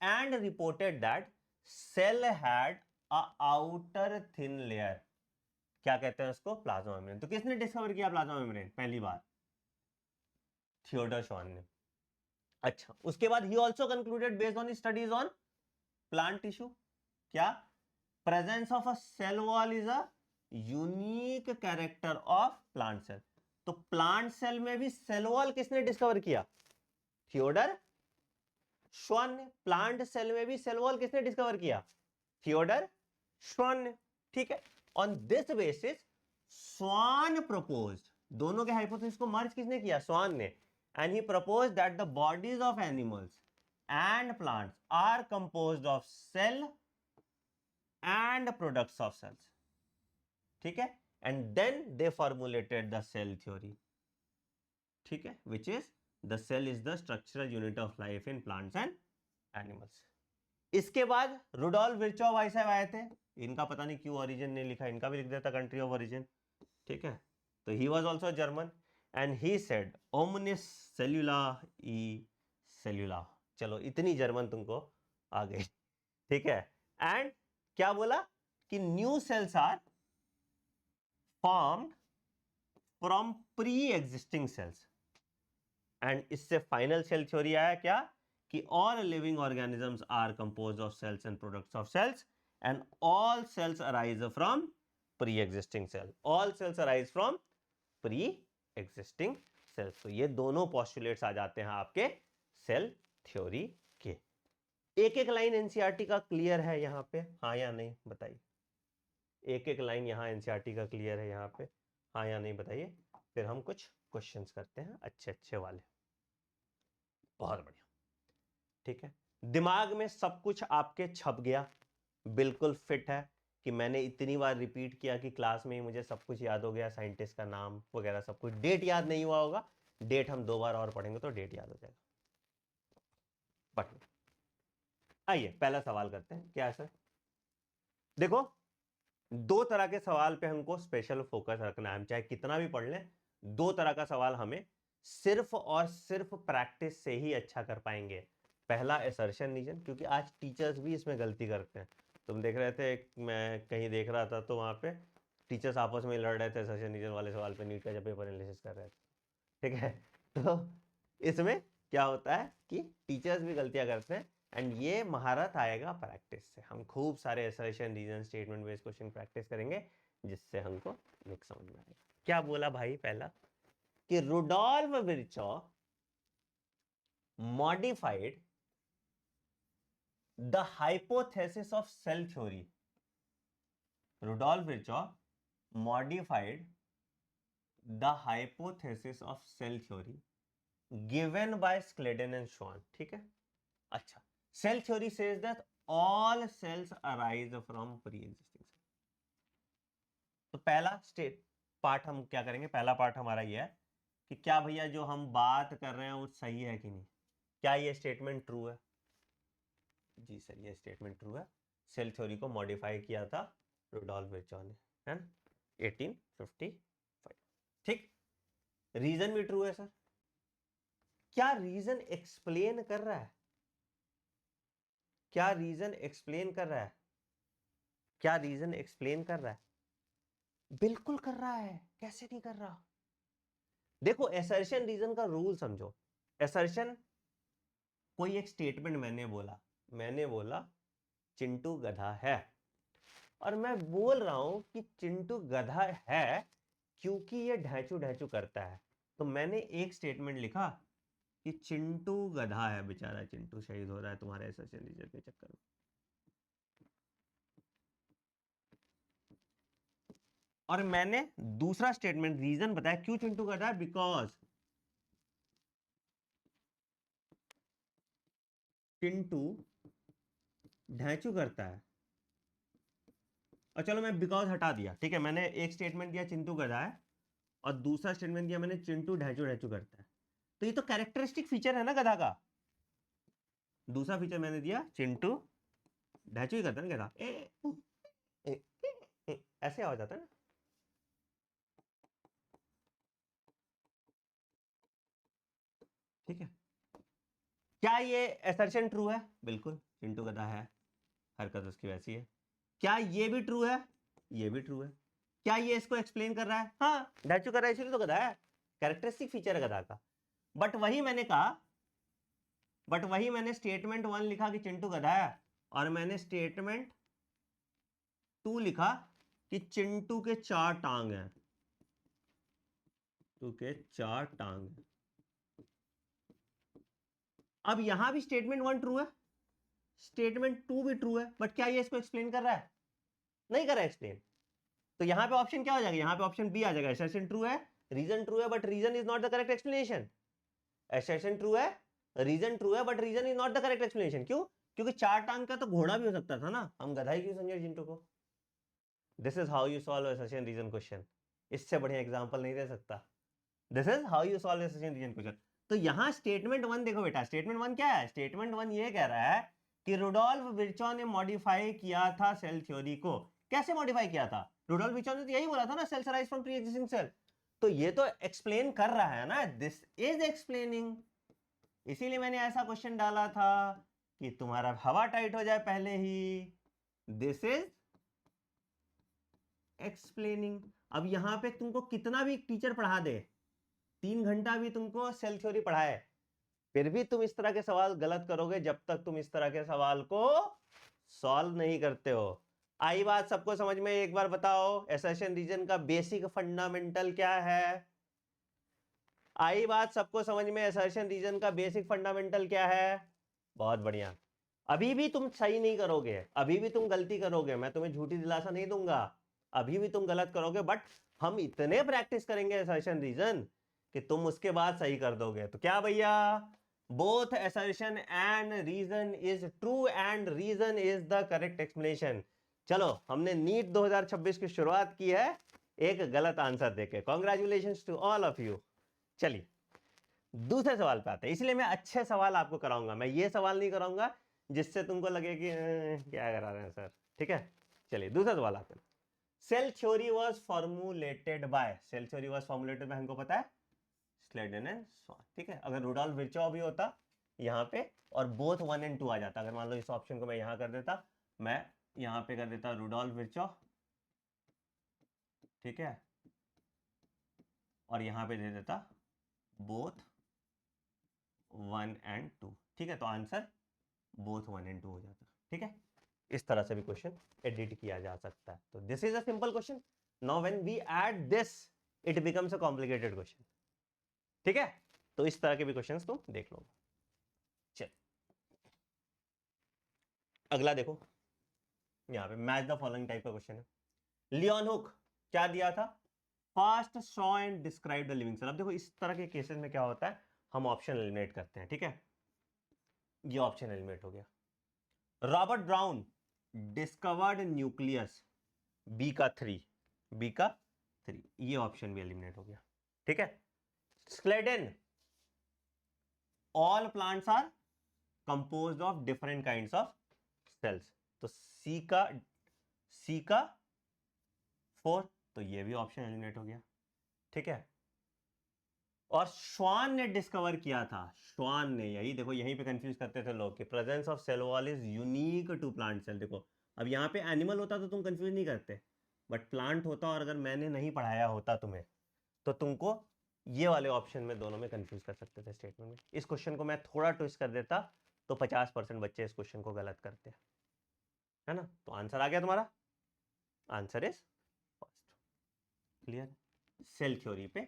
and reported that cell had a outer thin layer. क्या कहते हैं उसको? Plasma membrane. तो किसने डिस्कवर किया प्लाज्मा मेम्ब्रेन? पहली बार थियोडर श्वान ने। अच्छा, उसके बाद he also concluded based on his studies on plant tissue, क्या? presence of a cell wall is a unique character of plant cell। तो प्लांट सेल में भी सेल वॉल किसने डिस्कवर किया? थियोडर श्वान ने। प्लांट सेल में भी cell wall किसने डिस्कवर किया? थियोडर श्वान ने। ठीक है, on this basis Schwann proposed, दोनों के हाइपोथेसिस को मर्ज किसने किया? स्वान ने। And he proposed that the bodies of animals and plants are composed of cell and products of cells. ठीक है, and then they formulated the cell theory, ठीक है, which is the cell is the structural unit of life in plants and animals। इसके बाद Rudolf विर्चोव भाई साहब आए थे, इनका पता नहीं क्यों ओरिजिन नहीं लिखा, इनका भी लिख देता कंट्री ऑफ ओरिजिन। ठीक है, तो he was also German and he said ओमनिस सेल्यूला ई सेल्यूला। चलो इतनी जर्मन तुमको आ गई। ठीक है, एंड क्या बोला कि new cells are formed from pre-existing cells। And इससे फाइनल सेल थ्योरी आया क्या? कि all living organisms are composed of cells and products of cells and all cells arise from pre-existing cell। all cells arise from pre-existing cells। तो ये दोनों postulates आ जाते हैं आपके सेल थ्योरी के। एक एक लाइन एनसीईआरटी का क्लियर है यहाँ पे, हाँ या नहीं बताइए? एक एक लाइन यहाँ एनसीईआरटी का क्लियर है यहाँ पे, हाँ या नहीं बताइए? फिर हम कुछ क्वेश्चंस करते हैं अच्छे अच्छे वाले। बहुत बढ़िया। ठीक है, दिमाग में सब कुछ आपके छप गया, बिल्कुल फिट है कि मैंने इतनी बार रिपीट किया कि क्लास में ही मुझे सब कुछ याद हो गया, साइंटिस्ट का नाम वगैरह सब कुछ। डेट याद नहीं हुआ होगा, डेट हम 2 बार और पढ़ेंगे तो डेट याद हो जाएगा। बट आइए पहला सवाल करते हैं। क्या है सर? देखो 2 तरह के सवाल पे हमको स्पेशल फोकस रखना है, हम चाहे कितना भी पढ़ लें, 2 तरह का सवाल हमें सिर्फ और सिर्फ प्रैक्टिस से ही अच्छा कर पाएंगे। पहला असर्शन रीजन, क्योंकि आज टीचर्स भी इसमें गलती करते हैं। तुम देख रहे थे, मैं कहीं देख रहा था तो वहां पे टीचर्स आपस में लड़ रहे थे असर्शन रीजन वाले सवाल पे, नीट का जब पेपर एनालिसिस कर रहे थे। ठीक है, तो इसमें क्या होता है कि टीचर्स भी गलतियां करते हैं, एंड ये महारत आएगा प्रैक्टिस से। हम खूब सारे assertion reason statement based question practice करेंगे, जिससे हमको निक समझ में आएगा। क्या बोला भाई? पहला कि Rudolf Virchow modified the hypothesis of cell theory. Rudolf Virchow modified the hypothesis of cell theory given by Schleiden and Schwann. ठीक है, अच्छा, cell theory says that all cells arise from pre existing cell. तो पहला state part हम क्या करेंगे? पहला part हमारा ये है कि क्या भैया जो हम बात कर रहे हैं वो सही है कि नहीं, क्या ये स्टेटमेंट ट्रू है? जी सर, ये स्टेटमेंट ट्रू है। सेल थ्योरी को मॉडिफाई किया था रुडोल्फ विर्चॉव ने, है ना, 1855। ठीक, रीजन भी ट्रू है सर। क्या रीजन एक्सप्लेन कर रहा है? क्या रीजन एक्सप्लेन कर रहा है? क्या रीजन एक्सप्लेन कर रहा है? बिल्कुल कर रहा है, कैसे नहीं कर रहा? देखो असर्शन रीजन का रूल समझो। असर्शन, कोई एक स्टेटमेंट मैंने बोला चिंटू गधा है, और मैं बोल रहा हूं कि चिंटू गधा है क्योंकि ये ढैचू ढैचू करता है। तो मैंने एक स्टेटमेंट लिखा कि चिंटू गधा है, बेचारा चिंटू शहीद हो रहा है तुम्हारे असर्शन रीजन के चक्कर में। और मैंने दूसरा स्टेटमेंट रीजन बताया क्यों चिंटू गधा है, बिकॉज चिंटू ढैचू करता है। और चलो मैं बिकॉज हटा दिया, ठीक है, मैंने एक स्टेटमेंट दिया चिंटू गधा है और दूसरा स्टेटमेंट दिया मैंने चिंटू ढैचू ढैचू करता है। तो ये तो कैरेक्टरिस्टिक फीचर है ना गधा का। दूसरा फीचर मैंने दिया चिंटू ढैचू ही करता है ना गधा, ऐसे आवाज आता है ना। ठीक है, क्या ये असर्शन ट्रू है? बिल्कुल, चिंटू गधा है, हरकत उसकी वैसी है। क्या ये भी ट्रू है? ये भी ट्रू है। क्या ये इसको एक्सप्लेन कर रहा है? हाँ, ढैचू कर रहा है इसलिए तो गधा है, कैरेक्टरिस्टिक फीचर है गधा का। बट वही मैंने स्टेटमेंट 1 लिखा कि चिंटू गधा है, और मैंने स्टेटमेंट 2 लिखा कि चिंटू के 4 टांग हैं, चिंटू के 4 टांग हैं। अब यहां भी स्टेटमेंट 1 ट्रू है, स्टेटमेंट 2 भी ट्रू है, बट क्या ये इसको एक्सप्लेन कर रहा है? नहीं कर रहा है एक्सप्लेन। तो यहां पे ऑप्शन क्या हो जाएगा? यहां पे ऑप्शन बी आ जाएगा, असर्शन ट्रू है, रीजन ट्रू है, but reason is not the correct explanation. Assertion true है, रीजन ट्रू है, but reason is not the correct explanation. क्यों? क्योंकि 4 टांग का तो घोड़ा भी हो सकता था ना, हम गधा ही क्यों समझे चिंटू को। This is how you solve assertion reason question. इससे बढ़िया एग्जांपल नहीं दे सकता। This is how you solve assertion reason question. तो यहां स्टेटमेंट 1 देखो बेटा, स्टेटमेंट 1 क्या है? स्टेटमेंट 1 ये कह रहा है कि रुडोल्फ विर्चो ने मॉडिफाई किया था सेल थ्योरी को। कैसे मॉडिफाई किया था? रुडोल्फ विर्चो ने तो यही बोला था ना, cells arise from pre existing cell. तो ये तो एक्सप्लेन कर रहा है ना, दिस इज एक्सप्लेनिंग। इसीलिए मैंने ऐसा क्वेश्चन डाला था कि तुम्हारा हवा टाइट हो जाए पहले ही। This is explaining. अब यहां पे तुमको कितना भी टीचर पढ़ा दे, 3 घंटा भी तुमको सेल थ्योरी पढ़ाए, फिर भी तुम इस तरह के सवाल गलत करोगे जब तक तुम इस तरह के सवाल को सॉल्व नहीं करते हो। आई बात सबको समझ में? एक बार बताओ, असर्शन रीजन का बेसिक फंडामेंटल क्या है? आई बात सबको समझ में? असर्शन रीजन का बेसिक फंडामेंटल क्या है? बहुत बढ़िया। अभी भी तुम सही नहीं करोगे, अभी भी तुम गलती करोगे, मैं तुम्हें झूठी दिलासा नहीं दूंगा, अभी भी तुम गलत करोगे, बट हम इतने प्रैक्टिस करेंगे असर्शन रीजन कि तुम उसके बाद सही कर दोगे। तो क्या भैया, both assertion and reason is true and reason is the correct explanation. चलो, हमने नीट 2026 की शुरुआत की है एक गलत आंसर देके। Congratulations to all of you. चलिए दूसरे सवाल पे आते हैं, इसलिए मैं अच्छे सवाल आपको कराऊंगा, मैं ये सवाल नहीं कराऊंगा जिससे तुमको लगे कि क्या करा रहे हैं सर। ठीक है, चलिए दूसरा सवाल आते हैं। Cell theory was formulated by, cell theory was formulated by हमको पता है, स्लेडन एंड स्वान। ठीक है, अगर रुडोल्फ विर्चॉ भी होता यहाँ पे और बोथ 1 एंड 2 आ जाता, अगर मान लो इस ऑप्शन को मैं यहाँ कर देता, मैं यहाँ पे कर देता रुडोल्फ विर्चॉ, ठीक है, और यहाँ पे दे देता बोथ 1 एंड 2। ठीक है, तो आंसर बोथ 1 एंड 2 हो जाता। ठीक है, इस तरह से भी क्वेश्चन एडिट किया जा सकता है। तो this is a simple question. Now when we add this it becomes a complicated question. ठीक है, तो इस तरह के भी क्वेश्चंस तुम देख लो। चल अगला देखो, यहाँ पे मैच द फॉलोइंग टाइप का क्वेश्चन है। लियोन हुक क्या दिया था? First saw and describe the living cell. अब देखो इस तरह के केसेस में क्या होता है, हम ऑप्शन एलिमिनेट करते हैं। ठीक है, ये ऑप्शन एलिमिनेट हो गया। Robert Brown discovered nucleus, B का 3, बी का 3, ये ऑप्शन भी एलिमिनेट हो गया। ठीक है, Schleiden all plants are composed of different kinds of cells, तो सी का 4, तो ये भी ऑप्शन एलिमिनेट हो गया। ठीक है, और श्वान ने डिस्कवर किया था, श्वान ने, यही देखो यहीं पे कंफ्यूज करते थे लोग कि presence of cell wall is unique to plant cell. देखो अब यहाँ पे एनिमल होता तो तुम कंफ्यूज नहीं करते, बट प्लांट होता और अगर मैंने नहीं पढ़ाया होता तुम्हें तो तुमको ये वाले ऑप्शन में दोनों में कंफ्यूज कर सकते थे स्टेटमेंट में। इस क्वेश्चन को मैं थोड़ा ट्विस्ट कर देता तो 50% बच्चे इस क्वेश्चन को गलत करते हैं, है ना। तो आंसर आ गया तुम्हारा, answer is first. Clear. Cell theory पे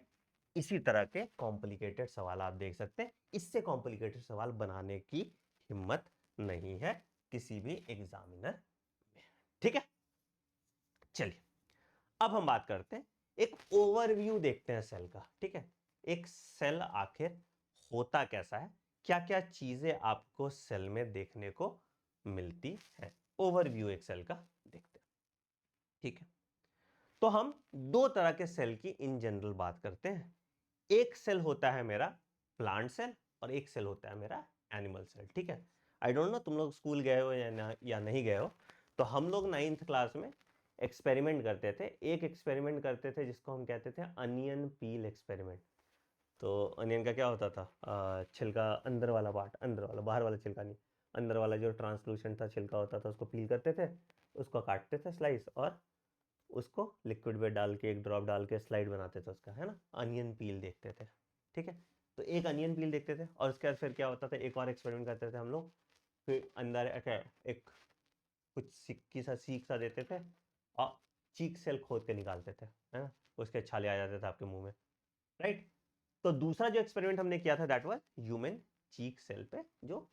इसी तरह के कॉम्प्लिकेटेड सवाल आप देख सकते हैं, इससे कॉम्प्लिकेटेड सवाल बनाने की हिम्मत नहीं है किसी भी एग्जामिनर में, ठीक है। चलिए अब हम बात करते हैं, एक ओवरव्यू देखते हैं सेल का, ठीक है। एक सेल आखिर होता कैसा है, क्या क्या चीजें आपको सेल में देखने को मिलती है। ओवरव्यू एक सेल का देखते हैं, ठीक है। तो हम दो तरह के सेल की इन जनरल बात करते हैं। एक सेल होता है मेरा प्लांट सेल और एक सेल होता है मेरा एनिमल सेल, ठीक है। आई डोंट नो तुम लोग स्कूल गए हो या नहीं गए हो। तो हम लोग 9th क्लास में एक्सपेरिमेंट करते थे, एक एक्सपेरिमेंट करते थे जिसको हम कहते थे अनियन पील एक्सपेरिमेंट। तो अनियन का क्या होता था, छिलका अंदर वाला पार्ट, अंदर वाला, बाहर वाला छिलका नहीं, अंदर वाला जो ट्रांसलूसेंट था छिलका होता था, उसको पील करते थे, उसको काटते थे स्लाइस, और उसको लिक्विड में डाल के एक ड्रॉप डाल के स्लाइड बनाते थे उसका, है ना। अनियन पील देखते थे, ठीक है। तो एक अनियन पील देखते थे, और उसके बाद फिर क्या होता था, एक और एक्सपेरिमेंट करते थे हम लोग। फिर अंदर एक कुछ सिक्की सा सीख सा देते थे और चीक सेल खोद के निकालते थे, है ना। उसके छाले आ जाते थे आपके मुंह में, राइट। तो दूसरा जो एक्सपेरिमेंट हमने किया था that was human cheek cell पे, जो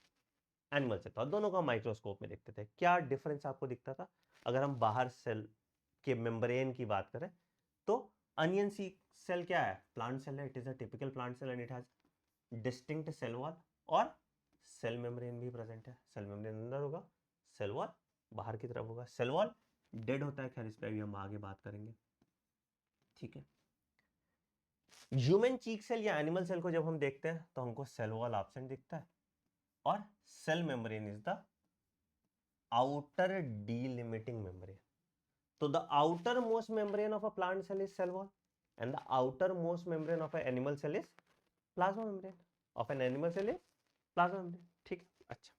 एनिमल से था। दोनों को हम माइक्रोस्कोप में देखते थे। क्या डिफरेंस आपको दिखता था, अगर हम बाहर सेल के मेम्ब्रेन की बात करें तो अनियन सेल क्या है, प्लांट सेल है, it is a typical plant cell and it has distinct cell wall और सेल मेम्ब्रेन भी प्रेजेंट है। सेल मेम्ब्रेन अंदर होगा, सेल वॉल बाहर की तरफ होगा। सेल वॉल डेड होता है, खैर इस पर भी हम आगे बात करेंगे, ठीक है। ह्यूमन चीक सेल या एनिमल सेल को जब हम देखते हैं तो हमको सेल वॉल एब्सेंट दिखता है और cell membrane is the outer delimiting membrane. So the outermost membrane of a plant cell is cell wall and the outermost membrane of an animal cell is plasma membrane. Of an animal cell is plasma membrane. ठीक है, अच्छा।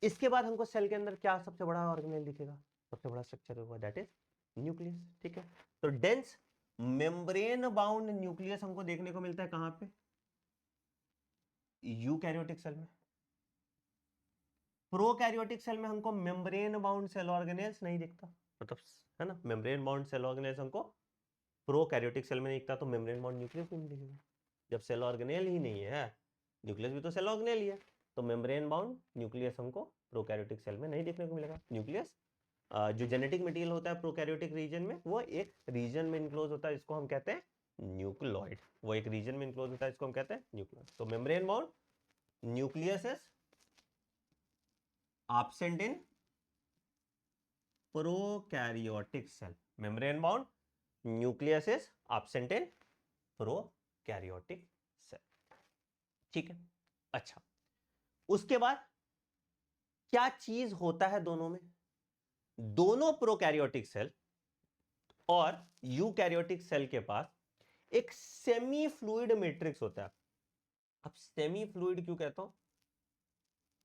इसके बाद हमको cell के अंदर क्या सबसे बड़ा ऑर्गेनेल दिखेगा, सबसे बड़ा स्ट्रक्चर होगा, दैट इज न्यूक्लियस, ठीक है। तो डेंस मेम्ब्रेन बाउंड न्यूक्लियस हमको देखने को मिलता है कहां पे, यूकैरियोटिक सेल में। प्रोकैरियोटिक सेल में हमको मेम्ब्रेन बाउंड सेल ऑर्गेनेल्स नहीं दिखता, मतलब है ना, मेम्ब्रेन बाउंड सेल ऑर्गेनेल्स हमको प्रोकैरियोटिक सेल में नहीं दिखता, तो मेम्ब्रेन बाउंड न्यूक्लियस भी नहीं दिखेगा। जब सेल ऑर्गेनेल ही नहीं है, न्यूक्लियस भी तो सेल ऑर्गेनेल ही है, तो मेम्ब्रेन बाउंड न्यूक्लियस हमको प्रोकैरियोटिक सेल में नहीं देखने को मिलेगा। न्यूक्लियस जो जेनेटिक मटेरियल होता है प्रोकैरियोटिक रीजन में, वो एक रीजन में इनक्लोज होता है जिसको हम कहते हैं न्यूक्लियोइड। वो एक रीजन में इनक्लोज होता है जिसको हम कहते हैं न्यूक्लियोइड। तो membrane bound nucleus is absent in prokaryotic cell. Membrane bound nucleus is absent in prokaryotic cell. ठीक है, अच्छा। उसके बाद क्या चीज होता है दोनों में, दोनों प्रोकैरियोटिक सेल और यूकैरियोटिक सेल के पास एक सेमी फ्लूइड मैट्रिक्स होता है। अब सेमी फ्लूइड क्यों कहता हूं,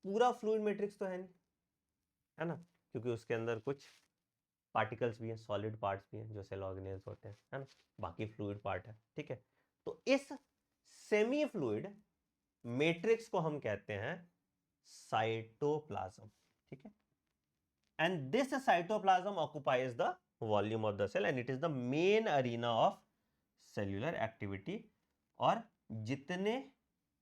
पूरा फ्लूइड मैट्रिक्स तो है नहीं, है ना, क्योंकि उसके अंदर कुछ पार्टिकल्स भी हैं, सॉलिड पार्ट्स भी हैं जो सेल ऑर्गेनेल्स होते हैं, है ना, बाकी फ्लूइड पार्ट है, ठीक है। तो इस सेमी फ्लूइड मैट्रिक्स को हम कहते हैं साइटोप्लाज्म, ठीक है। And this cytoplasm occupies the volume of the cell and it is the main arena of cellular activity. और जितने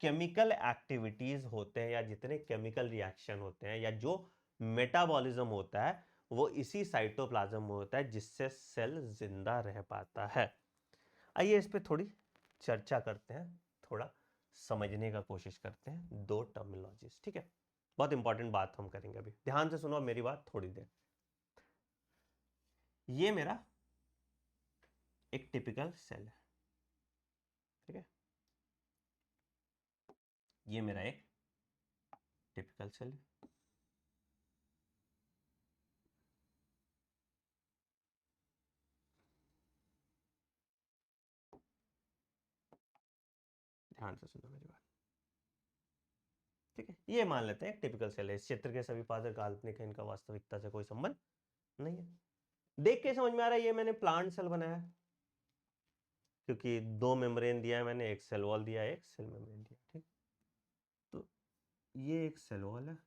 केमिकल एक्टिविटीज होते हैं या जितने केमिकल रिएक्शन होते हैं या जो मेटाबॉलिज्म होता है वो इसी साइटोप्लाज्म में होता है, जिससे सेल जिंदा रह पाता है। आइए इस पे थोड़ी चर्चा करते हैं, थोड़ा समझने का कोशिश करते हैं दो टर्मिनोलॉजीज, ठीक है। बहुत इंपॉर्टेंट बात हम करेंगे अभी, ध्यान से सुनो मेरी बात थोड़ी देर। ये मेरा एक टिपिकल सेल है, ठीक है, ये मेरा एक टिपिकल सेल है। ध्यान से सुनो मेरी बात, ठीक है। ये मान लेते हैं एक टिपिकल सेल है, इस चित्र के सभी पात्र काल्पनिक है, इनका वास्तविकता से कोई संबंध नहीं है। देख के समझ में आ रहा है ये मैंने प्लांट सेल बनाया है, क्योंकि दो मेम्ब्रेन दिया है मैंने, एक सेल वॉल दिया है, एक सेल मेम्ब्रेन दिया, ठीक। तो ये एक सेल वॉल है,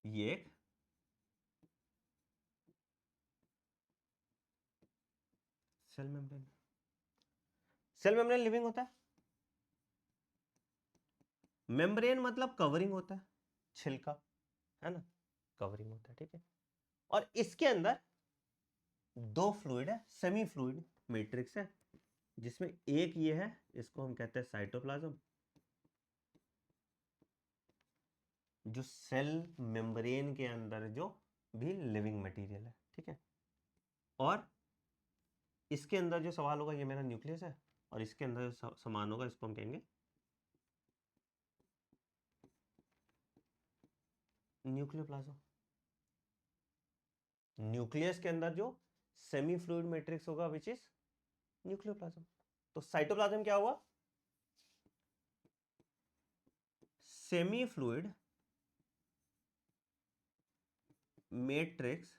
ये एक cell membrane. Cell membrane living होता है, मेम्ब्रेन मतलब कवरिंग होता है, छिलका, है ना, कवरिंग होता है, ठीक है। और इसके अंदर दो फ्लूइड है, सेमी फ्लूइड मैट्रिक्स है, जिसमें एक ये है, इसको हम कहते हैं साइटोप्लाज्म, जो सेल मेम्ब्रेन के अंदर जो भी लिविंग मटेरियल है, ठीक है। और इसके अंदर जो सवाल होगा, ये मेरा न्यूक्लियस है, और इसके अंदर जो समान होगा, इसको हम कहेंगे न्यूक्लियोप्लाज्म। न्यूक्लियस के अंदर जो सेमी फ्लूइड मैट्रिक्स होगा, विच इज न्यूक्लियोप्लाज्म। तो साइटोप्लाज्म क्या हुआ? Semi fluid matrix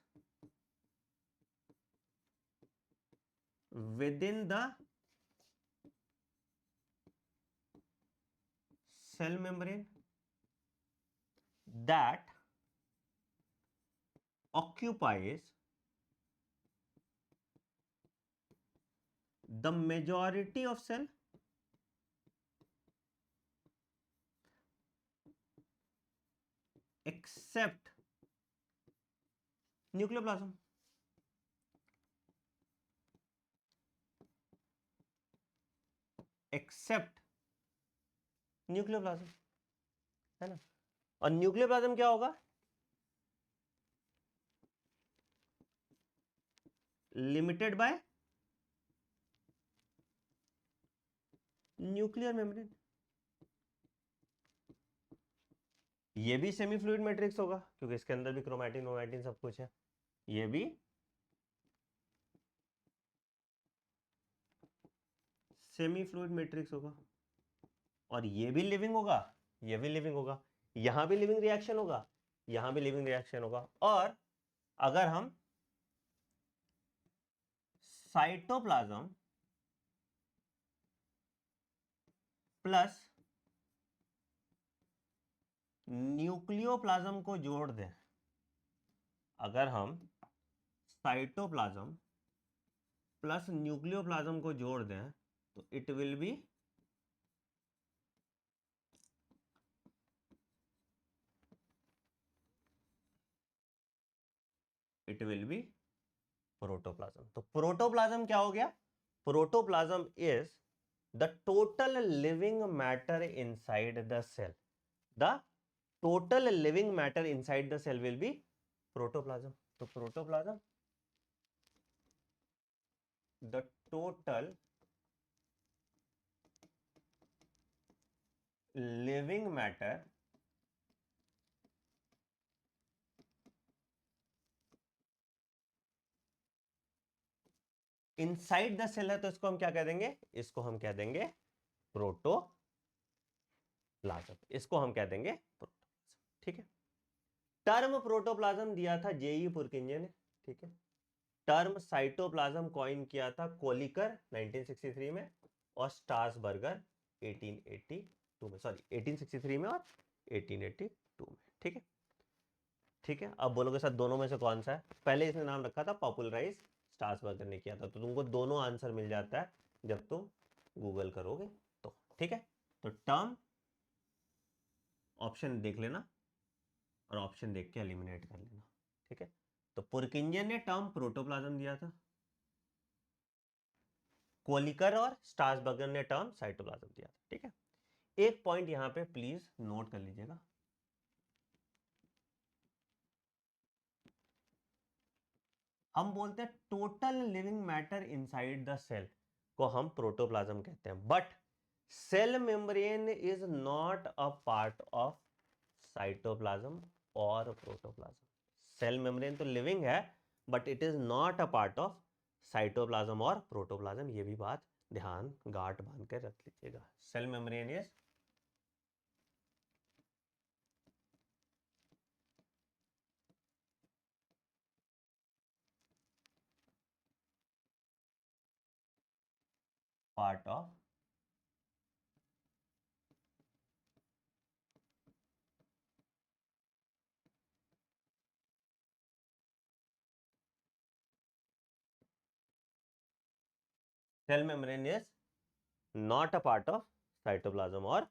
within the cell membrane that occupies the majority of cell except nucleoplasm. Except nucleoplasm, है ना। और न्यूक्लियोप्लाज्म क्या होगा? Limited by nuclear membrane. ये भी सेमी फ्लूइड मैट्रिक्स होगा, क्योंकि इसके अंदर भी क्रोमैटिन वोमैटिन सब कुछ है। ये भी सेमी फ्लूइड मैट्रिक्स होगा, और ये भी लिविंग होगा, ये भी लिविंग होगा, यहां भी लिविंग रिएक्शन होगा, यहां भी लिविंग रिएक्शन होगा। और अगर हम साइटोप्लाज्म प्लस न्यूक्लियोप्लाज्म को जोड़ दें, अगर हम साइटोप्लाज्म प्लस न्यूक्लियोप्लाज्म को जोड़ दें, तो इट विल बी प्रोटोप्लाज्म। तो प्रोटोप्लाज्म क्या हो गया? Protoplasm is the total living matter inside the cell. The total living matter inside the cell will be protoplasm. तो protoplasm, the total living matter inside the cell है, तो इसको हम क्या कह देंगे? इसको हम कह देंगे प्रोटोप्लाज्म। इसको हम कह देंगे प्रोटोप्लाज्म, ठीक है। टर्म प्रोटोप्लाज्म दिया था जेई पुरकिंजे ने, ठीक है। टर्म साइटोप्लाज्म कॉइन किया था कोलिकर 1963 में, और स्ट्रासबर्गर 1882 में, सॉरी 1863 में और 1882 में, ठीक है। ठीक है, अब बोलोगे सर दोनों में से कौन सा है? पहले इसने नाम रखा था पॉपुलराइज, स्ट्रासबर्गर ने किया था। तो तुमको दोनों आंसर मिल जाता है जब तुम गूगल करोगे तो, ठीक है। तो टर्म ऑप्शन देख लेना, और ऑप्शन देख के एलिमिनेट कर लेना, ठीक है। तो पुरकिंजे ने टर्म प्रोटोप्लाज्म दिया था, कोलिकर और स्ट्रासबर्गर ने टर्म साइटोप्लाज्म दिया था, ठीक है। एक पॉइंट यहां पे प्लीज नोट कर लीजिएगा, हम बोलते हैं total living matter inside the cell को हम प्रोटोप्लाज्म कहते हैं, but cell membrane is not a part of cytoplasm और प्रोटोप्लाज्म। सेल मेम्ब्रेन तो लिविंग है, but it is not a part of cytoplasm और प्रोटोप्लाज्म। ये भी बात ध्यान गांठ बांध कर रख लीजिएगा। Cell membrane is part of cell membrane is not a part of cytoplasm और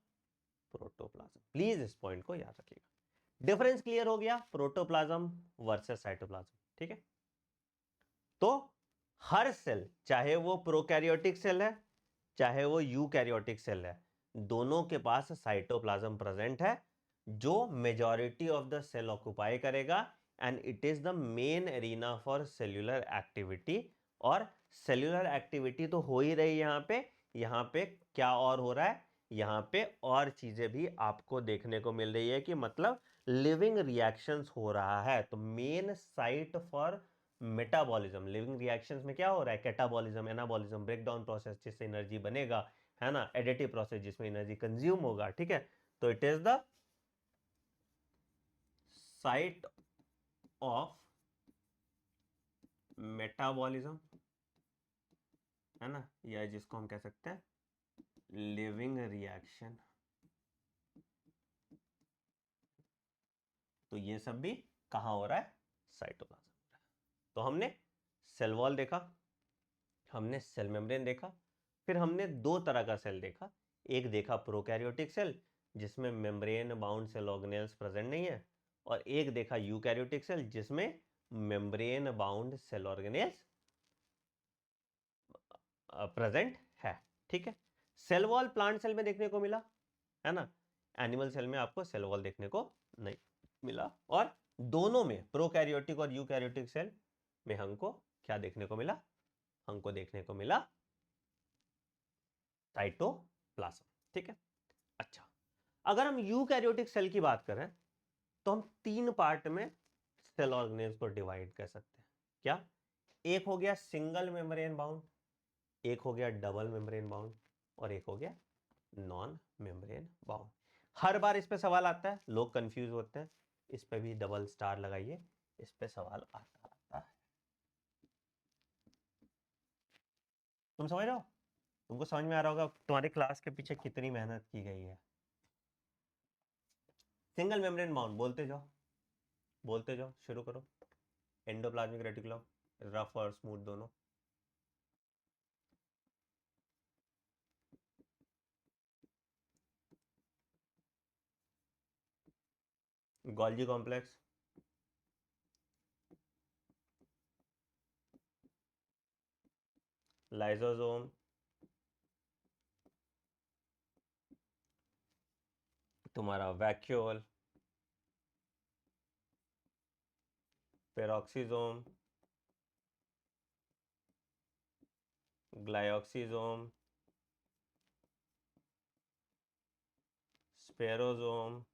प्रोटोप्लाज्म। प्लीज इस पॉइंट को याद रखिएगा। डिफरेंस क्लियर हो गया प्रोटोप्लाज्म वर्सेस साइटोप्लाज्म, ठीक है। तो हर सेल, चाहे वो प्रोकैरियोटिक सेल है चाहे वो यूकैरियोटिक सेल है, दोनों के पास साइटोप्लाज्म प्रेजेंट है जो majority of the cell occupy करेगा, and it is the main arena for cellular activity. और सेल्यूलर एक्टिविटी तो हो ही रही है यहाँ पे क्या और हो रहा है, यहाँ पे और चीजें भी आपको देखने को मिल रही है कि मतलब लिविंग रिएक्शंस हो रहा है। तो main site for metabolism, living reactions में क्या हो रहा है, कैटाबॉलिज्म, एनाबॉलिज्म, ब्रेकडाउन प्रोसेस जिससे एनर्जी बनेगा, है ना, एडिटिव प्रोसेस जिसमें एनर्जी कंज्यूम होगा, ठीक है। तो it is the site of metabolism, है ना, या जिसको हम कह सकते हैं लिविंग रिएक्शन। तो ये सब भी कहां हो रहा है, साइटोप्लाज्म। तो हमने सेल वॉल देखा, हमने सेल मेम्ब्रेन देखा, फिर हमने दो तरह का सेल देखा। एक देखा प्रोकैरियोटिक सेल जिसमें membrane bound cell organelles present नहीं है, और एक देखा यूकैरियोटिक सेल जिसमें membrane bound cell organelles present है, ठीक है। सेल वॉल प्लांट सेल में देखने को मिला, है ना, एनिमल सेल में आपको सेल वॉल देखने को नहीं मिला। और दोनों में प्रोकैरियोटिक और यूकैरियोटिक सेल में हमको क्या देखने को मिला, हमको देखने को मिला साइटोप्लाज्म, ठीक है। अच्छा, अगर हम यूकैरियोटिक सेल की बात करें तो हम तीन पार्ट में सेल ऑर्गेनेल्स को डिवाइड कर सकते हैं। क्या? एक हो गया सिंगल मेम्ब्रेन बाउंड, एक हो गया डबल मेम्ब्रेन बाउंड, और एक हो गया नॉन मेम्ब्रेन बाउंड। हर बार इस पे सवाल आता है, लोग कंफ्यूज होते हैं, इस पे भी डबल स्टार लगाइए, इस पे सवाल आता है। तुम समझ रहे हो? तुमको समझ में आ रहा होगा तुम्हारी क्लास के पीछे कितनी मेहनत की गई है। सिंगल मेम्ब्रेन बाउंड बोलते जाओ, बोलते जाओ, शुरू करो। एंडोप्लाज्मिक रेटिकुलम, रफ और स्मूथ दोनों। गोल्जी कॉम्प्लेक्स, लाइसोसोम, तुम्हारा वैक्यूल, पेरोक्सीजोम, ग्लाइऑक्सीजोम, स्पेरोजोम,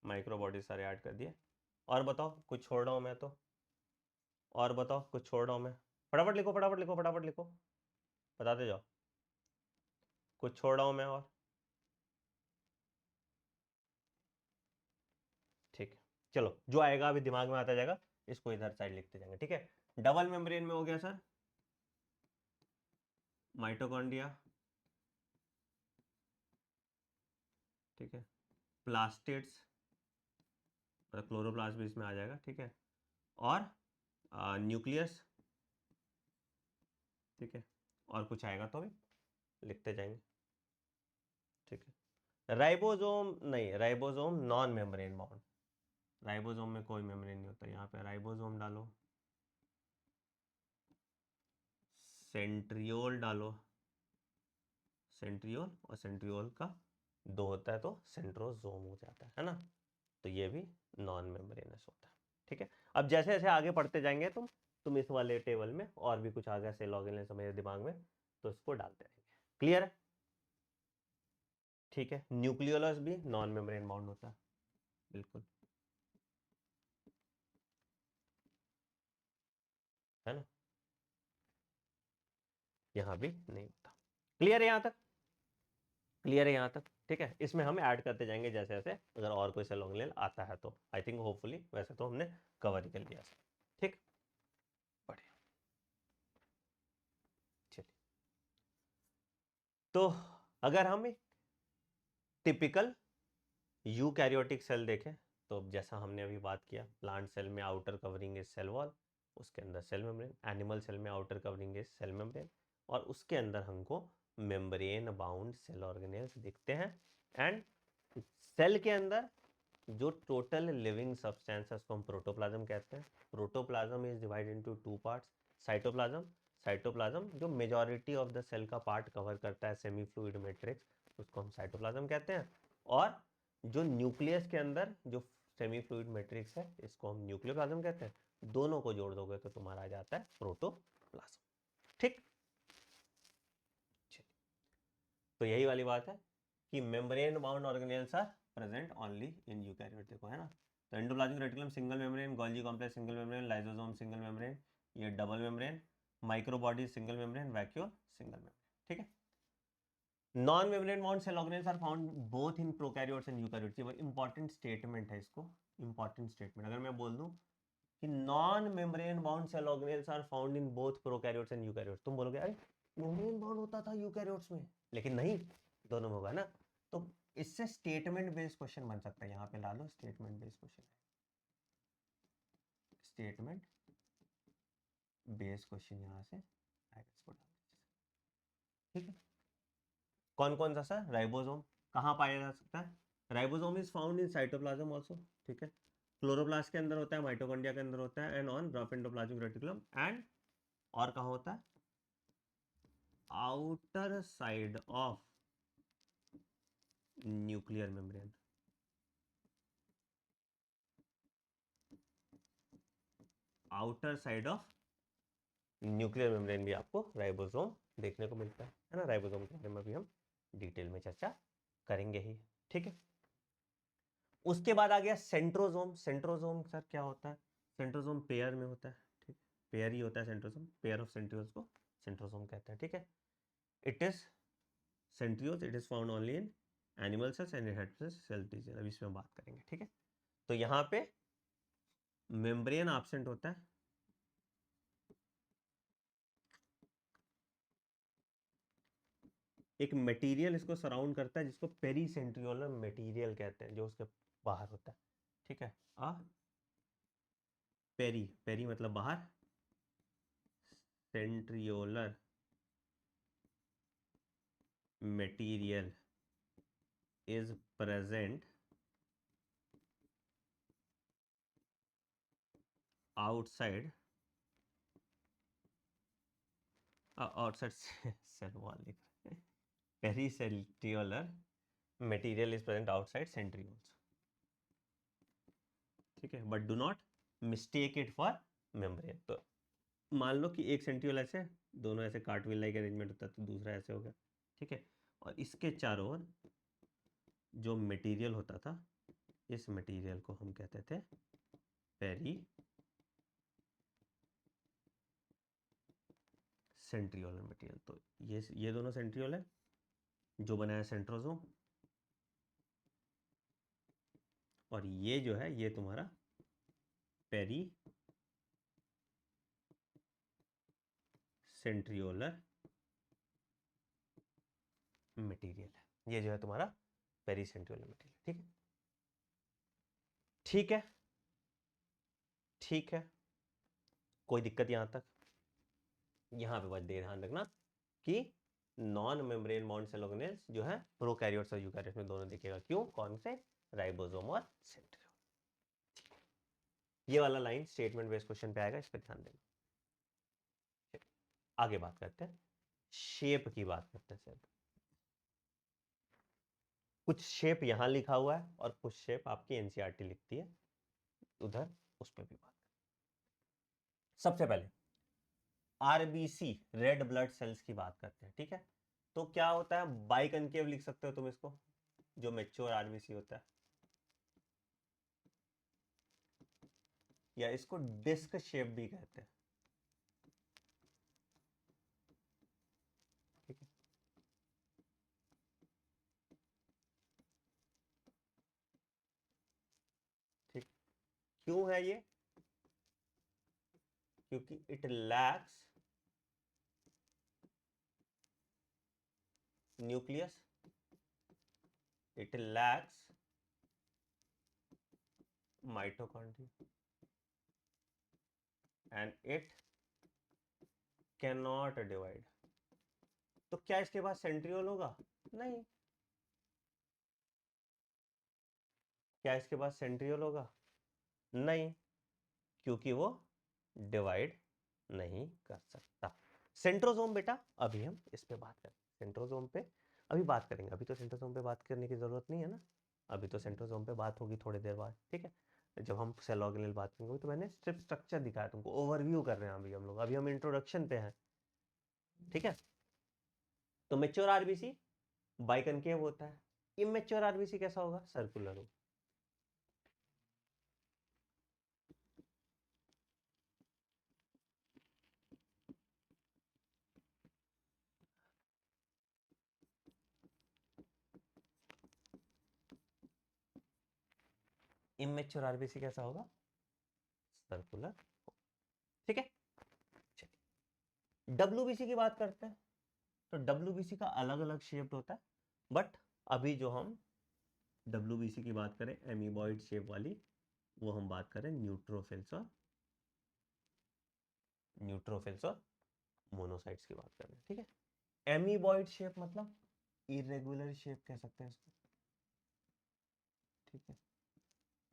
माइक्रोबॉडी सारे ऐड कर दिए। और बताओ कुछ छोड़ रहा हूं मैं तो, और बताओ कुछ छोड़ रहा हूं मैं, फटाफट लिखो फटाफट लिखो फटाफट लिखो, बताते जाओ, कुछ छोड़ रहा हूं मैं और। ठीक है, चलो जो आएगा अभी दिमाग में आता जाएगा, इसको इधर साइड लिखते जाएंगे, ठीक है। डबल मेम्ब्रेन में हो गया सर माइटोकॉन्ड्रिया, ठीक है, प्लास्टिड्स, क्लोरोप्लास्ट भी इसमें आ जाएगा, ठीक है, और न्यूक्लियस, ठीक है, और कुछ आएगा तो अभी लिखते जाएंगे, ठीक है। राइबोसोम नहीं, ribosome non membrane bound, ribosome में कोई मेम्ब्रेन नहीं होता। यहाँ पे राइबोसोम डालो, सेंट्रियोल डालो, सेंट्रियोल और सेंट्रियोल का दो होता है तो सेंट्रोसोम हो जाता है ना। तो ये भी नॉन मेम्ब्रेनस होता है, ठीक है। अब जैसे जैसे आगे पढ़ते जाएंगे तुम इस वाले टेबल में और भी कुछ आ गया सेल ऑर्गेनेल्स मेरे दिमाग में, तो इसको डालते रहेंगे। क्लियर है? ठीक है। न्यूक्लियोलस भी नॉन मेम्ब्रेन बाउंड होता है, बिल्कुल, है ना, यहाँ भी नहीं होता। क्लियर है यहाँ तक? क्लियर है यहाँ तक? ठीक है, इसमें हम ऐड करते जाएंगे जैसे जैसे अगर और कोई सेल ऑर्गेनेल आता है तो। आई थिंक होपफुली वैसे तो हमने कवर ही कर लिया, ठीक, बढ़िया, चलिए। तो अगर हम एक टिपिकल यूकैरियोटिक सेल देखें तो जैसा हमने अभी बात किया, प्लांट सेल में outer covering is cell wall, उसके अंदर सेल मेम्ब्रेन, एनिमल सेल में outer covering is cell membrane, और उसके अंदर हमको मेम्ब्रेन बाउंड सेल ऑर्गेनेल्स दिखते हैं। एंड सेल के अंदर जो टोटल लिविंग सब्सटेंस है उसको हम प्रोटोप्लाज्म कहते हैं। Protoplasm is divided into two parts, cytoplasm, cytoplasm जो मेजॉरिटी ऑफ द सेल का पार्ट कवर करता है, सेमी फ्लूइड मैट्रिक्स, उसको हम साइटोप्लाज्म कहते हैं। और जो न्यूक्लियस के अंदर जो सेमी फ्लूइड मैट्रिक्स है इसको हम न्यूक्लियोप्लाज्म कहते हैं। दोनों को जोड़ दोगे तो तुम्हारा आ जाता है प्रोटोप्लाज्म। ठीक, तो यही वाली बात है कि membrane bound organelles are present only in eukaryote, देखो है ना। तो endoplasmic reticulum single membrane, Golgi complex single membrane, lysosome single membrane, ये double membrane, microbody single membrane, vacuole single membrane. ठीक है। Non membrane bound cell organelles are found both in prokaryotes and eukaryotes. ये important statement है, इसको important statement अगर मैं बोल दूं कि non membrane bound cell organelles are found in both prokaryotes and eukaryotes, तुम बोलोगे अरे मेम्ब्रेन बाउंड होता था यूकैरियोट्स में, लेकिन नहीं, दोनों में होगा ना। तो इससे स्टेटमेंट बेस्ड क्वेश्चन बन सकता है, यहाँ पे ला लो statement based question, statement based question यहाँ से इसको डाल। ठीक है। कौन कौन सा सर? राइबोसोम कहाँ पाया जा सकता है? Ribosome is found in cytoplasm also. ठीक है। क्लोरोप्लास्ट के अंदर होता है, माइटोकॉन्ड्रिया के अंदर होता है, and on rough endoplasmic reticulum, and और कहाँ होता है? Outer side of nuclear membrane. Outer side of nuclear membrane भी आपको राइबोसोम देखने को मिलता है ना। राइबोसोम के बारे में भी हम डिटेल में चर्चा करेंगे ही। ठीक है। उसके बाद आ गया सेंट्रोसोम। सेंट्रोसोम सर क्या होता है? सेंट्रोसोम पेयर में होता है। ठीक, पेयर ही होता है सेंट्रोसोम, पेयर ऑफ सेंट्रियोल्स को सेंट्रोसोम कहते हैं। ठीक है। It is centrioles, it is found only in animal cells and it has cell division, अभी इसमें बात करेंगे। ठीक है। तो यहाँ पे मेम्ब्रेन एब्सेंट होता है, एक मटेरियल इसको सराउंड करता है जिसको पेरीसेंट्रियोलर मटेरियल कहते हैं, जो उसके बाहर होता है। ठीक है। पेरी, पेरी मतलब बाहर, centriolar material is present outside outside cell wall, pericentriolar material is present outside centrioles. ठीक है, but do not mistake it for membrane. तो मान लो कि एक सेंट्रियोल ऐसे, दोनों ऐसे कार्टविल लाइक अरेंजमेंट होता है, तो दूसरा ऐसे हो गया। ठीक है। और इसके चारों ओर जो मटेरियल होता था, इस मटेरियल को हम कहते थे पेरी सेंट्रियोलर मटेरियल। तो ये दोनों सेंट्रियोल है जो बनाया सेंट्रोसोम, और ये जो है ये तुम्हारा पेरी सेंट्रियोलर मटेरियल है। ये जो है तुम्हारा पेरी सेंट्रियोलर मटेरियल। ठीक है। ठीक है। ठीक है, कोई दिक्कत यहां तक? यहां पे बस ध्यान रखना कि non membrane bound cell organelles जो है प्रोकैरियोट्स और यूकैरियोट्स में दोनों दिखेगा। क्यों? कौन से? राइबोसोम और सेंट्रियोल। ये वाला लाइन स्टेटमेंट बेस्ड क्वेश्चन पे आएगा, इस पर ध्यान देना। आगे बात करते हैं, शेप की बात करते हैं सर। कुछ शेप यहां लिखा हुआ है और कुछ शेप आपकी एनसीईआरटी लिखती है उधर, उस पर भी बात। सबसे पहले आरबीसी, रेड ब्लड सेल्स की बात करते हैं। ठीक है। तो क्या होता है? बाइकनकेव लिख सकते हो तुम इसको, जो मैच्योर आरबीसी होता है, या इसको डिस्क शेप भी कहते हैं। ठीक है। ठीक, क्यों है ये? क्योंकि it lacks nucleus, it lacks mitochondria and it cannot divide। तो क्या इसके पास सेंट्रियोल होगा? नहीं। क्या इसके पास सेंट्रियोल होगा? नहीं, क्योंकि वो डिवाइड नहीं कर सकता। सेंट्रोसोम बेटा अभी हम इस पे बात करें, सेंट्रोसोम पे अभी बात करेंगे, अभी तो सेंट्रोसोम पे बात करने की जरूरत नहीं है ना, अभी तो सेंट्रोसोम पे बात होगी थोड़ी देर बाद, ठीक है। जब हम सेल ऑर्गेनेल बात करेंगे, तो मैंने सिर्फ स्ट्रक्चर दिखाया तुमको, ओवरव्यू कर रहे हैं अभी हम लोग, अभी हम इंट्रोडक्शन पे हैं, ठीक है। तो मेच्योर आरबीसी बाइकनकेव होता है, इमेच्योर आरबीसी कैसा होगा? सर्कुलर होगा। इमेच्योर आरबीसी कैसा होगा? सर्कुलर, ठीक है। डब्ल्यूबीसी की बात करते हैं, तो डब्ल्यूबीसी का अलग अलग शेप होता है, बट अभी जो हम डब्ल्यूबीसी की बात करें एमीबॉइड शेप वाली, वो हम बात करें न्यूट्रोफिल्स और मोनोसाइट्स की बात कर रहे हैं, ठीक है। एमीबॉइड शेप मतलब इरेगुलर शेप कह सकते हैं इसको, ठीक है।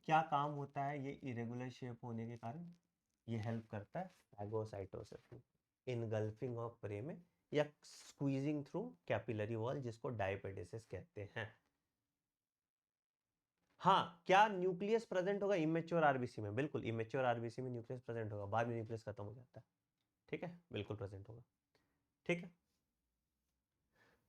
क्या काम होता है ये इरेगुलर शेप होने के कारण? ये हेल्प करता है फैगोसाइटोसिस में, इनगल्फिंग ऑफ प्रे में, या स्क्वीजिंग थ्रू कैपिलरी वॉल, जिसको डायपेडेसिस कहते हैं। हाँ, क्या न्यूक्लियस प्रेजेंट होगा इमेच्योर आरबीसी में? बिल्कुल, इमेच्योर आरबीसी में न्यूक्लियस प्रेजेंट होगा, बाद में न्यूक्लियस खत्म हो जाता है, ठीक है, बिल्कुल प्रेजेंट होगा, ठीक है।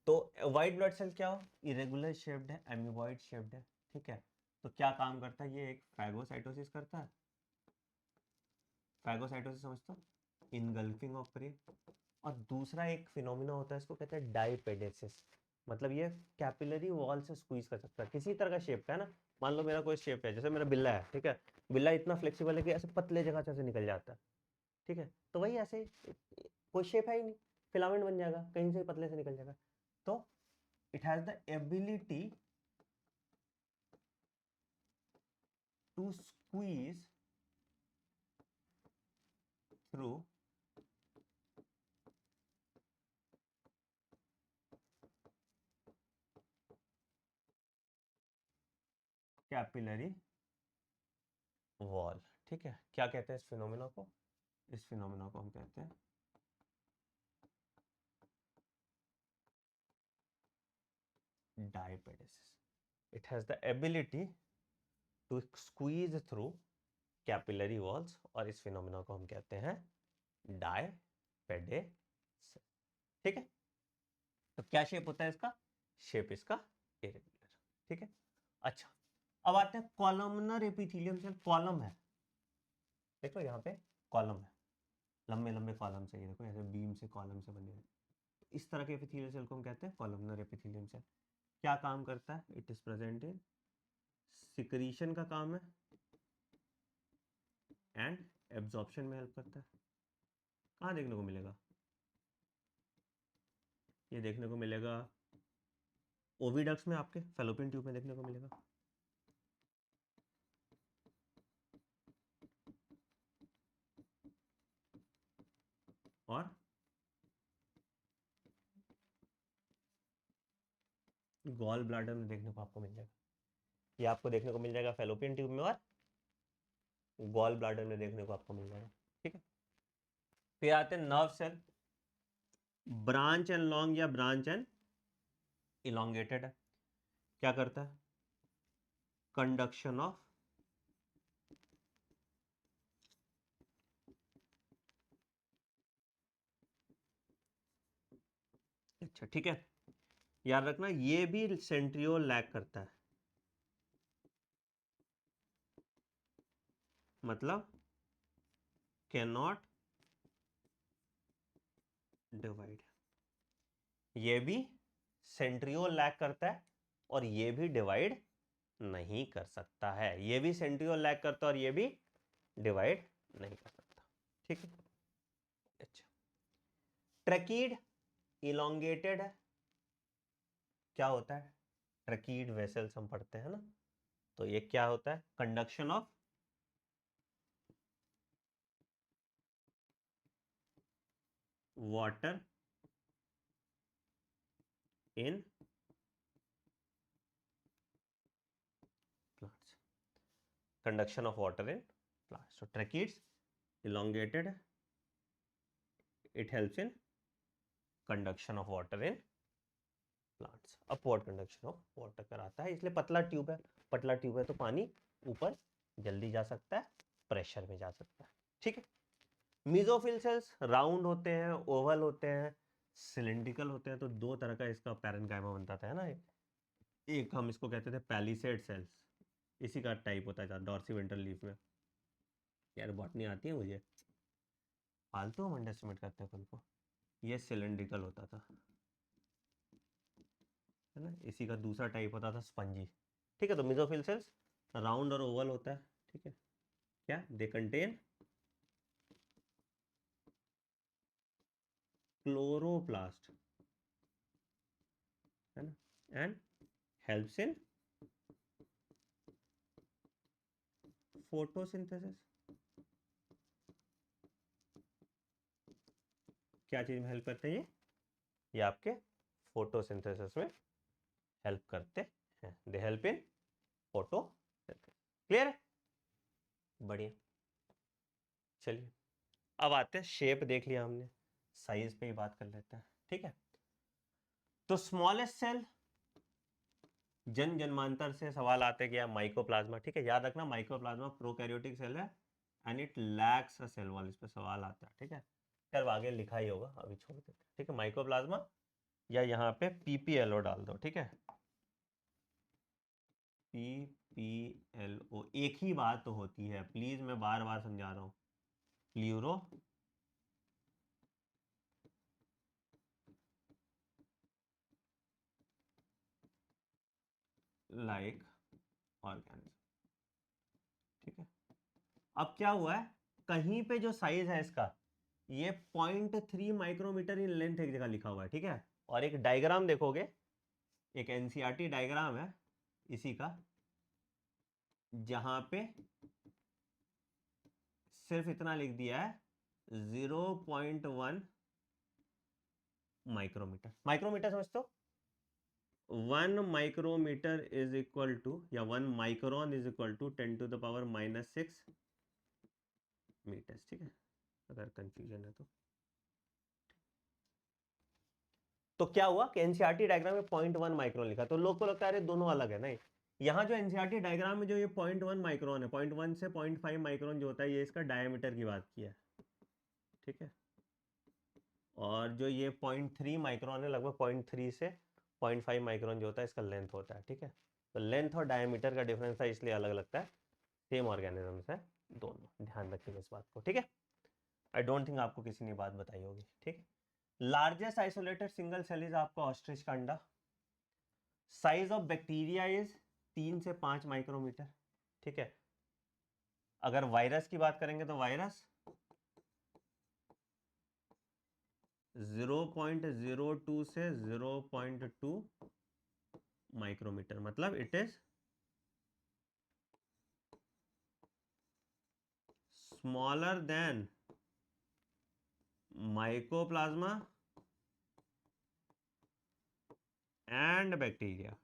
तो व्हाइट ब्लड सेल क्या हो? इरेगुलर शेप्ड है, एमीबॉइड शेप्ड है, ठीक है। तो क्या काम करता है ये? एक फैगोसाइटोसिस करता है, फैगोसाइटोसिस समझते हो, इनगल्फिंग ऑफ प्रे। और दूसरा एक फिनोमिना होता है, इसको कहते हैं डायपेडेसिस, मतलब ये कैपिलरी वॉल से स्क्वीज कर सकता है, किसी तरह का शेप का है ना। मान लो मेरा कोई शेप है, जैसे मेरा बिल्ला है, ठीक है, बिल्ला इतना फ्लेक्सिबल है कि ऐसे पतले जगह से निकल जाता है, ठीक है। तो वही ऐसे कोई शेप है ही नहीं, फिलामेंट बन जाएगा, कहीं से पतले से निकल जाएगा। तो it has the ability to squeeze through capillary wall, ठीक है। क्या कहते हैं इस फिनोमिना को? इस फिनोमिना को हम कहते हैं diapedesis. It has the ability to squeeze through capillary walls, और इस फिनोमिना को हम कहते हैं डायपेडेसिस, ठीक है। तो क्या शेप होता है इसका? शेप इसका इरेगुलर, ठीक है। अच्छा, अब आते हैं कॉलमनर एपिथेलियम सेल, कॉलम है, देखो यहाँ पे कॉलम है, लंबे लंबे कॉलम से, ये देखो ऐसे बीम से कॉलम से बने हुए, इस तरह के एपिथेलियल सेल को हम कहते हैं कॉलमनर एपिथेलियम सेल। क्या काम करता है? It is present in secretion का काम है, एंड एब्जॉर्प्शन में हेल्प करता है। कहाँ देखने को मिलेगा? ये देखने को मिलेगा ओविडक्ट्स में, आपके फैलोपियन ट्यूब में देखने को मिलेगा, और गॉल ब्लैडर में देखने को आपको मिल जाएगा। ये आपको देखने को मिल जाएगा फैलोपियन ट्यूब में, और गॉल ब्लैडर में देखने को आपको मिल जाएगा, ठीक है। फिर आते हैं nerve cell, branch and long या ब्रांच एंड इलोंगेटेड है। क्या करता है? कंडक्शन ऑफ अच्छा, ठीक है, याद रखना ये भी सेंट्रियोल लैक करता है, मतलब कैन नॉट डिवाइड। ये भी सेंट्रियोल लैक करता है, और ये भी डिवाइड नहीं कर सकता है, ये भी सेंट्रियोल लैक करता है और ये भी डिवाइड नहीं कर सकता, ठीक है। अच्छा, ट्रैकीड इलोंगेटेड है, क्या होता है, ट्रकीड वेसल्स हम पढ़ते हैं ना, तो ये क्या होता है, conduction of water in plants, conduction of water in plants. So tracheids elongated, it helps in conduction of water in plants. Upward conduction of water कराता है, इसलिए पतला ट्यूब है, पतला ट्यूब है तो पानी ऊपर जल्दी जा सकता है, प्रेशर में जा सकता है, ठीक है। मीजोफिल सेल्स राउंड होते हैं, ओवल होते हैं, सिलिंड्रिकल होते हैं, तो दो तरह का इसका पैरेन्काइमा बनता था, है ना। एक हम इसको कहते थे पैलिसेड सेल्स, इसी का टाइप होता है डॉर्सी वेंट्रल लीफ में। यार बॉटनी आती है मुझे, फालतू हम अंडरस्टिमेट करते हैं खुद को। ये सिलिंड्रिकल होता था, है ना। इसी का दूसरा टाइप होता था स्पंजी, ठीक है। तो मेसोफिल सेल्स राउंड और ओवल होता है, ठीक है। क्या दे कंटेन क्लोरोप्लास्ट, है ना, एंड हेल्प्स इन फोटोसिंथेसिस। क्या चीज में हेल्प करते हैं ये आपके फोटोसिंथेसिस में हेल्प करते हैं, they help in photosynthesis. Clear है, बढ़िया। चलिए अब आते हैं, शेप देख लिया हमने, साइज पे ही बात कर लेते हैं, ठीक है। तो स्मॉलेस्ट सेल, जन जन्मांतर से सवाल आते गया माइकोप्लाज्मा, ठीक है। याद रखना माइकोप्लाज्मा प्रोकैरियोटिक सेल है and it lacks a cell wall, इस पे सवाल आता है, ठीक है। खैर आगे लिखा ही होगा, अभी छोड़ देते हैं, ठीक है। माइकोप्लाज्मा या यहाँ पे पीपीएलओ डाल दो, ठीक है। पीपीएलओ एक ही बात तो होती है, प्लीज मैं बार बार समझा रहा हूँ, प्ल्यूरो लाइक ऑर्गेनिज्म, ठीक है। अब क्या हुआ है, कहीं पे जो साइज है इसका, ये 0.3 माइक्रोमीटर इन लेंथ एक जगह लिखा हुआ है, ठीक है। और एक डायग्राम देखोगे, एक एनसीईआरटी डायग्राम है इसी का, जहां पे सिर्फ इतना लिख दिया है 0.1 माइक्रोमीटर। माइक्रोमीटर समझते हो, 1 माइक्रोमीटर इज इक्वल टू, या 1 micron is equal to 10⁻⁻6 metres, ठीक है, अगर कंफ्यूजन है तो क्या हुआ कि एनसीईआरटी डायग्राम में 0.1 माइक्रोन लिखा, तो लोग को लगता है अरे दोनों अलग है, नहीं। यहाँ जो एनसीईआरटी डायग्राम में जो ये 0.1 माइक्रोन है, 0.1 से 0.5 माइक्रोन जो होता है, ये इसका डायमीटर की बात की है, ठीक है। और जो ये 0.3 माइक्रोन है, लगभग 0.3 से 0.5 माइक्रोन जो होता है, इसका लेंथ होता है, ठीक है। तो लेंथ और डायमीटर का डिफरेंस है, इसलिए अलग लगता है, सेम ऑर्गेनिजम्स है दोनों, ध्यान रखिएगा इस बात को, ठीक है। आई डोंट थिंक आपको किसी ने बात बताई होगी, ठीक है। Largest isolated single cell is आपका ऑस्ट्रिच का अंडा। साइज ऑफ बैक्टीरिया इज 3 से 5 माइक्रोमीटर, ठीक है। अगर वायरस की बात करेंगे तो वायरस 0.02 से 0.2 माइक्रोमीटर, मतलब it is smaller than mycoplasma and bacteria,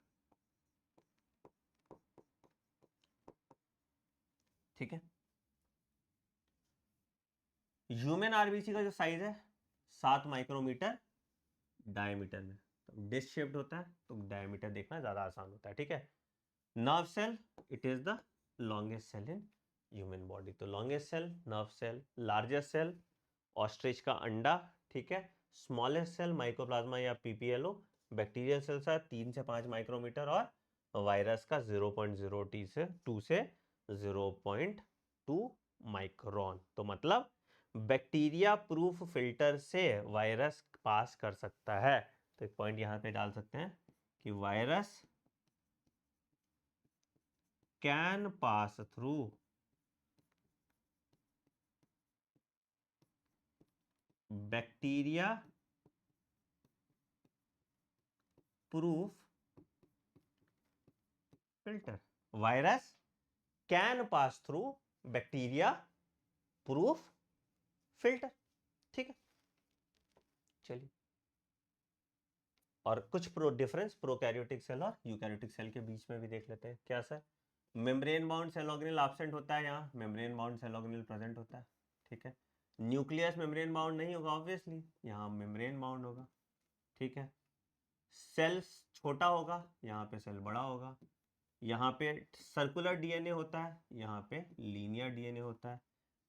ठीक है। ह्यूमन आरबीसी का जो साइज है 7 माइक्रोमीटर डायमीटर में, तो डिश शेप्ड होता है, तो डायमीटर देखना ज्यादा आसान होता है, ठीक है। Nerve cell, it is the longest cell in human body, तो longest cell nerve cell, largest cell ostrich का अंडा, ठीक है। स्मॉलेस्ट सेल माइकोप्लाज्मा या पीपीएलओ, बैक्टीरियल सेल्स है 3 से 5 माइक्रोमीटर, और वायरस का 0.02 से 2 से 0.2 माइक्रोन। तो मतलब बैक्टीरिया प्रूफ फिल्टर से वायरस पास कर सकता है। तो एक पॉइंट यहां पे डाल सकते हैं कि virus can pass through bacteria proof filter. Virus can pass through bacteria proof filter. ठीक है, चलिए, और कुछ डिफरेंस प्रोकैरियोटिक सेल और यूकैरियोटिक सेल के बीच में भी देख लेते हैं। क्या sir? Membrane bound cell organelle absent होता है, यहाँ membrane bound cell organelle present होता है। ठीक है, न्यूक्लियस मेम्ब्रेन बाउंड नहीं होगा ऑब्वियसली, यहाँ मेम्ब्रेन बाउंड होगा। ठीक है, सेल्स छोटा होगा, यहाँ पे सेल बड़ा होगा। यहाँ पे सर्कुलर डीएनए होता है, यहाँ पे लीनियर डीएनए होता है।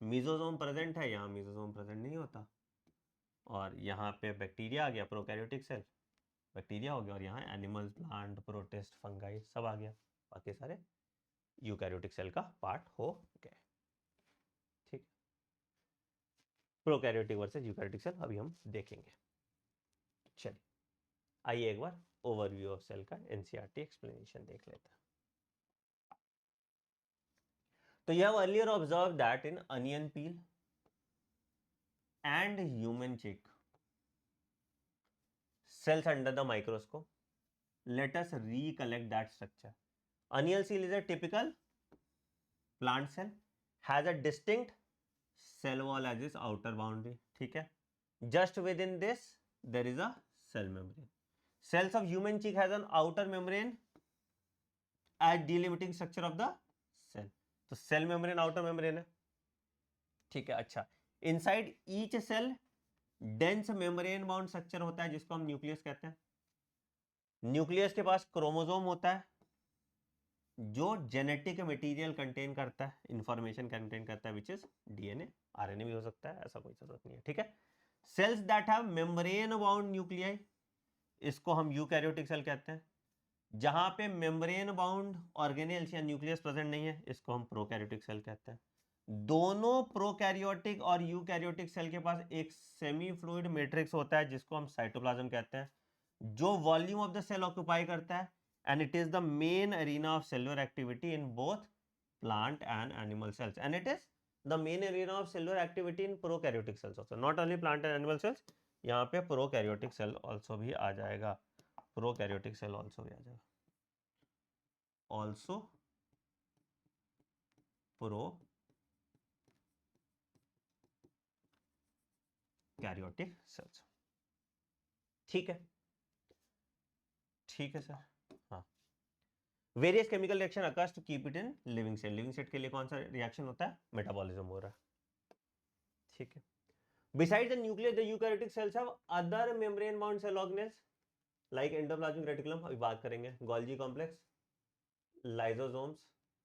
मीजोसोम प्रेजेंट है, यहाँ मीजोसोम प्रेजेंट नहीं होता। और यहाँ पे बैक्टीरिया आ गया, प्रोकैरियोटिक सेल बैक्टीरिया हो गया, और यहाँ एनिमल्स, प्लांट, प्रोटिस्ट, फंगाई सब आ गया। बाकी सारे यूकैरियोटिक सेल का पार्ट हो गए। ठीक, प्रोकैरियोटिक वर्सेस यूकैरियोटिक सेल अभी हम देखेंगे। चलिए, आइए एक बार ओवरव्यू ऑफ सेल का एनसीईआरटी एक्सप्लेनेशन देख लेते हैं। तो you have earlier observed that in onion peel and human cheek, cells under the microscope. Let us recollect that structure. Onion cell is a typical plant cell, has a distinct cell wall as its outer boundary. ठीक है, just within this there is a cell membrane. Cells of human cheek has an outer membrane as delimiting structure of the cell. तो cell membrane outer membrane है। ठीक है, अच्छा, inside each cell dense membrane bound structure होता है जिसको हम nucleus कहते हैं। न्यूक्लियस के पास क्रोमोसोम होता है जो जेनेटिक मटेरियल कंटेन करता है, इंफॉर्मेशन कंटेन करता है, विच इज डीएनए, आरएनए भी हो सकता है, ऐसा कोई जरूरत नहीं है। ठीक है, cells that have membrane bound nuclei, इसको हम यूकैरियोटिक सेल कहते हैं। जहां पे मेम्ब्रेन बाउंड ऑर्गेनेल्स या न्यूक्लियस प्रेजेंट नहीं है, इसको हम प्रोकैरियोटिक सेल कहते हैं। दोनों प्रोकैरियोटिक और यूकैरियोटिक सेल के पास एक सेमी फ्लूइड मैट्रिक्स होता है जिसको हम साइटोप्लाज्म कहते हैं, जो volume of the cell occupy करता है, and it is the main arena of cellular activity in both plant and animal cells, and it is the main arena of cellular activity in prokaryotic cells also, not only plant and animal cells, यहाँ पे prokaryotic cell also भी आ जाएगा, prokaryotic cell also भी आ जाएगा, also prokaryotic cells। ठीक है, ठीक है सर, हाँ। Various chemical reaction occurs to keep it in living cell, living cell के लिए कौन सा रिएक्शन होता है? मेटाबॉलिज्म हो रहा है। ठीक है, beside the nucleus the eukaryotic cells have other membrane bound cell organelles like endoplasmic reticulum, अभी बात करेंगे, Golgi complex, lysosomes,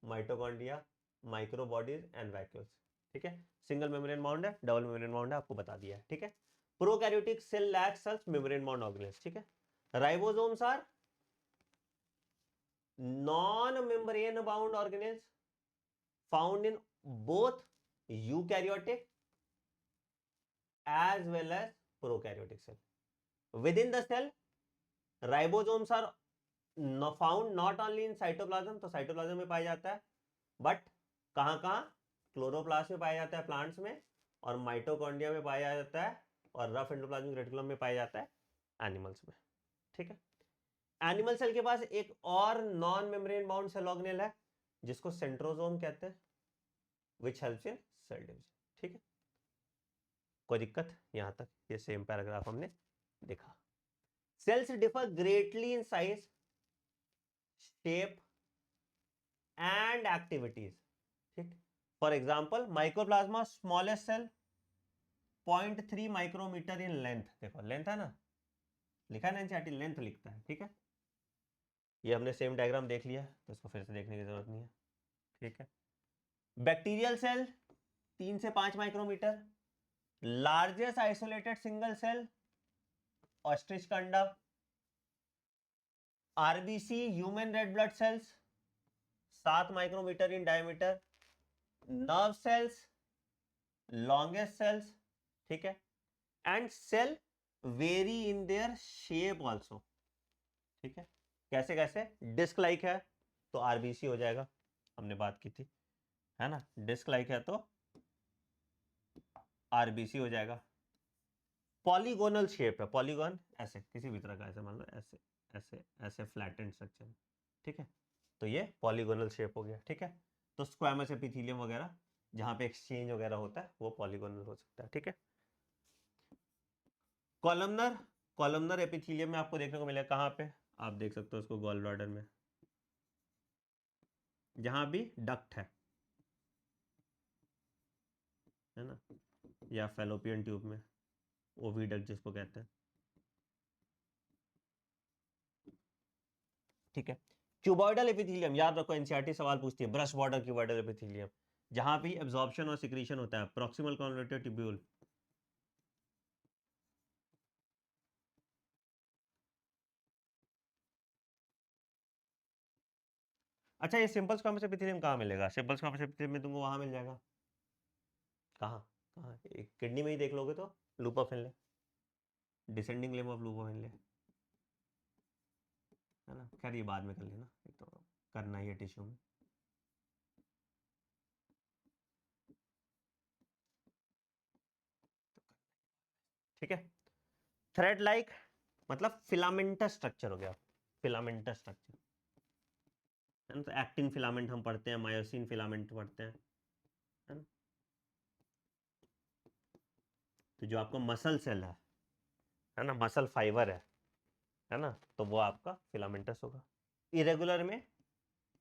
mitochondria, microbodies and vacuoles. ठीक है, सिंगल मेम्ब्रेन बाउंड है, डबल मेम्ब्रेन बाउंड है, आपको बता दिया है। ठीक है, prokaryotic cell lacks such membrane bound organelles. ठीक है, ribosomes are non membrane bound organelles found in both eukaryotic as well as prokaryotic cell. Within the cell, ribosomes are found not only in cytoplasm, तो cytoplasm में पाया जाता है, but कहाँ chloroplast में पाया जाता है प्लांट्स में, और माइटोकॉन्ड्रिया में पाया जाता है, और रफ एंडोप्लाज्मिक रेटिकुलम में पाया जाता है एनिमल्स में। ठीक है, एनिमल सेल के पास एक और non membrane bound cell organelle है जिसको सेंट्रोसोम कहते हैं, which helps in cell division. ठीक है, कोई दिक्कत? यहां तक ये सेम पैराग्राफ हमने देखा। Cells differ greatly in size, shape and activities. ठीक, for example microplasma smallest cell 0.3 micrometer in length, देखो लेंथ है ना, लिखा है ना एनसीईआरटी, लेंथ लिखता है। ठीक है, ये हमने सेम डायग्राम देख लिया तो इसको फिर से देखने की जरूरत नहीं है। ठीक है, बैक्टीरियल सेल 3 से 5 micrometer, largest isolated single cell ostrich कंडा, RBC human red blood cells 7 micrometer in diameter, nerve cells longest cells. ठीक है, and cell vary in their shape also. ठीक है, कैसे कैसे? डिस्क लाइक है तो आरबीसी हो जाएगा, हमने बात की थी, है ना, डिस्क लाइक है तो आरबीसी हो जाएगा। पॉलीगोनल शेप है, पॉलीगॉन ऐसे किसी भी तरह का, ऐसे मान लो ऐसे ऐसे ऐसे फ्लैटेंड स्ट्रक्चर। ठीक है, तो ये पॉलीगोनल शेप हो गया, ठीक है। तो स्क्वैमस एपिथेलियम वगैरह जहां पे एक्सचेंज वगैरह होता है वो पॉलीगोनल हो सकता है, ठीक है। कॉलमनर, कॉलमनर एपिथेलियम में आपको देखने को मिलेगा कहाँ पे, आप देख सकते हो उसको गॉल ब्लैडर में, जहां भी डक्ट है ना, या फेलोपियन ट्यूब में, ओविडक्ट जिसको कहते हैं, ठीक है। क्यूबॉइडल एपिथेलियम, याद रखो एनसीईआरटी सवाल पूछती है, ब्रश बॉर्डर क्यूबॉइडल एपिथेलियम, जहां भी एब्जॉर्प्शन और सिक्रीशन होता है, प्रॉक्सिमल कॉन्वर्टेड ट्यूब्यूल, अच्छा ये सिंपल स्क्वामस एपिथेलियम कहाँ मिलेगा, सिंपल स्क्वामस एपिथेलियम में तुमको वहां मिल जाएगा, कहाँ कहाँ, किडनी में ही देख लोगे तो loop of फिनले, descending limb of loop of फिनले, है ना। खैर ये बाद में कर लेना, एक तो करना ही है टिश्यू में। ठीक है, थ्रेड लाइक मतलब फिलामेंटस स्ट्रक्चर हो गया, फिलामेंटस स्ट्रक्चर, है ना। तो एक्टिन फिलामेंट हम पढ़ते हैं, मायोसिन फिलामेंट पढ़ते हैं, है ना। तो जो आपका मसल सेल है ना, मसल फाइबर है ना, तो वो आपका फिलामेंटस होगा। इरेगुलर में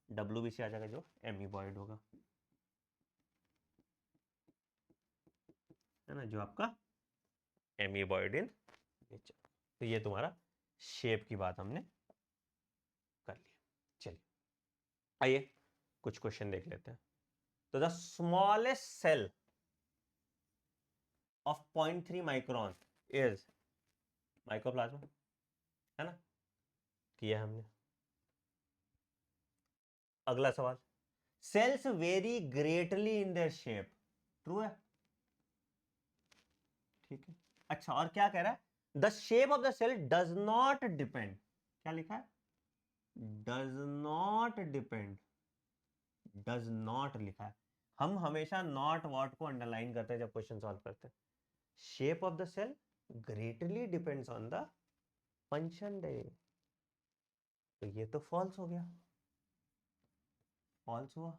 WBC आ जाएगा जो एमीबॉइड होगा, है ना, जो आपका एमीबॉइड इन नेचर। तो ये तुम्हारा शेप की बात हमने कर ली। चलिए आइए कुछ क्वेश्चन देख लेते हैं। तो the smallest cell of 0.3 micron is mycoplasma, है ना, किया हमने। अगला सवाल, cells vary greatly in their shape, true है, ठीक है। अच्छा और क्या कह रहा है, the shape of the cell does not depend, क्या लिखा है, does not depend, does not लिखा है। हम हमेशा नॉट वॉट को अंडरलाइन करते हैं जब क्वेश्चन सॉल्व करते हैं। Shape of the cell greatly depends on the function डे, तो ये तो फॉल्स हो गया, फॉल्स हुआ,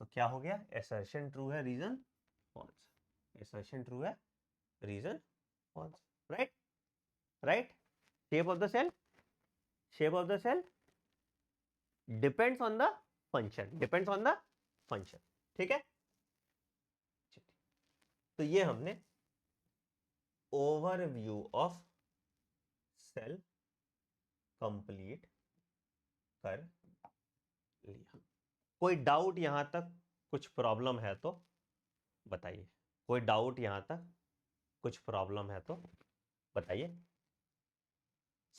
तो क्या हो गया, एसर्शन ट्रू है, रीजन फॉल्स, एसर्शन ट्रू है, reason false, right, right. Shape of the cell, shape of the cell depends on the function, depends on the function, ठीक है। तो ये हमने ओवरव्यू ऑफ सेल कंप्लीट कर लिया। कोई डाउट यहां तक, कुछ प्रॉब्लम है तो बताइए, कोई डाउट यहां तक, कुछ प्रॉब्लम है तो बताइए।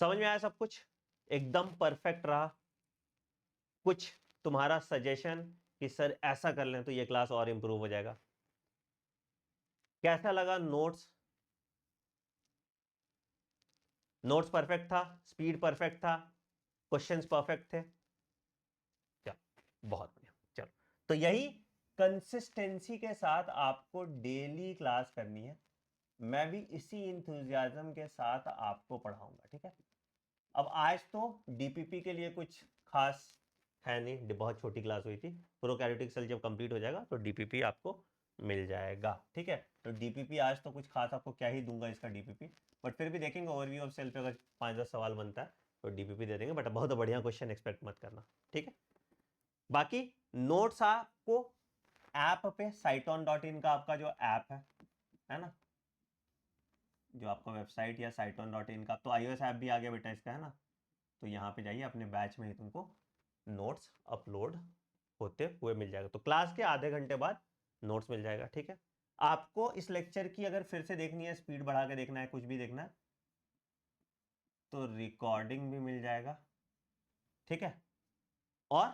समझ में आया सब कुछ, एकदम परफेक्ट रहा, कुछ तुम्हारा सजेशन कि सर ऐसा कर लें तो ये क्लास और इंप्रूव हो जाएगा, कैसा लगा नोट्स, नोट्स परफेक्ट था, स्पीड परफेक्ट था, क्वेश्चंस परफेक्ट थे, चलो बहुत बढ़िया। चलो तो यही कंसिस्टेंसी के साथ आपको डेली क्लास करनी है, मैं भी इसी इंथुजियाज्म के साथ आपको पढ़ाऊंगा, ठीक है। अब आज तो डीपीपी के लिए कुछ खास है नहीं, बहुत छोटी क्लास हुई थी, प्रोकैरियोटिक सेल जब कंप्लीट हो जाएगा तो डीपीपी आपको मिल जाएगा, ठीक है। तो डीपीपी आज तो कुछ खास आपको क्या ही दूंगा इसका डीपीपी, बट फिर भी देखेंगे ओवरव्यू ऑफ सेल पे अगर 5-10 सवाल बनता है तो डीपीपी दे देंगे, बट बहुत बढ़िया क्वेश्चन एक्सपेक्ट मत करना, ठीक है। बाकी नोट्स आपको ऐप पे साइटोन.इन का आपका जो ऐप है ना, जो आपका वेबसाइट या साइटोन.इन का, तो iOS ऐप भी आ गया बेटा इसका, है ना। तो यहाँ पे जाइए, अपने बैच में ही तुमको नोट्स अपलोड होते हुए मिल जाएगा, तो क्लास के आधे घंटे बाद नोट्स मिल जाएगा, ठीक है। आपको इस लेक्चर की अगर फिर से देखनी है, स्पीड बढ़ा के देखना है, कुछ भी देखना है, तो रिकॉर्डिंग भी मिल जाएगा, ठीक है। और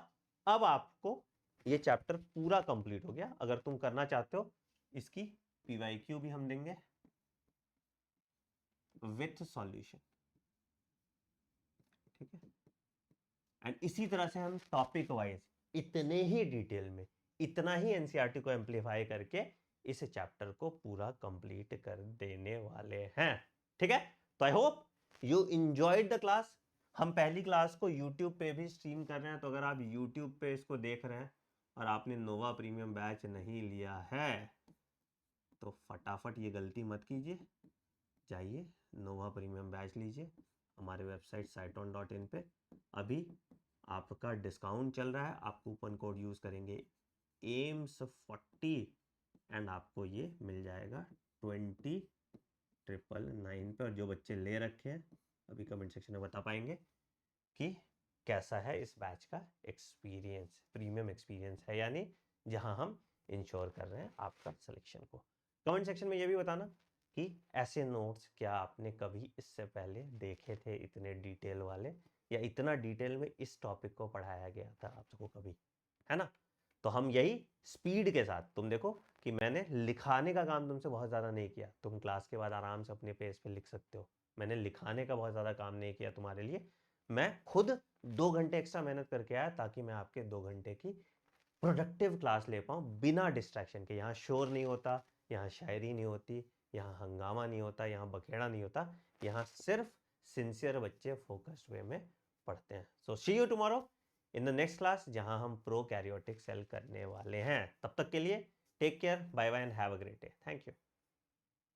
अब आपको ये चैप्टर पूरा कंप्लीट हो गया, अगर तुम करना चाहते हो इसकी PYQ भी हम देंगे विथ सॉल्यूशन, ठीक है। एंड इसी तरह से हम टॉपिक वाइज इतने ही डिटेल में, इतना ही एनसीईआरटी को एम्पलीफाई करके इस चैप्टर को पूरा कंप्लीट कर देने वाले हैं, ठीक है। तो I hope you enjoyed the class, हम पहली क्लास को YouTube पे भी स्ट्रीम कर रहे हैं, तो अगर आप YouTube पे इसको देख रहे हैं और आपने नोवा प्रीमियम बैच नहीं लिया है तो फटाफट ये गलती मत कीजिए, जाइए नोवा प्रीमियम बैच लीजिए हमारे वेबसाइट sciton.in पे। अभी आपका डिस्काउंट चल रहा है, आप कूपन कोड यूज़ करेंगे AIMS40 एंड आपको ये मिल जाएगा 20,999 पे। और जो बच्चे ले रखे हैं अभी कमेंट सेक्शन में बता पाएंगे कि कैसा है इस बैच का एक्सपीरियंस, प्रीमियम एक्सपीरियंस है यानी, जहां हम इंश्योर कर रहे हैं आपका सिलेक्शन को। कमेंट सेक्शन में ये भी बताना कि ऐसे नोट्स क्या आपने कभी इससे पहले देखे थे इतने डिटेल वाले, या इतना डिटेल में इस टॉपिक को पढ़ाया गया था आपको कभी, है ना। तो हम यही स्पीड के साथ, तुम देखो कि मैंने लिखाने का काम तुमसे बहुत ज़्यादा नहीं किया, तुम क्लास के बाद आराम से अपने पेज पे लिख सकते हो। मैंने लिखाने का बहुत ज़्यादा काम नहीं किया तुम्हारे लिए, मैं खुद 2 घंटे एक्स्ट्रा मेहनत करके आया ताकि मैं आपके 2 घंटे की प्रोडक्टिव क्लास ले पाऊँ बिना डिस्ट्रैक्शन के। यहाँ शोर नहीं होता, यहाँ शायरी नहीं होती, यहाँ हंगामा नहीं होता, यहाँ बखेड़ा नहीं होता, यहाँ सिर्फ सिंसियर बच्चे फोकस्ड वे में पढ़ते हैं। So see you tomorrow in the next class, जहाँ हम प्रोकैरियोटिक सेल करने वाले हैं। तब तक के लिए take care, bye bye and have a great day. Thank you.